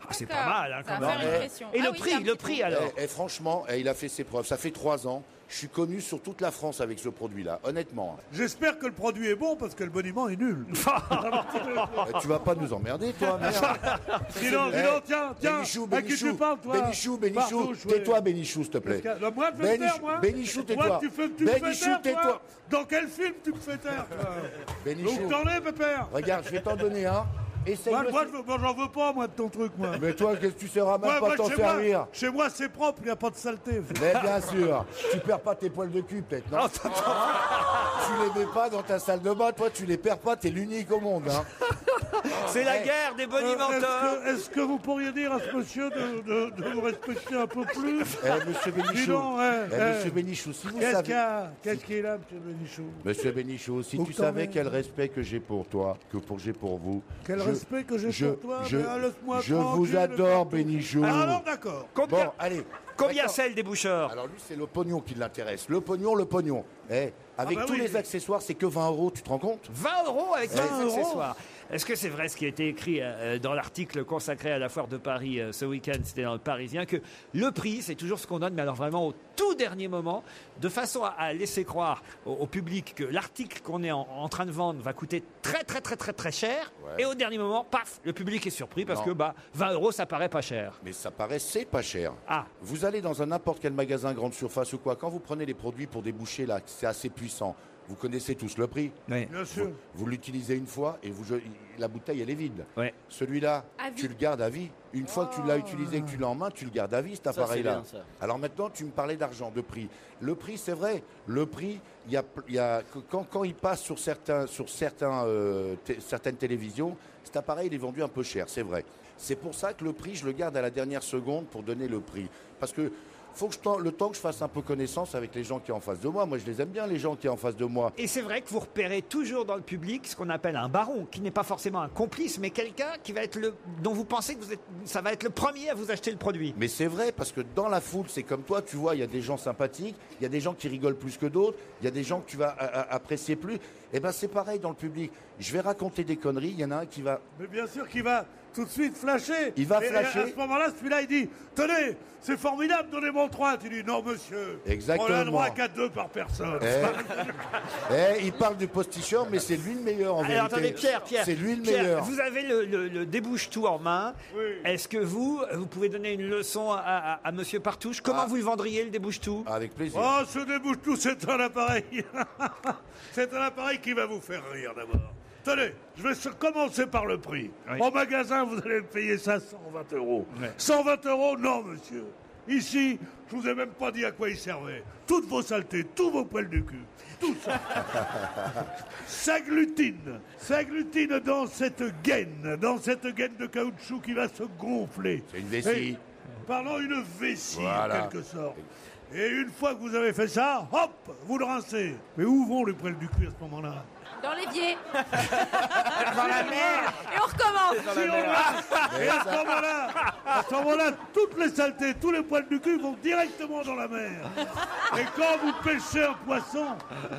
Ah, c'est pas mal, hein, quand même. Faire une pression. Et le prix alors? Et franchement, il a fait ses preuves. Ça fait 3 ans. Je suis connu sur toute la France avec ce produit-là, honnêtement. J'espère que le produit est bon parce que le boniment est nul. Tu vas pas nous emmerder, toi, merde. Sinon, tiens, à qui tu parles, toi? Bénichou, tais-toi, Bénichou, s'il te plaît. Moi, tu me fais taire, moi. Bénichou, tais-toi. Moi, tu me fais taire, toi. Dans quel film tu me fais taire, toi? Bénichou. Où t'en es, pépère? Regarde, je vais t'en donner un. Moi, j'en veux pas, moi, de ton truc, moi. Mais toi, qu'est-ce que tu sauras même pas t'en servir? Chez moi, c'est propre, il n'y a pas de saleté. Mais bien sûr. Tu perds pas tes poils de cul, peut-être, non? Tu les mets pas dans ta salle de bain, toi, tu les perds pas, t'es l'unique au monde, hein. C'est la guerre des bonimenteurs. Est-ce que vous pourriez dire à ce monsieur de vous respecter un peu plus? Monsieur Bénichou, monsieur Bénichou, si vous savez... Qu'est-ce qu'il a, monsieur Bénichou? Monsieur Bénichou, si tu savais quel respect que j'ai pour toi, que j'ai pour vous... Quel respect que j'ai pour toi? Je vous adore, Bénichou. Alors, d'accord. Bon, allez. Combien c'est le déboucheur? Alors lui, c'est le pognon qui l'intéresse. Le pognon. Avec tous les accessoires, c'est que 20 €, tu te rends compte? 20 € avec les accessoires. Est-ce que c'est vrai ce qui a été écrit dans l'article consacré à la foire de Paris ce week-end, c'était dans le Parisien, que le prix, c'est toujours ce qu'on donne, mais alors vraiment au tout dernier moment, de façon à laisser croire au public que l'article qu'on est en train de vendre va coûter très cher, et au dernier moment, paf, le public est surpris parce que 20 € ça paraît pas cher. Mais ça paraît, c'est pas cher. Ah. Vous allez dans n'importe quel magasin grande surface ou quoi, quand vous prenez les produits pour déboucher là, c'est assez puissant. Vous connaissez tous le prix. Oui. Bien sûr. Vous l'utilisez une fois et la bouteille, elle est vide. Ouais. Celui-là, tu le gardes à vie. Une fois que tu l'as utilisé, que tu l'as en main, tu le gardes à vie, cet appareil-là. Alors maintenant, tu me parlais d'argent, de prix. Le prix, c'est vrai. Le prix, quand il passe sur certaines télévisions, cet appareil, il est vendu un peu cher, c'est vrai. C'est pour ça que le prix, je le garde à la dernière seconde pour donner le prix. Parce que faut que le temps que je fasse un peu connaissance avec les gens qui sont en face de moi. Moi, je les aime bien, les gens qui sont en face de moi. Et c'est vrai que vous repérez toujours dans le public ce qu'on appelle un baron, qui n'est pas forcément un complice, mais quelqu'un qui va être dont vous pensez que ça va être le premier à vous acheter le produit. Mais c'est vrai, parce que dans la foule, c'est comme toi, tu vois, il y a des gens sympathiques, il y a des gens qui rigolent plus que d'autres, il y a des gens que tu vas apprécier plus. Et ben c'est pareil dans le public. Je vais raconter des conneries, il y en a un qui va... Mais bien sûr qu'il va tout de suite flasher. Il va flasher. Et à ce moment-là, celui-là, il dit, tenez, c'est formidable, donnez-moi 3. Tu dis, non, monsieur. Exactement. On a le droit qu'à 2 par personne. Il parle du posticheur, mais c'est lui le meilleur en vérité. Alors attendez, Pierre, c'est lui le meilleur. Vous avez le débouche-tout en main. Oui. Est-ce que vous pouvez donner une leçon à monsieur Partouche? Comment vous le vendriez, le débouche-tout? Avec plaisir. Oh, ce débouche-tout, c'est un appareil. C'est un appareil qui va vous faire rire d'abord. Tenez, je vais commencer par le prix. Oui. En magasin, vous allez payer ça 120 €. Ouais. 120 €, non, monsieur. Ici, je vous ai même pas dit à quoi il servait. Toutes vos saletés, tous vos poils du cul, tout ça. Ça glutine dans cette gaine de caoutchouc qui va se gonfler. C'est une vessie. Pardon, une vessie, voilà. En quelque sorte. Et une fois que vous avez fait ça, hop, vous le rincez. Mais où vont les poils du cul à ce moment-là? Dans l'évier. Dans la mer. Et on recommence. Et à ce moment-là, toutes les saletés, tous les poils du cul vont directement dans la mer. Et quand vous pêchez un poisson,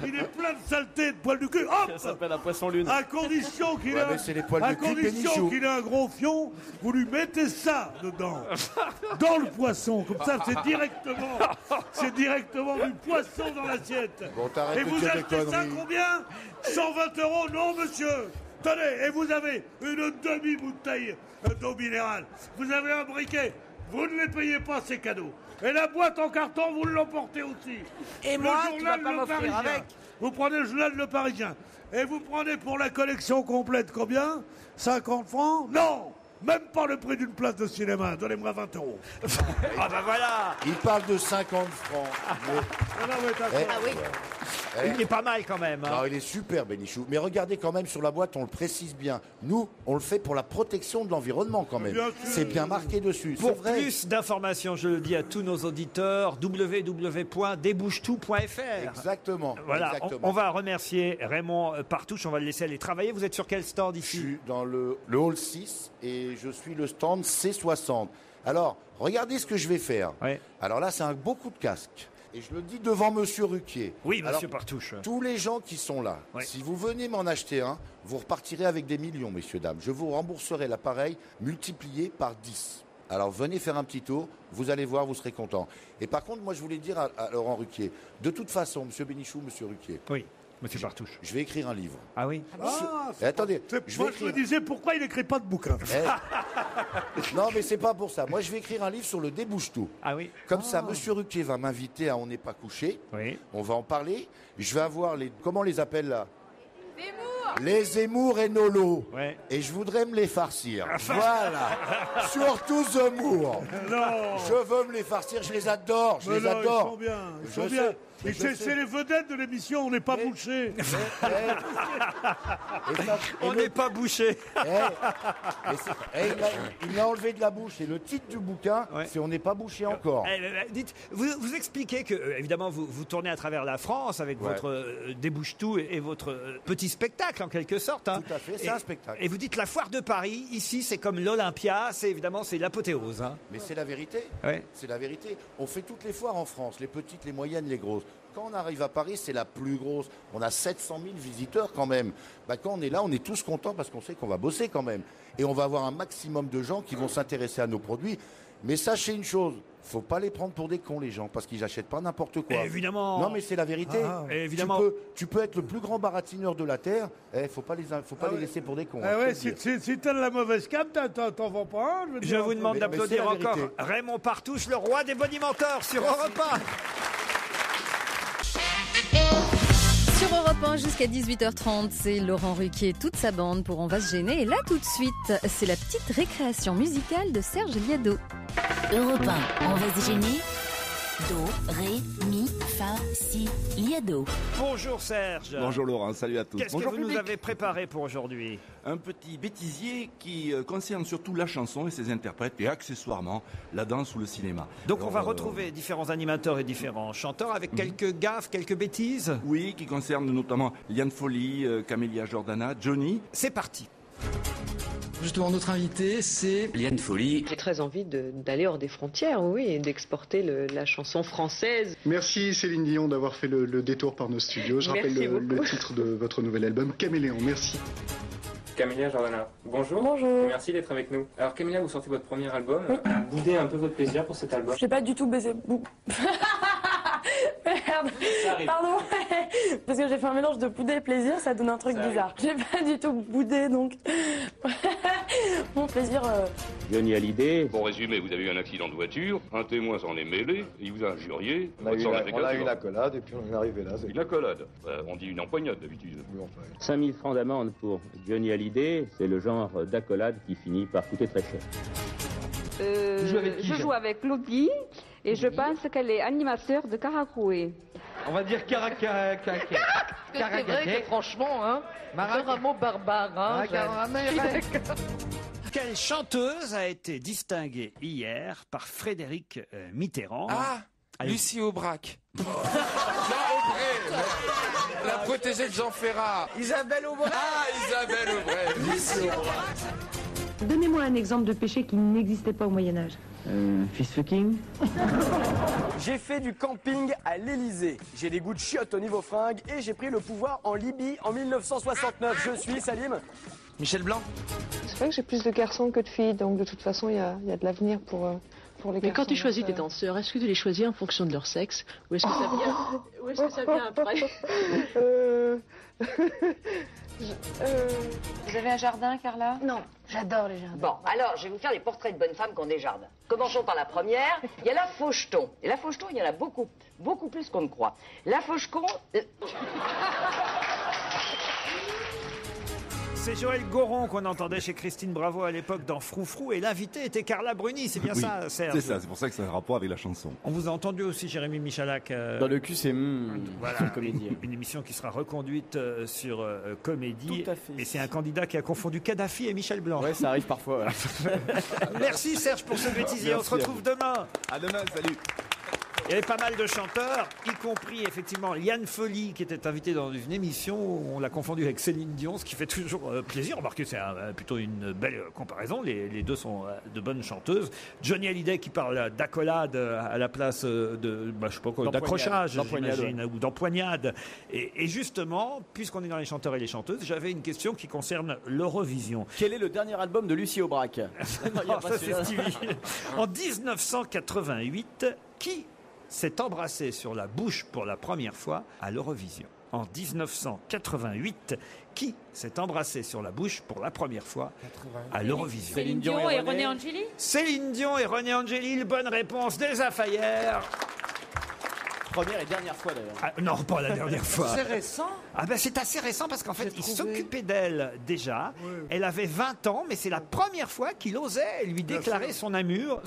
il est plein de saletés et de poils du cul. Hop, ça s'appelle un poisson lune. À condition qu'il ait un gros fion, vous lui mettez ça dedans. Dans le poisson. Comme ça, c'est directement du poisson dans l'assiette. Bon, et vous achetez ça combien? 120 €, non monsieur. Tenez, et vous avez une demi-bouteille d'eau minérale. Vous avez un briquet. Vous ne les payez pas, ces cadeaux. Et la boîte en carton, vous l'emportez aussi. Et Le moi, tu journal vas pas Le m'offrir Parisien. avec. Vous prenez le journal Le Parisien. Et vous prenez pour la collection complète combien 50 francs? Non, même pas le prix d'une place de cinéma. Donnez-moi 20 €. Ah bah voilà. Il parle de 50 francs. Il est pas mal quand même. hein. Non, il est super, Bénichou. Mais regardez quand même sur la boîte, on le précise bien. Nous, on le fait pour la protection de l'environnement quand même. C'est bien marqué dessus. Pour c'est vrai. plus d'informations, je le dis à tous nos auditeurs, www.débouchetout.fr. Exactement. Voilà, exactement. on va remercier Raymond Partouche, on va le laisser aller travailler. Vous êtes sur quel stand ici? Je suis dans le hall 6 et je suis le stand C60. Alors, regardez ce que je vais faire. Alors là, c'est un beau coup de casque. Et je le dis devant Monsieur Ruquier. Oui, Monsieur Alors, Partouche. Tous les gens qui sont là, si vous venez m'en acheter un, vous repartirez avec des millions, messieurs, dames. Je vous rembourserai l'appareil multiplié par 10. Alors venez faire un petit tour, vous allez voir, vous serez content. Et par contre, moi je voulais dire à Laurent Ruquier, de toute façon, Monsieur Bénichou, Monsieur Ruquier. Oui, Monsieur Partouche. Je vais écrire un livre. Ah oui. Attendez, Moi, je me disais, pourquoi il n'écrit pas de bouquin? Non, mais c'est pas pour ça. Moi, je vais écrire un livre sur le débouche-tout. Ah oui. Comme ça, Monsieur Ruquier va m'inviter à On n'est pas couché. Oui. On va en parler. Je vais avoir les... Comment on les appelle là? Les Zemmour et Nolo. Et je voudrais me les farcir. Voilà. Surtout Zemmour. Non. Je veux me les farcir. Je les adore. Je Mais les non, adore. Ils sont bien. Ils Je sont sais. bien. Je sais. C'est les vedettes de l'émission, on n'est pas bouché. On n'est pas bouché. Il m'a enlevé de la bouche. Et le titre du bouquin, c'est On n'est pas bouché encore. Dites, vous expliquez que, évidemment, vous tournez à travers la France avec votre débouche-tout et votre petit spectacle, en quelque sorte. hein. Tout à fait, c'est un spectacle. Et vous dites la foire de Paris, ici, c'est comme l'Olympia, c'est l'apothéose. hein. Mais c'est la vérité. C'est la vérité. On fait toutes les foires en France, les petites, les moyennes, les grosses. Quand on arrive à Paris, c'est la plus grosse. On a 700 000 visiteurs quand même. Quand on est là, on est tous contents parce qu'on sait qu'on va bosser quand même. Et on va avoir un maximum de gens qui vont s'intéresser à nos produits. Mais sachez une chose, faut pas les prendre pour des cons les gens parce qu'ils n'achètent pas n'importe quoi. Évidemment. Non mais c'est la vérité. Évidemment. Tu peux être le plus grand baratineur de la terre. Faut pas les laisser pour des cons. Si t'as de la mauvaise cam, t'en vends pas un. Je vous demande d'applaudir encore Raymond Partouche, le roi des bonimenteurs sur Europe 1. Sur Europe 1 jusqu'à 18h30, c'est Laurent Ruquier et toute sa bande pour On va se gêner. Et là, tout de suite, c'est la petite récréation musicale de Serge Liado. Europe 1, On va se gêner. Do, ré, mi, fa, si, liado. Bonjour Serge. Bonjour Laurent, salut à tous. Qu'est-ce que vous nous avez préparé pour aujourd'hui? Un petit bêtisier qui concerne surtout la chanson et ses interprètes et accessoirement la danse ou le cinéma. Donc on va retrouver différents animateurs et différents chanteurs avec quelques gaffes, quelques bêtises. Oui, qui concernent notamment Liane Folly, Camélia Jordana, Johnny. C'est parti. Justement, notre invité, c'est Liane Folly. J'ai très envie d'aller hors des frontières, oui, et d'exporter la chanson française. Merci Céline Dion d'avoir fait le détour par nos studios. Je rappelle le titre de votre nouvel album, Caméléon. Merci. Camélia Jordana. Bonjour. Bonjour. Merci d'être avec nous. Alors Camélia, vous sortez votre premier album. Boudez un peu votre plaisir pour cet album. J'ai pas du tout baisé. Merde. Pardon. Parce que j'ai fait un mélange de boudé et plaisir, ça donne un truc bizarre. J'ai pas du tout boudé, donc mon plaisir. Johnny Hallyday. Pour résumer, vous avez eu un accident de voiture, un témoin s'en est mêlé, il vous a injurié. On a eu une accolade et puis on est arrivé là. Une accolade. On dit une empoignade d'habitude. 5 000 francs d'amende pour Johnny Hallyday, c'est le genre d'accolade qui finit par coûter très cher. Je joue avec Lodi et je pense qu'elle est animateur de Caracroué. On va dire Caracroué. C'est vrai que franchement, hein, c'est un mot barbare. Hein, Quelle chanteuse a été distinguée hier par Frédéric Mitterrand? Lucie Aubrac. Jean Aubray, la protégée de Jean Ferrat. Isabelle Aubray. Isabelle Aubray. Lucie Aubrac. Donnez-moi un exemple de péché qui n'existait pas au Moyen-Âge. Fist fucking. J'ai fait du camping à l'Elysée. J'ai des goûts de chiottes au niveau fringues et j'ai pris le pouvoir en Libye en 1969. Je suis Salim. Michel Blanc. C'est vrai que j'ai plus de garçons que de filles, donc de toute façon, il y a de l'avenir pour les garçons. Mais quand tu choisis tes danseurs, est-ce que tu les choisis en fonction de leur sexe ou est-ce que ça vient, après? Vous avez un jardin, Carla? Non, j'adore les jardins. Bon, alors, je vais vous faire les portraits de bonnes femmes qui ont des jardins. Commençons par la première. Il y a la faucheton. Et la faucheton, il y en a beaucoup, beaucoup plus qu'on ne croit. La faucheton... C'est Joël Goron qu'on entendait chez Christine Bravo à l'époque dans Froufrou, et l'invité était Carla Bruni, c'est bien Oui, ça, Serge? c'est ça, c'est pour ça que ça a un rapport avec la chanson. On vous a entendu aussi, Jérémy Michalak. Dans le cul, c'est voilà, sur Comédie. une émission qui sera reconduite sur Comédie. Tout à fait. Et c'est un candidat qui a confondu Kadhafi et Michel Blanc. Ouais, ça arrive parfois. Ouais. Merci Serge pour ce bêtisier. On se retrouve demain. À demain, salut. Il y avait pas mal de chanteurs, y compris effectivement Liane Folly, qui était invitée dans une émission où on l'a confondu avec Céline Dion, ce qui fait toujours plaisir. Remarquez, c'est plutôt une belle comparaison. Les deux sont de bonnes chanteuses. Johnny Hallyday qui parle d'accolade à la place de, je sais pas quoi, d'accrochage, j'imagine, ou d'empoignade. Et justement, puisqu'on est dans les chanteurs et les chanteuses, j'avais une question qui concerne l'Eurovision. Quel est le dernier album de Lucie Aubrac? Non, ça c'est Stevie. En 1988, qui s'est embrassé sur la bouche pour la première fois à l'Eurovision? En 1988, qui s'est embrassé sur la bouche pour la première fois à l'Eurovision? Céline Dion et René Angélil. Céline Dion et René Angélil, bonne réponse d'Elsa Fayer. Première et dernière fois d'ailleurs. Ah, non, pas la dernière fois. C'est récent. Ah ben c'est assez récent parce qu'en fait il s'occupait d'elle déjà. Elle avait 20 ans, mais c'est la première fois qu'il osait lui déclarer son amour.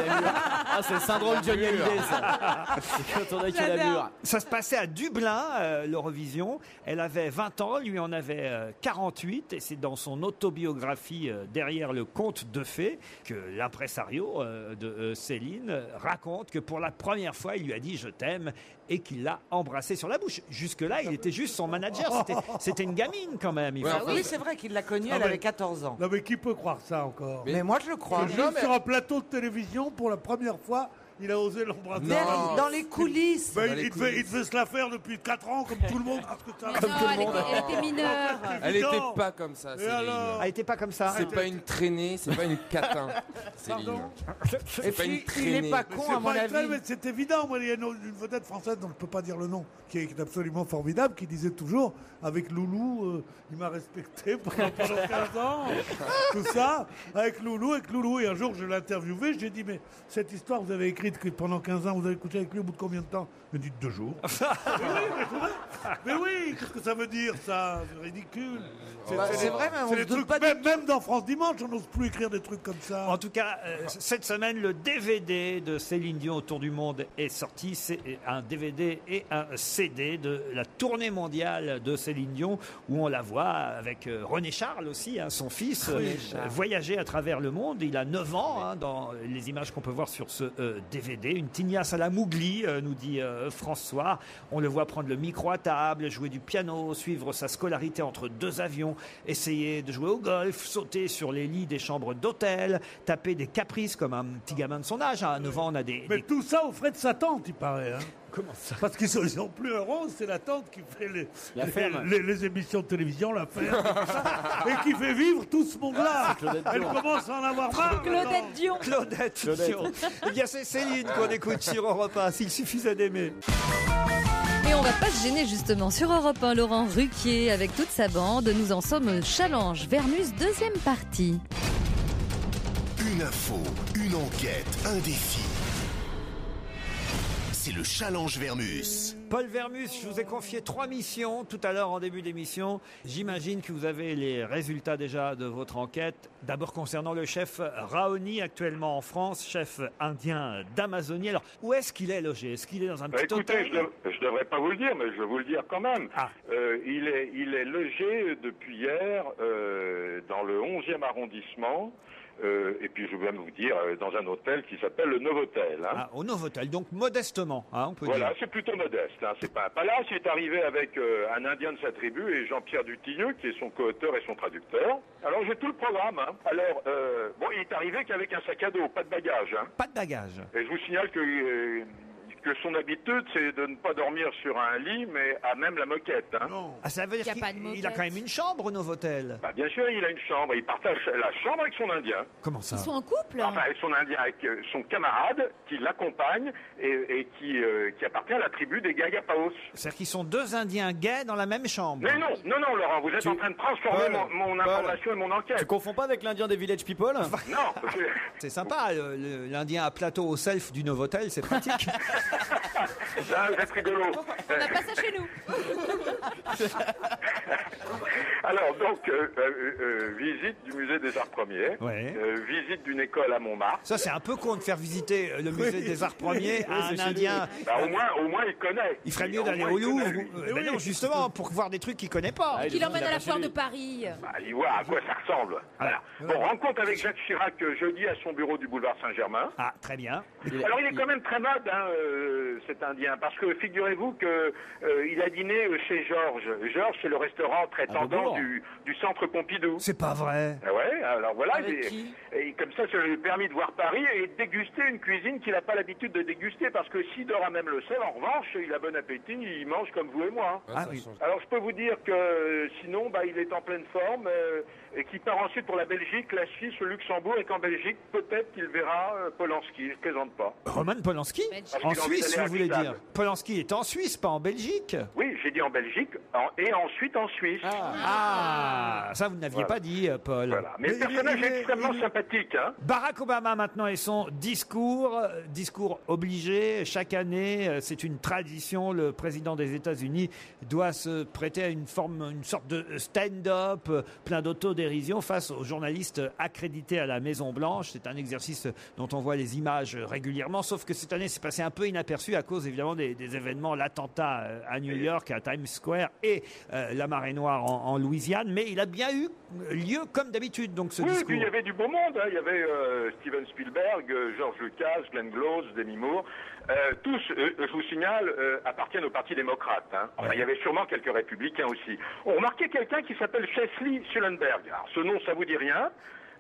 Ah, c'est le syndrome Johnny Hallyday, ça. C'est quand on a qu'il a mûr. Ça se passait à Dublin, l'Eurovision. Elle avait 20 ans, lui en avait 48, et c'est dans son autobiographie Derrière le conte de fées que l'impresario de Céline raconte que pour la première fois il lui a dit je t'aime et qu'il l'a embrassé sur la bouche. Jusque-là, il était juste son manager. C'était une gamine quand même. Oui, c'est vrai qu'il l'a connue, elle avait 14 ans. Non mais qui peut croire ça encore? Mais moi je le crois. Sur un plateau de télévision, pour la première fois, il a osé l'embrasser. Dans les coulisses. Il devait se la faire depuis 4 ans, comme tout le monde. Elle était mineure. Elle n'était pas comme ça, Céline. Elle n'était pas comme ça. C'est pas une traînée, c'est pas une catin, Céline. C'est pas une traînée. Il n'est pas con, à mon avis. C'est évident. Moi, il y a une vedette française dont je ne peux pas dire le nom, qui est absolument formidable, qui disait toujours, avec Loulou, il m'a respecté pendant 15 ans, tout ça, avec Loulou. Et un jour, je l'ai interviewé, j'ai dit, mais cette histoire, vous avez écrit que pendant 15 ans, vous avez couché avec lui au bout de combien de temps? Il m'a dit 2 jours. Mais oui, qu'est-ce que ça veut dire, ça? C'est ridicule. C'est vrai, mais on des trucs, même dans France Dimanche, on n'ose plus écrire des trucs comme ça. En tout cas, cette semaine, le DVD de Céline Dion autour du monde est sorti. C'est un DVD et un CD de la tournée mondiale de Céline Dion, où on la voit avec René Charles aussi, son fils, voyager à travers le monde. Il a 9 ans dans les images qu'on peut voir sur ce DVD. Une tignasse à la Mougli, nous dit François. On le voit prendre le micro à table, jouer du piano, suivre sa scolarité entre 2 avions, essayer de jouer au golf, sauter sur les lits des chambres d'hôtel, taper des caprices comme un petit gamin de son âge. À 9 ans, on a Mais tout ça au frais de sa tante, il paraît. Comment ça? Parce qu'ils sont plus heureux, c'est la tante qui fait les émissions de télévision, la ferme, et qui fait vivre tout ce monde-là. Elle commence à en avoir marre. Claudette Dion. Claudette Dion. Eh bien, c'est Céline qu'on écoute sur Europe 1, s'il suffisait d'aimer. Et on va pas se gêner justement sur Europe 1, Laurent Ruquier avec toute sa bande. Nous en sommes au Challenge Vermus, deuxième partie. Une info, une enquête, un défi. C'est le Challenge Vermus. Paul Vermus, je vous ai confié 3 missions tout à l'heure en début d'émission. J'imagine que vous avez les résultats déjà de votre enquête. D'abord concernant le chef Raoni, actuellement en France, chef indien d'Amazonie. Alors, où est-ce qu'il est logé? Est-ce qu'il est dans un petit hôtel? Je devrais pas vous le dire, mais je vais vous le dire quand même. Il est logé depuis hier dans le 11e arrondissement. Et puis je vais même vous dire dans un hôtel qui s'appelle le Novotel. Au Novotel, donc modestement, on peut dire. Voilà, c'est plutôt modeste. C'est pas un palace. Il est arrivé avec un Indien de sa tribu et Jean-Pierre Dutilleux, qui est son co-auteur et son traducteur. Alors j'ai tout le programme. Alors il est arrivé qu'avec un sac à dos, pas de bagages. Pas de bagages. Et je vous signale que que son habitude, c'est de ne pas dormir sur un lit, mais à même la moquette. Hein. Ah, ça veut dire qu'il a quand même une chambre, Novotel. Bah, bien sûr, il a une chambre. Il partage la chambre avec son Indien. Comment ça? Ils sont en couple? Enfin, avec son Indien, avec son camarade qui l'accompagne et qui appartient à la tribu des Gagapaos. C'est-à-dire qu'ils sont deux Indiens gays dans la même chambre. Mais non, Laurent, vous êtes en train de transformer mon information et mon enquête. Tu confonds pas avec l'Indien des Village People? Non. C'est sympa, l'Indien à plateau au self du Novotel, c'est pratique. Là, vous êtes rigolo. On n'a pas ça chez nous. Alors, donc, visite du musée des Arts Premiers, visite d'une école à Montmartre. Ça, c'est un peu con de faire visiter le musée des Arts Premiers à un Indien. Bah, au moins, il connaît. Il ferait mieux d'aller au Louvre. Mais non, justement, pour voir des trucs qu'il connaît pas. Qu'il emmène à la foire de Paris. Bah, il voit à quoi ça ressemble. Voilà. Bon, rencontre avec Jacques Chirac jeudi à son bureau du boulevard Saint-Germain. Ah, très bien. Alors, il est quand même très mode, hein, cet Indien, parce que figurez-vous que il a dîné chez Georges. Georges, c'est le restaurant très tendance du centre Pompidou. C'est pas vrai. Ouais, alors voilà, et comme ça lui a permis de voir Paris et de déguster une cuisine qu'il n'a pas l'habitude de déguster, parce que s'il dort à même le sel, en revanche, il a bon appétit, il mange comme vous et moi. Ah, oui. Alors je peux vous dire que sinon, il est en pleine forme, et qu'il part ensuite pour la Belgique, la Suisse, le Luxembourg, et qu'en Belgique, peut-être qu'il verra Polanski, je plaisante pas. Roman Polanski? En Suisse, vous voulez dire? Polanski est en Suisse, pas en Belgique? Oui, j'ai dit en Belgique, et ensuite en Suisse. Ah, ça vous n'aviez pas dit, Paul. Voilà. Mais le personnage est extrêmement sympathique. Hein. Barack Obama maintenant et son discours obligé. Chaque année, c'est une tradition. Le président des États-Unis doit se prêter à une sorte de stand-up, plein d'autodérision face aux journalistes accrédités à la Maison-Blanche. C'est un exercice dont on voit les images régulièrement, sauf que cette année, c'est passé un peu inaperçu à cause évidemment des événements, l'attentat à New York, à Times Square et la marée noire en Louisiane. Mais il a bien eu lieu comme d'habitude, donc ce discours. Oui, puis il y avait du beau monde. Hein. Il y avait Steven Spielberg, George Lucas, Glenn Close, Demi Moore. Tous, je vous signale, appartiennent au Parti démocrate. Hein. Enfin, il y avait sûrement quelques républicains aussi. On remarquait quelqu'un qui s'appelle Chesley Sullenberg. Alors, ce nom, ça vous dit rien,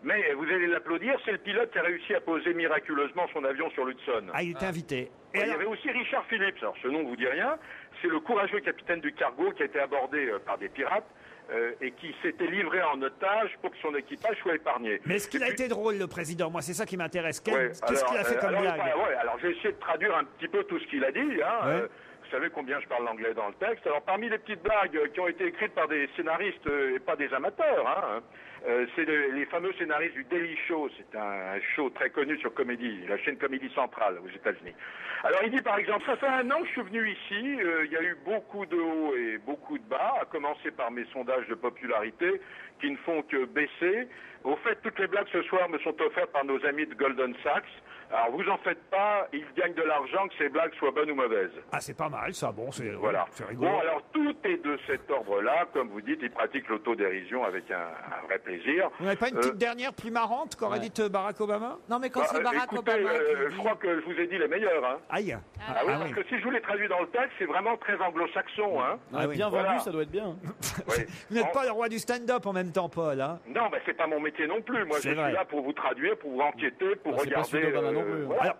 mais vous allez l'applaudir. C'est le pilote qui a réussi à poser miraculeusement son avion sur l'Hudson. Ah, il était invité. Et il y avait aussi Richard Phillips. Alors, ce nom ne vous dit rien. C'est le courageux capitaine du cargo qui a été abordé par des pirates. Et qui s'était livré en otage pour que son équipage soit épargné. Mais est-ce qu'il a été drôle, le président? Moi, c'est ça qui m'intéresse. Qu'est-ce qu'il a fait comme blague? Alors, j'ai essayé de traduire un petit peu tout ce qu'il a dit. Hein, vous savez combien je parle l'anglais dans le texte. Alors, parmi les petites blagues qui ont été écrites par des scénaristes et pas des amateurs, hein, c'est les fameux scénaristes du Daily Show. C'est un show très connu sur Comédie, la chaîne Comédie Centrale aux États-Unis. Alors il dit par exemple, ça fait 1 an que je suis venu ici, il y a eu beaucoup de hauts et beaucoup de bas, à commencer par mes sondages de popularité qui ne font que baisser. Au fait, toutes les blagues ce soir me sont offertes par nos amis de Goldman Sachs. Alors vous en faites pas, ils gagnent de l'argent que ces blagues soient bonnes ou mauvaises. Ah, c'est pas mal ça, bon, c'est voilà. C'est rigolo. Bon, alors tout est de cet ordre-là, comme vous dites, ils pratiquent l'autodérision avec un vrai plaisir. Vous n'avez pas une petite dernière plus marrante qu'aurait dit Barack Obama? Non, mais quand c'est Barack Obama. Je crois que je vous ai dit les meilleurs. Hein. Aïe. Oui, parce que si je vous les traduis dans le texte, c'est vraiment très anglo-saxon. Hein. Bien vendu, ça doit être bien. Oui. Vous n'êtes pas le roi du stand-up en même temps, Paul. Hein? Non, mais c'est pas mon métier non plus. Moi, je suis là pour vous traduire, pour vous enquêter, pour regarder.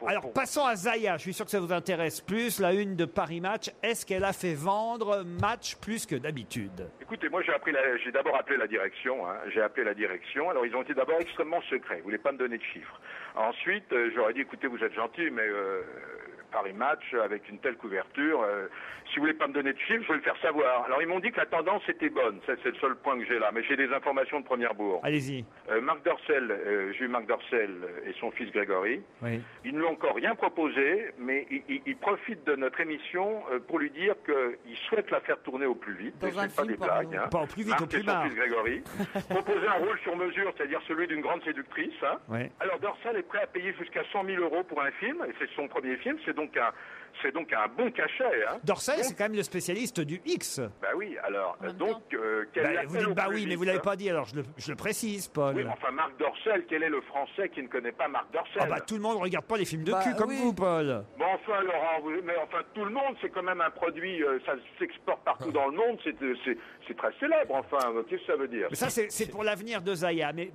Alors, passons à Zaya. Je suis sûr que ça vous intéresse plus. La une de Paris Match. Est-ce qu'elle a fait vendre Match plus que d'habitude? Écoutez, moi, j'ai d'abord appelé la direction. Hein. J'ai appelé la direction. Alors, ils ont été d'abord extrêmement secrets. Ils voulaient pas me donner de chiffres. Ensuite, j'aurais dit, écoutez, vous êtes gentil, mais Paris Match, avec une telle couverture, si vous voulez pas me donner de chiffres, je vais le faire savoir. Alors, ils m'ont dit que la tendance était bonne. Ça, c'est le seul point que j'ai là. Mais j'ai des informations de première bourre. Allez-y. Marc Dorcel, j'ai eu Marc Dorcel et son fils Grégory. Oui. Ils ne lui ont encore rien proposé, mais ils profitent de notre émission pour lui dire qu'ils souhaitent la faire tourner au plus vite. Dans pas des blagues. Hein. Pas au plus vite, au plus Marc bas. et son fils Grégory. Proposer un rôle sur mesure, c'est-à-dire celui d'une grande séductrice. Hein. Oui. Alors Dorcel est prêt à payer jusqu'à 100 000 € pour un film, et c'est son premier film, c'est donc un bon cachet. Hein. Dorcel, c'est quand même le spécialiste du X. Bah oui, alors, donc, vous dites bah oui, mais vous l'avez pas dit, alors je le précise, Paul. Oui, mais enfin, Marc Dorcel, quel est le Français qui ne connaît pas Marc Dorcel? Ah bah tout le monde regarde pas les films de cul comme vous, Paul. Bon, enfin, Laurent, mais enfin, tout le monde, c'est quand même un produit, ça s'exporte partout dans le monde, c'est très célèbre, enfin, qu'est-ce que ça veut dire? Mais ça, c'est pour l'avenir de Zaya, mais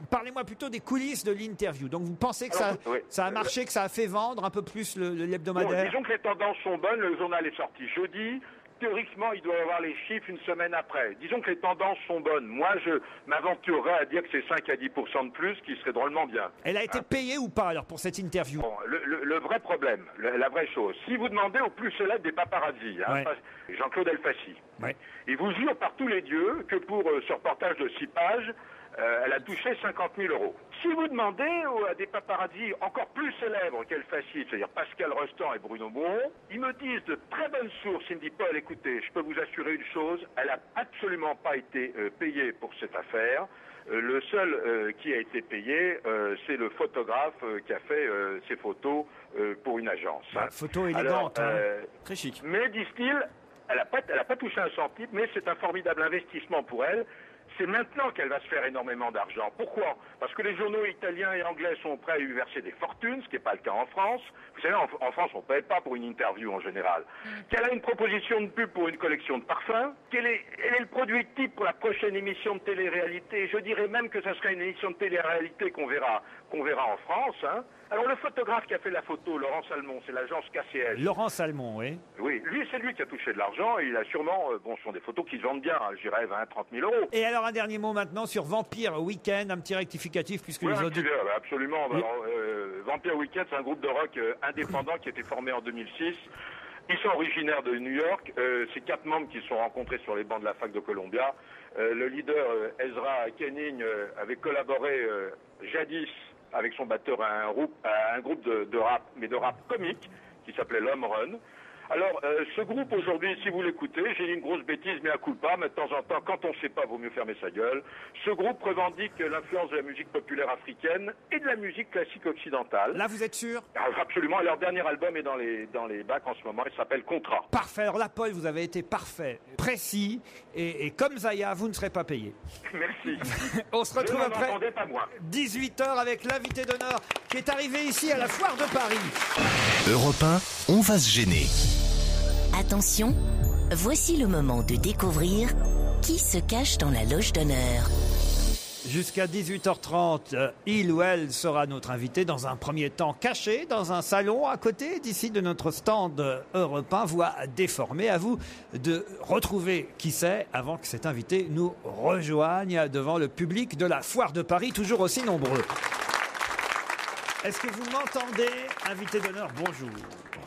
parlez-moi plutôt des coulisses de l'interview. Donc vous pensez que ça a marché, que ça a fait vendre un peu plus l'hebdomadaire? Bon, disons que les tendances sont bonnes, le journal est sorti jeudi. Théoriquement, il doit avoir les chiffres une semaine après. Disons que les tendances sont bonnes. Moi, je m'aventurerais à dire que c'est 5 à 10% de plus, qui serait drôlement bien. Elle a été payée ou pas, alors, pour cette interview? Bon, le vrai problème, la vraie chose, si vous demandez au plus célèbre des paparazzis, Jean-Claude Elfassi, il vous jure par tous les dieux que pour ce reportage de 6 pages, elle a touché 50 000 euros. Si vous demandez à des paparazzis encore plus célèbres qu'Elfassi, c'est-à-dire Pascal Rostand et Bruno Bourron, ils me disent de très bonnes sources, ils me disent, Paul, écoutez, je peux vous assurer une chose, elle n'a absolument pas été payée pour cette affaire. Le seul qui a été payé, c'est le photographe qui a fait ces photos pour une agence. Photo élégante, très chic. Mais, disent-ils, elle n'a pas touché un centime, mais c'est un formidable investissement pour elle. C'est maintenant qu'elle va se faire énormément d'argent. Pourquoi? Parce que les journaux italiens et anglais sont prêts à lui verser des fortunes, ce qui n'est pas le cas en France. Vous savez, en France, on ne paye pas pour une interview en général. Qu'elle a une proposition de pub pour une collection de parfums, elle est le produit type pour la prochaine émission de télé-réalité. Je dirais même que ça serait une émission de télé-réalité qu'on verra en France. Alors le photographe qui a fait la photo, Laurent Salmon, c'est l'agence KCS. Laurent Salmon, oui. Oui, c'est lui qui a touché de l'argent et il a sûrement, ce sont des photos qui se vendent bien, je dirais 20 30 000 euros. Et alors un dernier mot maintenant sur Vampire Weekend, un petit rectificatif puisque les autres... Absolument. Alors, Vampire Weekend, c'est un groupe de rock indépendant qui a été formé en 2006. Ils sont originaires de New York. C'est 4 membres qui se sont rencontrés sur les bancs de la fac de Columbia. Le leader Ezra Kenning avait collaboré jadis avec son batteur à un groupe de rap, mais de rap comique, qui s'appelait l'Home Run. Alors, ce groupe aujourd'hui, si vous l'écoutez, j'ai dit une grosse bêtise, mais à culpa, mais de temps en temps, quand on ne sait pas, vaut mieux fermer sa gueule. Ce groupe revendique l'influence de la musique populaire africaine et de la musique classique occidentale. Là, vous êtes sûr? Absolument, leur dernier album est dans les bacs en ce moment, il s'appelle Contrat. Parfait, alors là, Paul, vous avez été parfait, précis, et comme Zaya, vous ne serez pas payé. Merci. On se retrouve après pas moi. 18h avec l'invité d'honneur qui est arrivé ici à la Foire de Paris. Europe 1, on va se gêner. Attention, voici le moment de découvrir qui se cache dans la loge d'honneur. Jusqu'à 18h30, il ou elle sera notre invité dans un premier temps caché dans un salon à côté d'ici de notre stand Europe 1, voix déformée. À vous de retrouver qui c'est avant que cet invité nous rejoigne devant le public de la Foire de Paris, toujours aussi nombreux. Est-ce que vous m'entendez, invité d'honneur? Bonjour.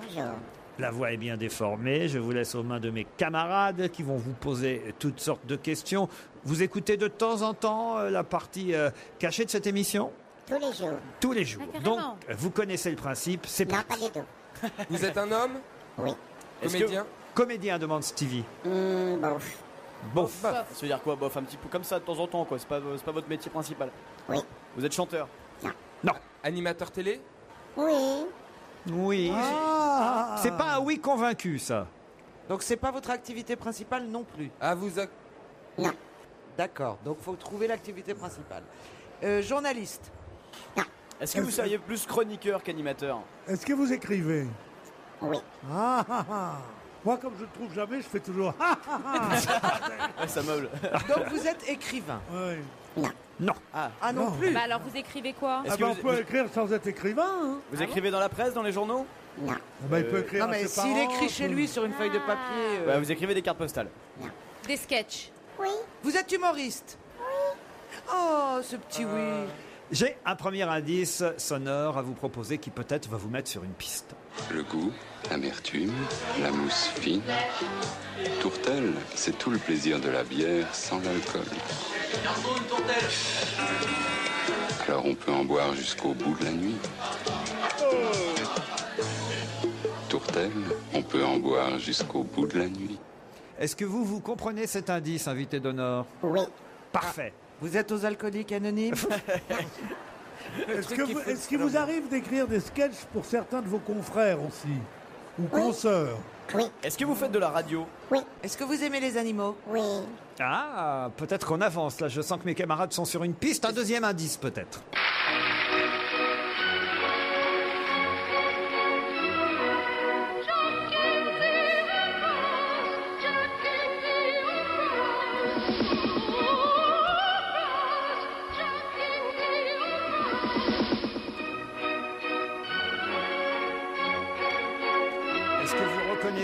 Bonjour. La voix est bien déformée. Je vous laisse aux mains de mes camarades qui vont vous poser toutes sortes de questions. Vous écoutez de temps en temps la partie cachée de cette émission? Tous les jours. Tous les jours. Donc, vous connaissez le principe. C'est non, pas du tout. Vous êtes un homme? Oui. Comédien? Comédien, demande Stevie. Bof. Bof. Ça veut dire quoi, bof? Un petit peu comme ça de temps en temps, quoi. C'est pas votre métier principal. Oui. Vous êtes chanteur? Non. Animateur télé? Oui. Oui. C'est pas un oui convaincu, ça. Donc c'est pas votre activité principale non plus? Ah, vous... Non. D'accord, donc faut trouver l'activité principale. Journaliste? Non. Est-ce que vous seriez plus chroniqueur qu'animateur? Est-ce que vous écrivez? Oui. Moi, comme je ne trouve jamais, je fais toujours Ça meuble. Donc vous êtes écrivain? Oui. Non. Non. Ah non plus. Bah alors vous écrivez quoi? On peut écrire sans être écrivain. Hein. Vous écrivez dans la presse, dans les journaux? Non. Il peut écrire non mais s'il écrit chez lui sur une feuille de papier... Bah, vous écrivez des cartes postales? Non. Des sketchs? Oui. Vous êtes humoriste? Oui. Oh, ce petit oui. J'ai un premier indice sonore à vous proposer qui peut-être va vous mettre sur une piste. Le goût, l'amertume, la mousse fine. Tourtel, c'est tout le plaisir de la bière sans l'alcool. Alors on peut en boire jusqu'au bout de la nuit. Tourtel, on peut en boire jusqu'au bout de la nuit. Est-ce que vous comprenez cet indice, invité d'honneur? Oui. Parfait. Vous êtes aux alcooliques anonymes? Est-ce qu'il vous arrive d'écrire des sketchs pour certains de vos confrères aussi? Ou consoeurs? Oui. Est-ce que vous faites de la radio? Oui. Est-ce que vous aimez les animaux? Oui. Ah, peut-être qu'on avance. Là, je sens que mes camarades sont sur une piste. Un deuxième indice, peut-être.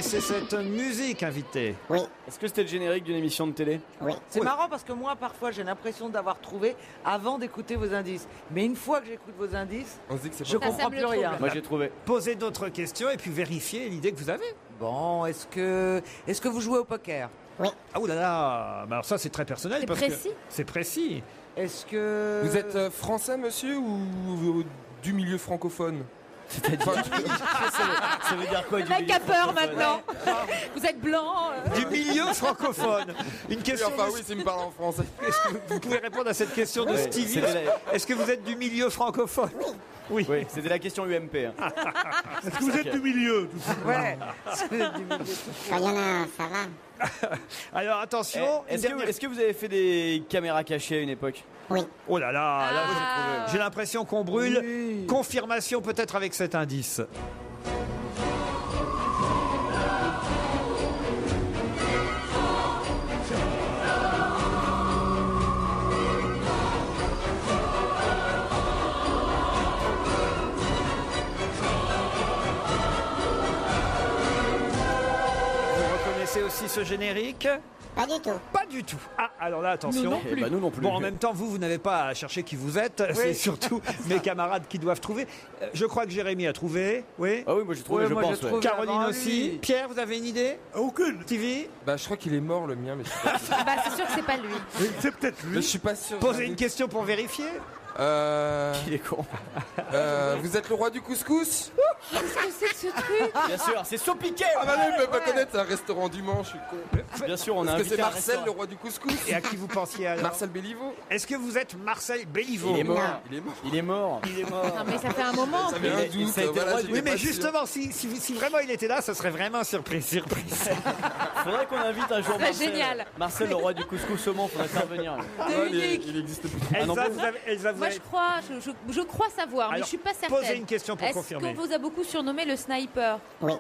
reconnaissez cette musique, invité? Oui. Est-ce que c'était le générique d'une émission de télé? Oui. C'est marrant parce que moi, parfois, j'ai l'impression d'avoir trouvé avant d'écouter vos indices. Mais une fois que j'écoute vos indices, On se dit que c'est je pas comprends plus rien. Moi, j'ai trouvé. Posez d'autres questions et puis vérifiez l'idée que vous avez. Bon, est-ce que vous jouez au poker? Oui. Ah oulala, bah alors ça c'est très personnel. C'est parce précis. que c'est précis. Est-ce que... Vous êtes français, monsieur, ou du milieu francophone? C'est-à-dire ça veut dire quoi Le mec a peur maintenant. Vous êtes blanc. Du milieu francophone. Une question. Oui, enfin oui, s'il me parle en français. Est-ce que vous pouvez répondre à cette question de Stevie? Est-ce que vous êtes du milieu francophone? Oui. Oui, c'était la question UMP. Hein. Est-ce que vous êtes du milieu? Ouais. Quand il y en a, ça va. Alors attention. Est-ce que vous avez fait des caméras cachées à une époque? Oui. Oh là là, j'ai l'impression qu'on brûle. Oui. Confirmation peut-être avec cet indice. Vous reconnaissez aussi ce générique? Pas du tout. Pas du tout. Ah, alors là, attention. Nous non plus. Bah, nous non plus. Bon, en même temps, vous n'avez pas à chercher qui vous êtes. C'est surtout mes camarades qui doivent trouver. Je crois que Jérémy a trouvé. Oui. Ah oui, moi j'ai trouvé, Ouais, je moi, pense. j'ai trouvé. Caroline avant aussi. lui. Pierre, vous avez une idée? Aucune. TV? Bah, je crois qu'il est mort, le mien, mais je suis pas sûr. Bah, c'est sûr que c'est pas lui. C'est peut-être Mais je lui. suis pas sûr. Posez une question pour vérifier. Il est con. Vous êtes le roi du couscous? Qu'est-ce que c'est que ce truc? Bien sûr, c'est Sopiquet. Ah bah non, il peut pas connaître, c'est un restaurant du Mans, je suis con. Bien sûr, on a Parce que invité c'est un Marcel, restaurant. le roi du couscous. Et à qui vous pensiez alors? Marcel Béliveau. Est-ce que vous êtes Marcel Béliveau? Il est mort. Il est mort. Il est mort. Il est mort. Non, mais ça fait un moment. Ça fait un doute. ça a été voilà, roi j'étais Oui, mais pas sûr. justement, si vraiment il était là, ça serait vraiment surprise. Faudrait qu'on invite un jour C'est Marcel. génial. Marcel, le roi du couscous au Mans, faudrait intervenir. Ouais, il existe plus. Elsa, Elsa, vous Moi, avez- je crois savoir, mais Alors, je suis pas certaine. posez une question pour Est-ce confirmer. qu'on vous a beaucoup surnommé le sniper? Oui.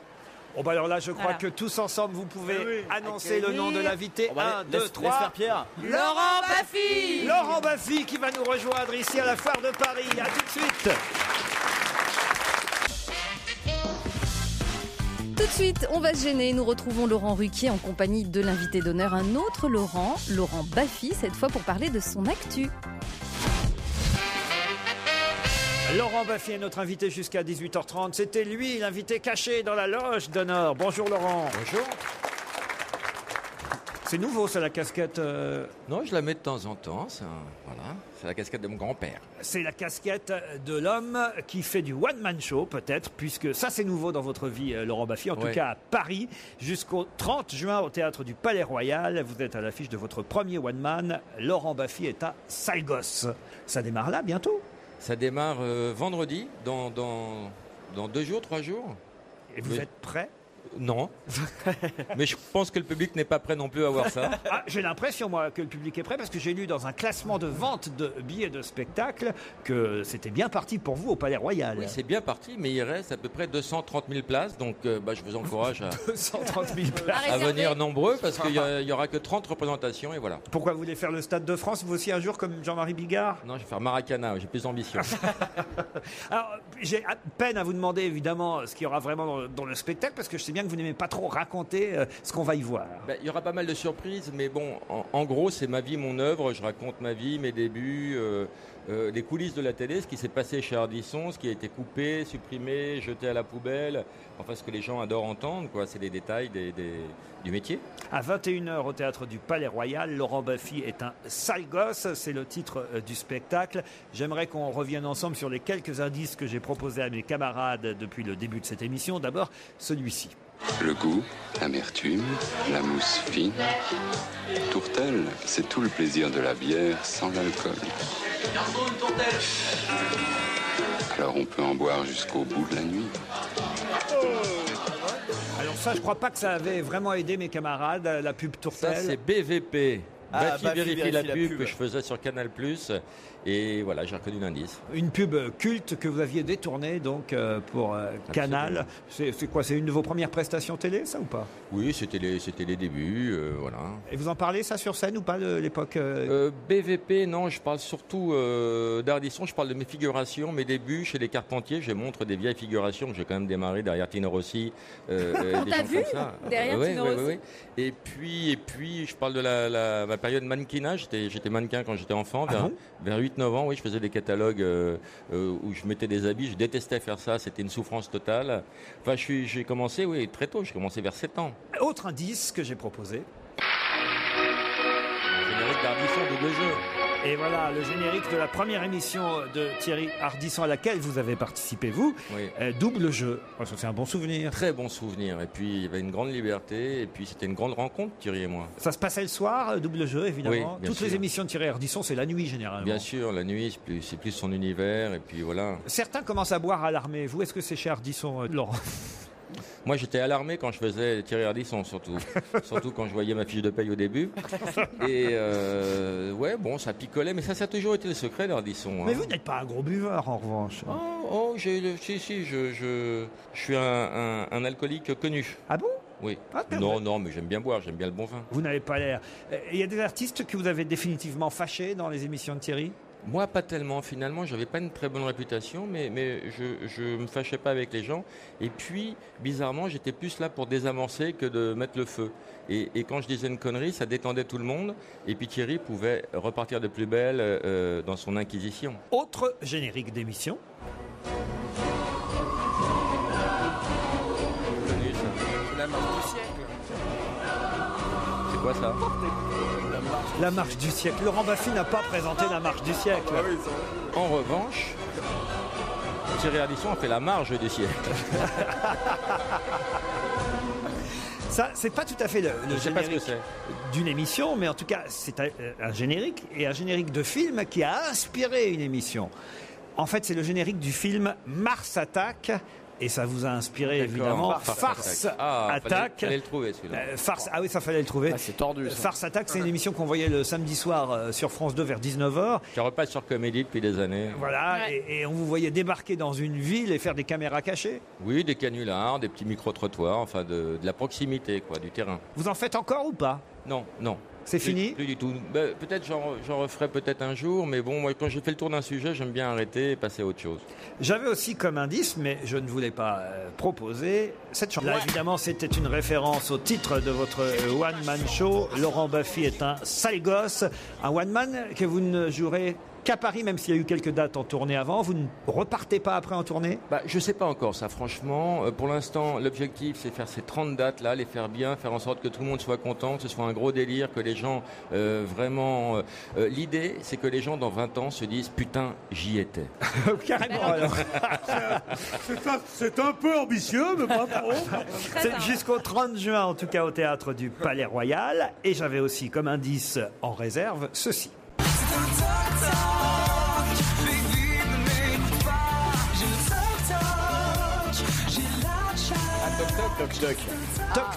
Bon, bah alors là, je crois Voilà. que tous ensemble, vous pouvez Ah oui. annoncer le nom de l'invité. On va 1, laisse 2, 3. faire Pierre. Laurent Baffy. Laurent Baffy qui va nous rejoindre ici à la Foire de Paris. À tout de suite. Tout de suite, on va se gêner. Nous retrouvons Laurent Ruquier en compagnie de l'invité d'honneur, un autre Laurent, Laurent Baffy, cette fois pour parler de son actu. Laurent Baffy est notre invité jusqu'à 18h30. C'était lui, l'invité caché dans la loge d'honneur. Bonjour Laurent. Bonjour. C'est nouveau ça, la casquette. Non, je la mets de temps en temps. Voilà, c'est la casquette de mon grand-père. C'est la casquette de l'homme qui fait du one-man show, peut-être, puisque ça c'est nouveau dans votre vie, Laurent Baffy. En tout Ouais. cas à Paris, jusqu'au 30 juin au théâtre du Palais Royal. Vous êtes à l'affiche de votre premier one-man. Laurent Baffy est à sale gosse. Ça démarre là bientôt. Ça démarre vendredi, dans 2 jours, 3 jours. Et vous êtes prêt? Non. Mais je pense que le public n'est pas prêt non plus à voir ça. Ah, j'ai l'impression, moi, que le public est prêt parce que j'ai lu dans un classement de vente de billets de spectacle que c'était bien parti pour vous au Palais Royal. Oui, c'est bien parti, mais il reste à peu près 230 000 places. Donc, je vous encourage à, 230 000 places. à venir nombreux parce qu'il n'y aura que 30 représentations et voilà. Pourquoi vous voulez faire le Stade de France, vous aussi, un jour, comme Jean-Marie Bigard? Non, je vais faire Maracana, j'ai plus d'ambition. Alors, j'ai à peine à vous demander, évidemment, ce qu'il y aura vraiment dans le spectacle, parce que je sais bien que vous n'aimez pas trop raconter ce qu'on va y voir. Il y aura pas mal de surprises, mais bon, en gros, c'est ma vie, mon œuvre. Je raconte ma vie, mes débuts, les coulisses de la télé, ce qui s'est passé chez Ardisson, ce qui a été coupé, supprimé, jeté à la poubelle. Enfin, ce que les gens adorent entendre, quoi. C'est les détails du métier. À 21h au théâtre du Palais Royal, Laurent Baffy est un sale gosse, c'est le titre du spectacle. J'aimerais qu'on revienne ensemble sur les quelques indices que j'ai proposés à mes camarades depuis le début de cette émission. D'abord, celui-ci. Le goût, l'amertume, la mousse fine. Tourtel, c'est tout le plaisir de la bière sans l'alcool. Alors on peut en boire jusqu'au bout de la nuit. Alors ça, je crois pas que ça avait vraiment aidé mes camarades, la pub Tourtel. Ça, c'est BVP. Baffy vérifie la pub que je faisais sur Canal+. Et voilà, j'ai reconnu l'indice. Une pub culte que vous aviez détournée donc pour Canal. C'est quoi? C'est une de vos premières prestations télé, ça ou pas? Oui, c'était les débuts, voilà. Et vous en parlez ça sur scène ou pas de l'époque BVP, non, je parle surtout d'Ardisson, je parle de mes figurations, mes débuts chez les Carpentiers. Je montre des vieilles figurations que j'ai quand même démarré derrière Tino Rossi. On t'a vu derrière Tino Rossi. Oui. Et puis, je parle de ma période mannequinage. J'étais mannequin quand j'étais enfant, vers 8-9 ans. Oui, je faisais des catalogues où je mettais des habits. Je détestais faire ça. C'était une souffrance totale. Enfin, j'ai commencé, oui, très tôt. J'ai commencé vers 7 ans. Autre indice que j'ai proposé. Générique d'Ardisson, double jeu. Et voilà, le générique de la première émission de Thierry Ardisson à laquelle vous avez participé, vous. Oui. Double jeu. Oh, ça, c'est un bon souvenir. Très bon souvenir. Et puis, il y avait une grande liberté. Et puis, c'était une grande rencontre, Thierry et moi. Ça se passait le soir, double jeu, évidemment. Oui, bien Toutes sûr. les émissions de Thierry Ardisson, c'est la nuit, généralement. Bien sûr, la nuit, c'est plus son univers. Et puis, voilà. Certains commencent à boire à l'armée. Vous, est-ce que c'est chez Ardisson, Laurent? Moi, j'étais alarmé quand je faisais Thierry Ardisson, surtout. Surtout quand je voyais ma fiche de paye au début. Et ouais, bon, ça picolait, mais ça a toujours été le secret d'Ardisson. Mais vous n'êtes pas un gros buveur, en revanche. Si, je suis un alcoolique connu. Ah bon? Oui. Non, mais j'aime bien boire, j'aime bien le bon vin. Vous n'avez pas l'air. Il y a des artistes que vous avez définitivement fâchés dans les émissions de Thierry? Moi, pas tellement. Finalement, j'avais pas une très bonne réputation, mais je me fâchais pas avec les gens. Et puis, bizarrement, j'étais plus là pour désamorcer que de mettre le feu. Et quand je disais une connerie, ça détendait tout le monde. Et puis Thierry pouvait repartir de plus belle dans son inquisition. Autre générique d'émission. C'est la marche du siècle. C'est quoi ça? La marche du siècle. Laurent Baffy n'a pas présenté la marche du siècle. En revanche, Thierry Ardisson a fait la marge du siècle. Ça, c'est pas tout à fait le Je sais pas ce que générique c'est. d'une émission, mais en tout cas, c'est un générique, et un générique de film qui a inspiré une émission. En fait, c'est le générique du film Mars Attack. Et ça vous a inspiré, évidemment, Farce Attack. Fallait le trouver, celui-là. Farce, ah oui, ça fallait le trouver. C'est tordu, ça. Farce Attack, c'est une émission qu'on voyait le samedi soir sur France 2 vers 19h. Qui repasse sur Comédie depuis des années. Voilà, et on vous voyait débarquer dans une ville et faire des caméras cachées. Oui, des canulars, des petits micro-trottoirs, enfin de la proximité, quoi, du terrain. Vous en faites encore ou pas? Non. C'est fini? Plus du tout. Peut-être j'en referai peut-être un jour, mais bon, moi, quand j'ai fait le tour d'un sujet, j'aime bien arrêter et passer à autre chose. J'avais aussi comme indice, mais je ne voulais pas proposer cette chanson. Là, évidemment, c'était une référence au titre de votre one-man show. Laurent Baffy est un sale gosse. Un one-man que vous ne jouerez qu'à Paris, même s'il y a eu quelques dates en tournée avant. Vous ne repartez pas après en tournée? Je sais pas encore ça, franchement. Pour l'instant, l'objectif, c'est faire ces 30 dates-là, les faire bien, faire en sorte que tout le monde soit content, que ce soit un gros délire, que les gens vraiment... L'idée, c'est que les gens, dans 20 ans, se disent « Putain, j'y étais ». Carrément, alors. C'est un peu ambitieux, mais pas trop. C'est jusqu'au 30 juin, en tout cas, au Théâtre du Palais Royal. Et j'avais aussi comme indice en réserve ceci. Toc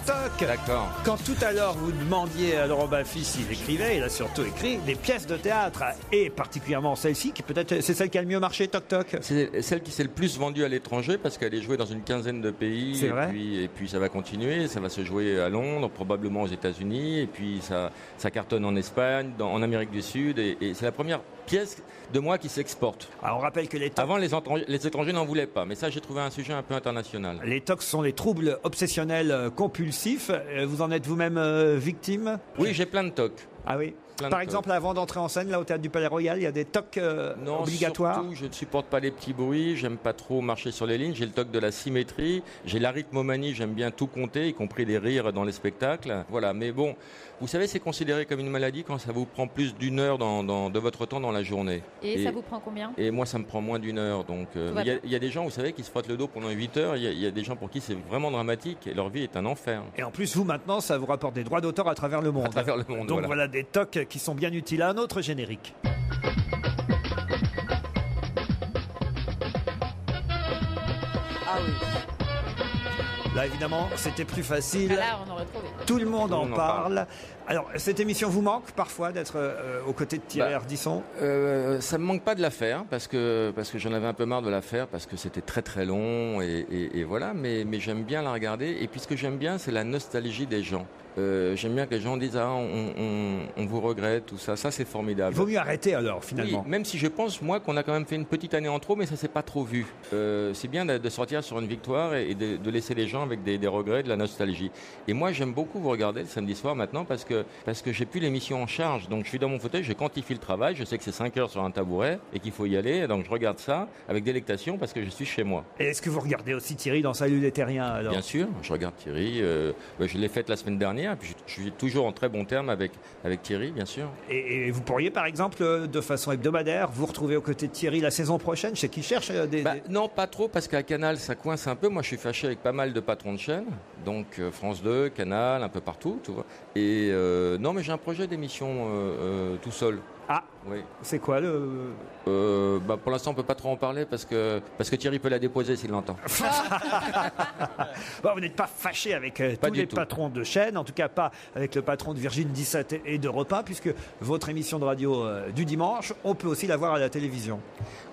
toc. D'accord. Quand tout à l'heure vous demandiez à Laurent Baffy s'il écrivait, il a surtout écrit des pièces de théâtre, et particulièrement celle-ci, qui peut-être c'est celle qui a le mieux marché, Toc Toc. C'est celle qui s'est le plus vendue à l'étranger parce qu'elle est jouée dans une quinzaine de pays. C'est vrai. Et puis ça va continuer, ça va se jouer à Londres, probablement aux États-Unis, et puis ça cartonne en Espagne, en Amérique du Sud, et c'est la première pièce de moi qui s'exporte. Alors on rappelle que les tocs... Avant, les étrangers n'en voulaient pas, mais ça j'ai trouvé un sujet un peu international. Les tocs sont les troubles obsessionnels compulsifs. Vous en êtes vous-même victime? Oui, j'ai plein de tocs. Ah oui. Plein de Par tocs. exemple, avant d'entrer en scène, là, au Théâtre du Palais Royal, il y a des tocs Non, obligatoires? surtout, je ne supporte pas les petits bruits, j'aime pas trop marcher sur les lignes, j'ai le toc de la symétrie, j'ai l'arythmomanie, j'aime bien tout compter, y compris les rires dans les spectacles. Voilà, mais bon, vous savez, c'est considéré comme une maladie quand ça vous prend plus d'une heure de votre temps dans la journée. Et ça vous prend combien? Et moi, ça me prend moins d'une heure. Donc, il y a des gens, vous savez, qui se frottent le dos pendant 8 heures, il y a des gens pour qui c'est vraiment dramatique, et leur vie est un enfer. Et en plus, vous, maintenant, ça vous rapporte des droits d'auteur à travers le monde. À travers le monde, Donc voilà des tocs qui sont bien utiles. Un autre générique. Ah oui. Là, évidemment, c'était plus facile. Là, on aurait trouvé. Tout le monde en parle. Alors, cette émission vous manque parfois d'être aux côtés de Thierry Ardisson? Ça me manque pas de la faire parce que j'en avais un peu marre de la faire parce que c'était très très long et voilà. Mais j'aime bien la regarder et puis ce que j'aime bien, c'est la nostalgie des gens. J'aime bien que les gens disent on vous regrette, tout ça. Ça, c'est formidable. Il vaut mieux arrêter alors, finalement. Oui, même si je pense, moi, qu'on a quand même fait une petite année en trop, mais ça s'est pas trop vu. C'est bien de sortir sur une victoire et de laisser les gens avec des regrets, de la nostalgie. Et moi, j'aime beaucoup vous regarder le samedi soir maintenant parce que j'ai plus l'émission en charge. Donc, je suis dans mon fauteuil, je quantifie le travail, je sais que c'est 5 heures sur un tabouret et qu'il faut y aller. Donc, je regarde ça avec délectation parce que je suis chez moi. Et est-ce que vous regardez aussi Thierry dans Salut les Terriens alors? Bien sûr, je regarde Thierry. Je l'ai faite la semaine dernière. Et puis je suis toujours en très bon terme avec Thierry, bien sûr. Et vous pourriez, par exemple, de façon hebdomadaire, vous retrouver aux côtés de Thierry la saison prochaine? Je sais qu'il cherche Non, pas trop, parce qu'à Canal, ça coince un peu. Moi, je suis fâché avec pas mal de patrons de chaînes. Donc, France 2, Canal, un peu partout, tu vois. Et non, mais j'ai un projet d'émission tout seul. Ah, oui. C'est quoi pour l'instant, on peut pas trop en parler parce que Thierry peut la déposer s'il l'entend. Bon, vous n'êtes pas fâché avec tous les patrons de chaîne, en tout cas pas avec le patron de Virgin 17 et d'Europe 1, puisque votre émission de radio du dimanche, on peut aussi la voir à la télévision.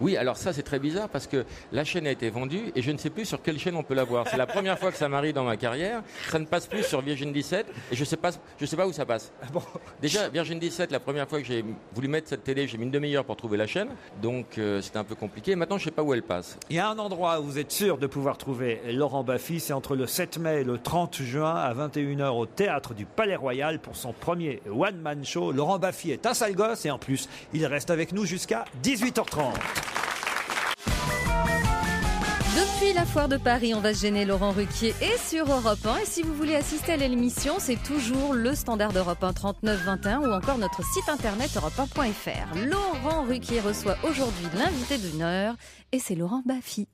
Oui, alors ça c'est très bizarre parce que la chaîne a été vendue et je ne sais plus sur quelle chaîne on peut la voir. C'est la première fois que ça m'arrive dans ma carrière. Ça ne passe plus sur Virgin 17 et je sais pas où ça passe. Bon. Déjà, Virgin 17, la première fois que j'ai voulu mettre cette télé, j'ai mis une demi-heure pour trouver la chaîne. Donc c'était un peu compliqué. Maintenant, je ne sais pas où elle passe. Il y a un endroit où vous êtes sûr de pouvoir trouver Laurent Baffy, c'est entre le 7 mai et le 30 juin à 21h au Théâtre du Palais Royal pour son premier one-man show. Laurent Baffy est un sale gosse et en plus, il reste avec nous jusqu'à 18h30. Depuis la foire de Paris, on va se gêner Laurent Ruquier et sur Europe 1. Et si vous voulez assister à l'émission, c'est toujours le standard d'Europe 1 39 21 ou encore notre site internet europe1.fr. Laurent Ruquier reçoit aujourd'hui l'invité d'une heure et c'est Laurent Baffy.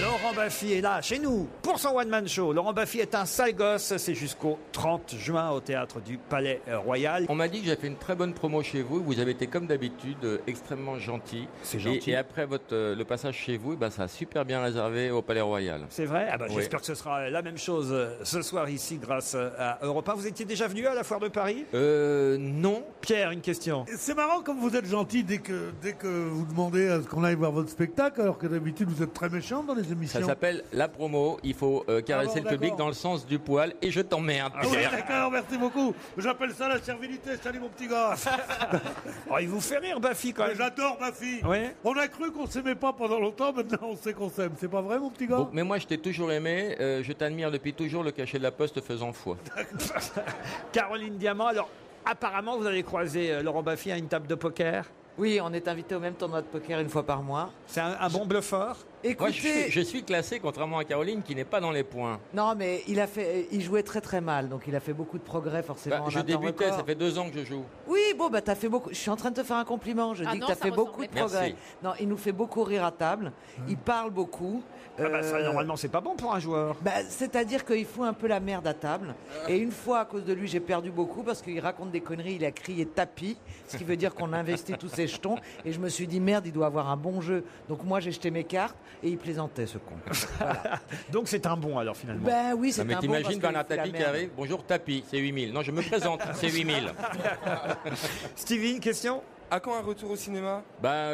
Laurent Baffy est là, chez nous, pour son one-man show. Laurent Baffy est un sale gosse, c'est jusqu'au 30 juin au Théâtre du Palais Royal. On m'a dit que j'ai fait une très bonne promo chez vous. Vous avez été, comme d'habitude, extrêmement gentil. C'est gentil. Et après le passage chez vous, ça a super bien réservé au Palais Royal. C'est vrai? Oui. J'espère que ce sera la même chose ce soir ici grâce à Europe 1. Vous étiez déjà venu à la foire de Paris? Non. Pierre, une question. C'est marrant comme vous êtes gentil dès que vous demandez à ce qu'on aille voir votre spectacle, alors que d'habitude vous êtes très méchant dans les émissions. Ça s'appelle la promo. Il faut caresser le public dans le sens du poil et je t'emmerde. Ah oui, d'accord, merci beaucoup. J'appelle ça la servilité. Salut mon petit gars. Oh, il vous fait rire, Baffy, quand même. J'adore Baffy. Oui. On a cru qu'on s'aimait pas pendant longtemps, maintenant on sait qu'on s'aime. C'est pas vrai, mon petit gars? Bon, mais moi, je t'ai toujours aimé. Je t'admire depuis toujours, le cachet de la Poste faisant foi. Caroline Diamant, alors, apparemment, vous avez croisé Laurent Baffy à une table de poker? Oui, on est invité au même tournoi de poker une fois par mois. C'est un bon bluffeur? Écoutez, moi, je suis classé, contrairement à Caroline, qui n'est pas dans les points. Non, mais il jouait très très mal, donc il a fait beaucoup de progrès forcément. Je débutais, ça fait 2 ans que je joue. Oui, bon, t'as fait beaucoup. Je suis en train de te faire un compliment. Je dis que t'as fait beaucoup de progrès. Merci. Non, il nous fait beaucoup rire à table. Il parle beaucoup. Ça, normalement, c'est pas bon pour un joueur. C'est-à-dire qu'il fout un peu la merde à table. Et une fois, à cause de lui, j'ai perdu beaucoup parce qu'il raconte des conneries. Il a crié tapis, ce qui veut dire qu'on a investi tous ses jetons. Et je me suis dit, merde, il doit avoir un bon jeu. Donc moi, j'ai jeté mes cartes et il plaisantait, ce con. Voilà. Donc c'est un bon, alors, finalement. Oui, c'est un bon. Mais t'imagines Bernard Tapie qui arrive? Bonjour Tapie, c'est 8000. Non, je me présente, c'est 8000. Stevie, une question? À quand un retour au cinéma?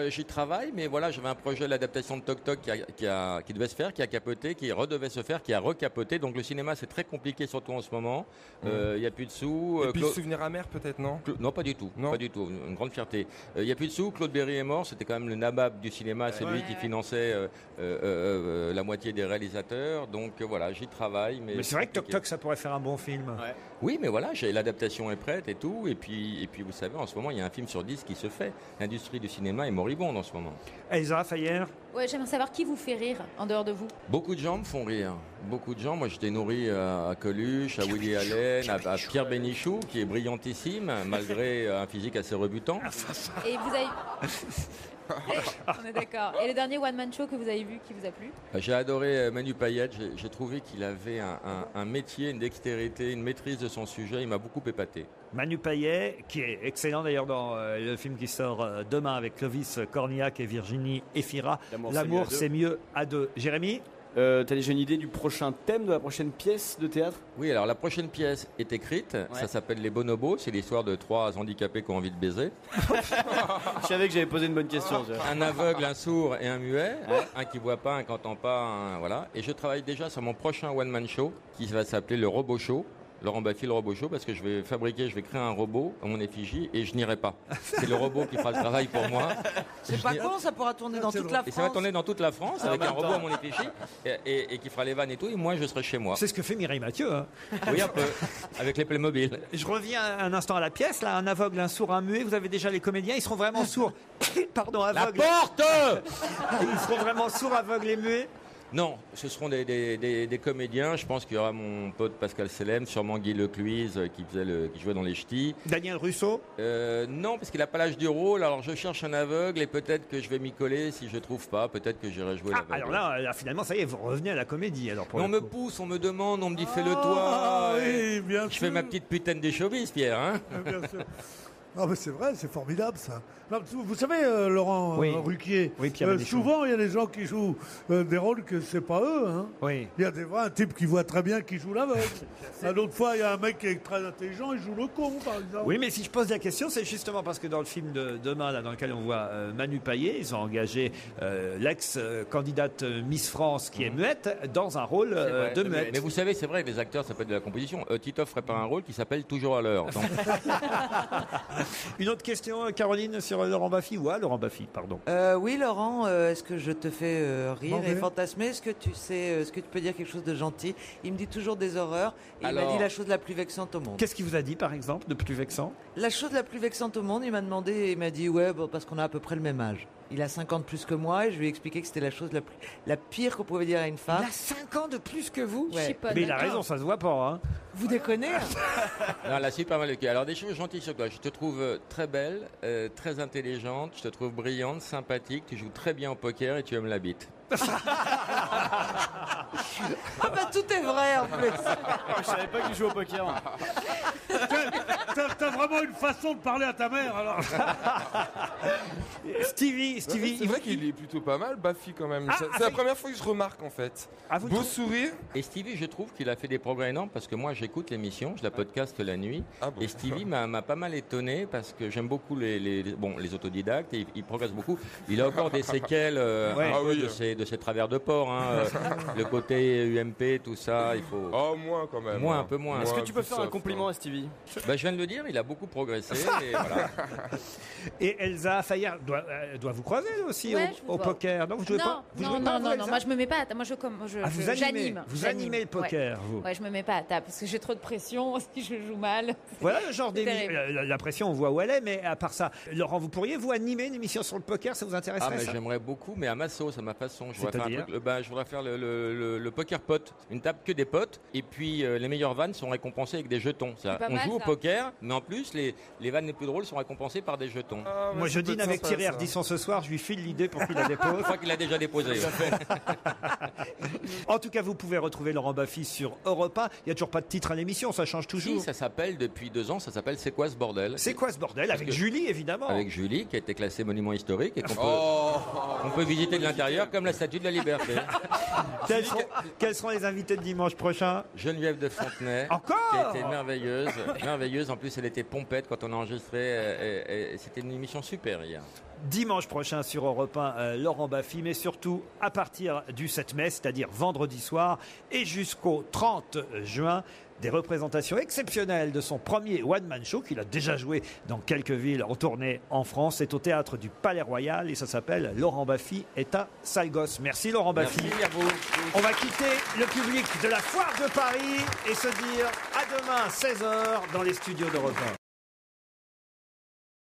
J'y travaille, mais voilà, j'avais un projet d'adaptation de Toc Toc qui devait se faire, qui a capoté, qui redevait se faire, qui a recapoté. Donc le cinéma, c'est très compliqué, surtout en ce moment. Il n'y a plus de sous. Et puis souvenir amer, peut-être, non? Non, pas du tout. Non. Pas du tout. Une grande fierté. Il n'y a plus de sous. Claude Berry est mort. C'était quand même le nabab du cinéma. C'est lui qui finançait la moitié des réalisateurs. Donc voilà, j'y travaille. Mais c'est vrai que Toc Toc, ça pourrait faire un bon film. Ouais. Oui, mais voilà, l'adaptation est prête et tout. Et puis vous savez, en ce moment, il y a un film sur 10 qui se fait. L'industrie du cinéma est moribonde en ce moment. Elsa Fayer? Ouais, j'aimerais savoir qui vous fait rire en dehors de vous. Beaucoup de gens me font rire. Beaucoup de gens. Moi, j'étais nourri à Coluche, à Woody Allen, à Pierre Bénichou, qui est brillantissime, malgré un physique assez rebutant. Et vous avez... On est d'accord. Et le dernier one-man show que vous avez vu, qui vous a plu? J'ai adoré Manu Payette. J'ai trouvé qu'il avait un métier, une dextérité, une maîtrise de son sujet. Il m'a beaucoup épaté. Manu Payet, qui est excellent d'ailleurs dans le film qui sort demain avec Clovis Cornillac et Virginie Efira. L'amour, c'est mieux à deux. Jérémy? T'as déjà une idée du prochain thème de la prochaine pièce de théâtre? Oui, alors la prochaine pièce est écrite. Ça s'appelle Les Bonobos. C'est l'histoire de 3 handicapés qui ont envie de baiser. Je savais que j'avais posé une bonne question. Un aveugle, un sourd et un muet. Un qui voit pas, un qui entend pas. Voilà. Et je travaille déjà sur mon prochain one-man show qui va s'appeler le Robot Show. Laurent Baffy, le Robot Show, parce que je vais créer un robot à mon effigie et je n'irai pas. C'est le robot qui fera le travail pour moi. C'est pas con, ça pourra tourner dans toute la France. Et ça va tourner dans toute la France avec un robot à mon effigie et qui fera les vannes et tout, et moi je serai chez moi. C'est ce que fait Mireille Mathieu. Hein. Oui, un peu, avec les Playmobil. Je reviens un instant à la pièce, là, un aveugle, un sourd, un muet, vous avez déjà les comédiens, ils seront vraiment sourds. Pardon, aveugles. La porte Ils seront vraiment sourds, aveugles et muets. Non, ce seront des comédiens. Je pense qu'il y aura mon pote Pascal Selem, sûrement Guy Lecluise qui jouait dans Les Ch'tis. Daniel Russo Non, parce qu'il n'a pas l'âge du rôle. Alors je cherche un aveugle et peut-être que je vais m'y coller. Si je ne trouve pas, peut-être que j'irai jouer l'aveugle. Alors là, finalement, ça y est, vous revenez à la comédie. Alors on me pousse, on me demande, on me dit fais-le toi. Oui, bien je fais ma petite putaine des showbiz, Pierre. Hein bien sûr. Ah mais c'est vrai, c'est formidable ça. Non, vous savez, Laurent Ruquier, souvent il y a des gens qui jouent des rôles que c'est pas eux. Hein. Oui. Il y a un type qui voit très bien qui joue l'aveugle. L'autre fois, il y a un mec qui est très intelligent, il joue le con, par exemple. Oui, mais si je pose la question, c'est justement parce que dans le film de demain, là, dans lequel on voit Manu Payet, ils ont engagé l'ex-candidate Miss France qui est muette dans un rôle de muette. Mais vous savez, c'est vrai que les acteurs, ça peut être de la composition. Titoff prépare un rôle qui s'appelle Toujours à l'heure. Donc... Une autre question, Caroline, sur Laurent Baffy ou à Laurent Baffy, pardon. Oui, Laurent, est-ce que je te fais rire et fantasmer? Est-ce que tu peux dire quelque chose de gentil? Il me dit toujours des horreurs. Et il m'a dit la chose la plus vexante au monde. Qu'est-ce qu'il vous a dit, par exemple, de plus vexant? La chose la plus vexante au monde, il m'a demandé, il m'a dit parce qu'on a à peu près le même âge. Il a 5 ans de plus que moi et je lui ai expliqué que c'était la chose la pire qu'on pouvait dire à une femme. Il a 5 ans de plus que vous? Ouais. Mais il a raison, ça se voit pas. Hein. Vous déconnez? Non, là, c'est pas mal. Alors, des choses gentilles sur toi. Je te trouve très belle, très intelligente, je te trouve brillante, sympathique, tu joues très bien au poker et tu aimes la bite. Ah bah tout est vrai en plus. Je savais pas qu'il joue au poker. T'as vraiment une façon de parler à ta mère alors. Stevie, c'est vrai qu'il est plutôt pas mal, Baffy quand même. C'est la première fois que je remarque en fait. Beau sourire. Et Stevie, je trouve qu'il a fait des progrès énormes parce que moi j'écoute l'émission, je la podcast la nuit. Et Stevie m'a pas mal étonné parce que j'aime beaucoup les autodidactes et il progresse beaucoup. Il a encore des séquelles de ses travers de porc. Hein, le côté UMP, tout ça, il faut. Oh, moins quand même. Un peu moins. Est-ce que tu peux faire un compliment à Stevie? Je viens de le dire, il a beaucoup progressé. Et, voilà. Et Elsa Fayer doit vous croiser aussi au poker. Non, vous jouez pas? Non, moi je me mets pas à table. Moi j'anime. Vous animez le poker, vous? Ouais, je me mets pas à table parce que j'ai trop de pression si je joue mal. Voilà le genre d'émission. La pression, on voit où elle est, mais à part ça, Laurent, vous pourriez vous animer une émission sur le poker? Ça vous intéresserait? Mais j'aimerais beaucoup, mais à ma sauce, à ma façon. Je voudrais faire le poker pot, une table que des potes, et puis les meilleures vannes sont récompensées avec des jetons. On joue au poker, mais en plus les vannes les plus drôles sont récompensées par des jetons. Moi je dîne avec Thierry Ardisson ce soir, je lui file l'idée pour qu'il la dépose. Je crois qu'il l'a déjà déposé. En tout cas, vous pouvez retrouver Laurent Baffy sur Europe 1. Il n'y a toujours pas de titre à l'émission, ça change toujours. Si, ça s'appelle depuis 2 ans, ça s'appelle C'est quoi ce bordel? C'est quoi ce bordel? Avec Julie évidemment. Avec Julie qui a été classée monument historique et qu'on peut visiter de l'intérieur comme la Statue de la Liberté. Quels seront les invités de dimanche prochain? Geneviève de Fontenay. Encore? Qui a été merveilleuse. En plus, elle était pompette quand on a enregistré. C'était une émission super hier. Dimanche prochain sur Europe 1, Laurent Baffy, mais surtout à partir du 7 mai, c'est-à-dire vendredi soir, et jusqu'au 30 juin, des représentations exceptionnelles de son premier one-man show qu'il a déjà joué dans quelques villes en tournée en France. C'est au théâtre du Palais Royal et ça s'appelle Laurent Baffy est un sale gosse. Merci Laurent Baffy. Merci à vous. On va quitter le public de la Foire de Paris et se dire à demain 16h dans les studios d'Europe 1.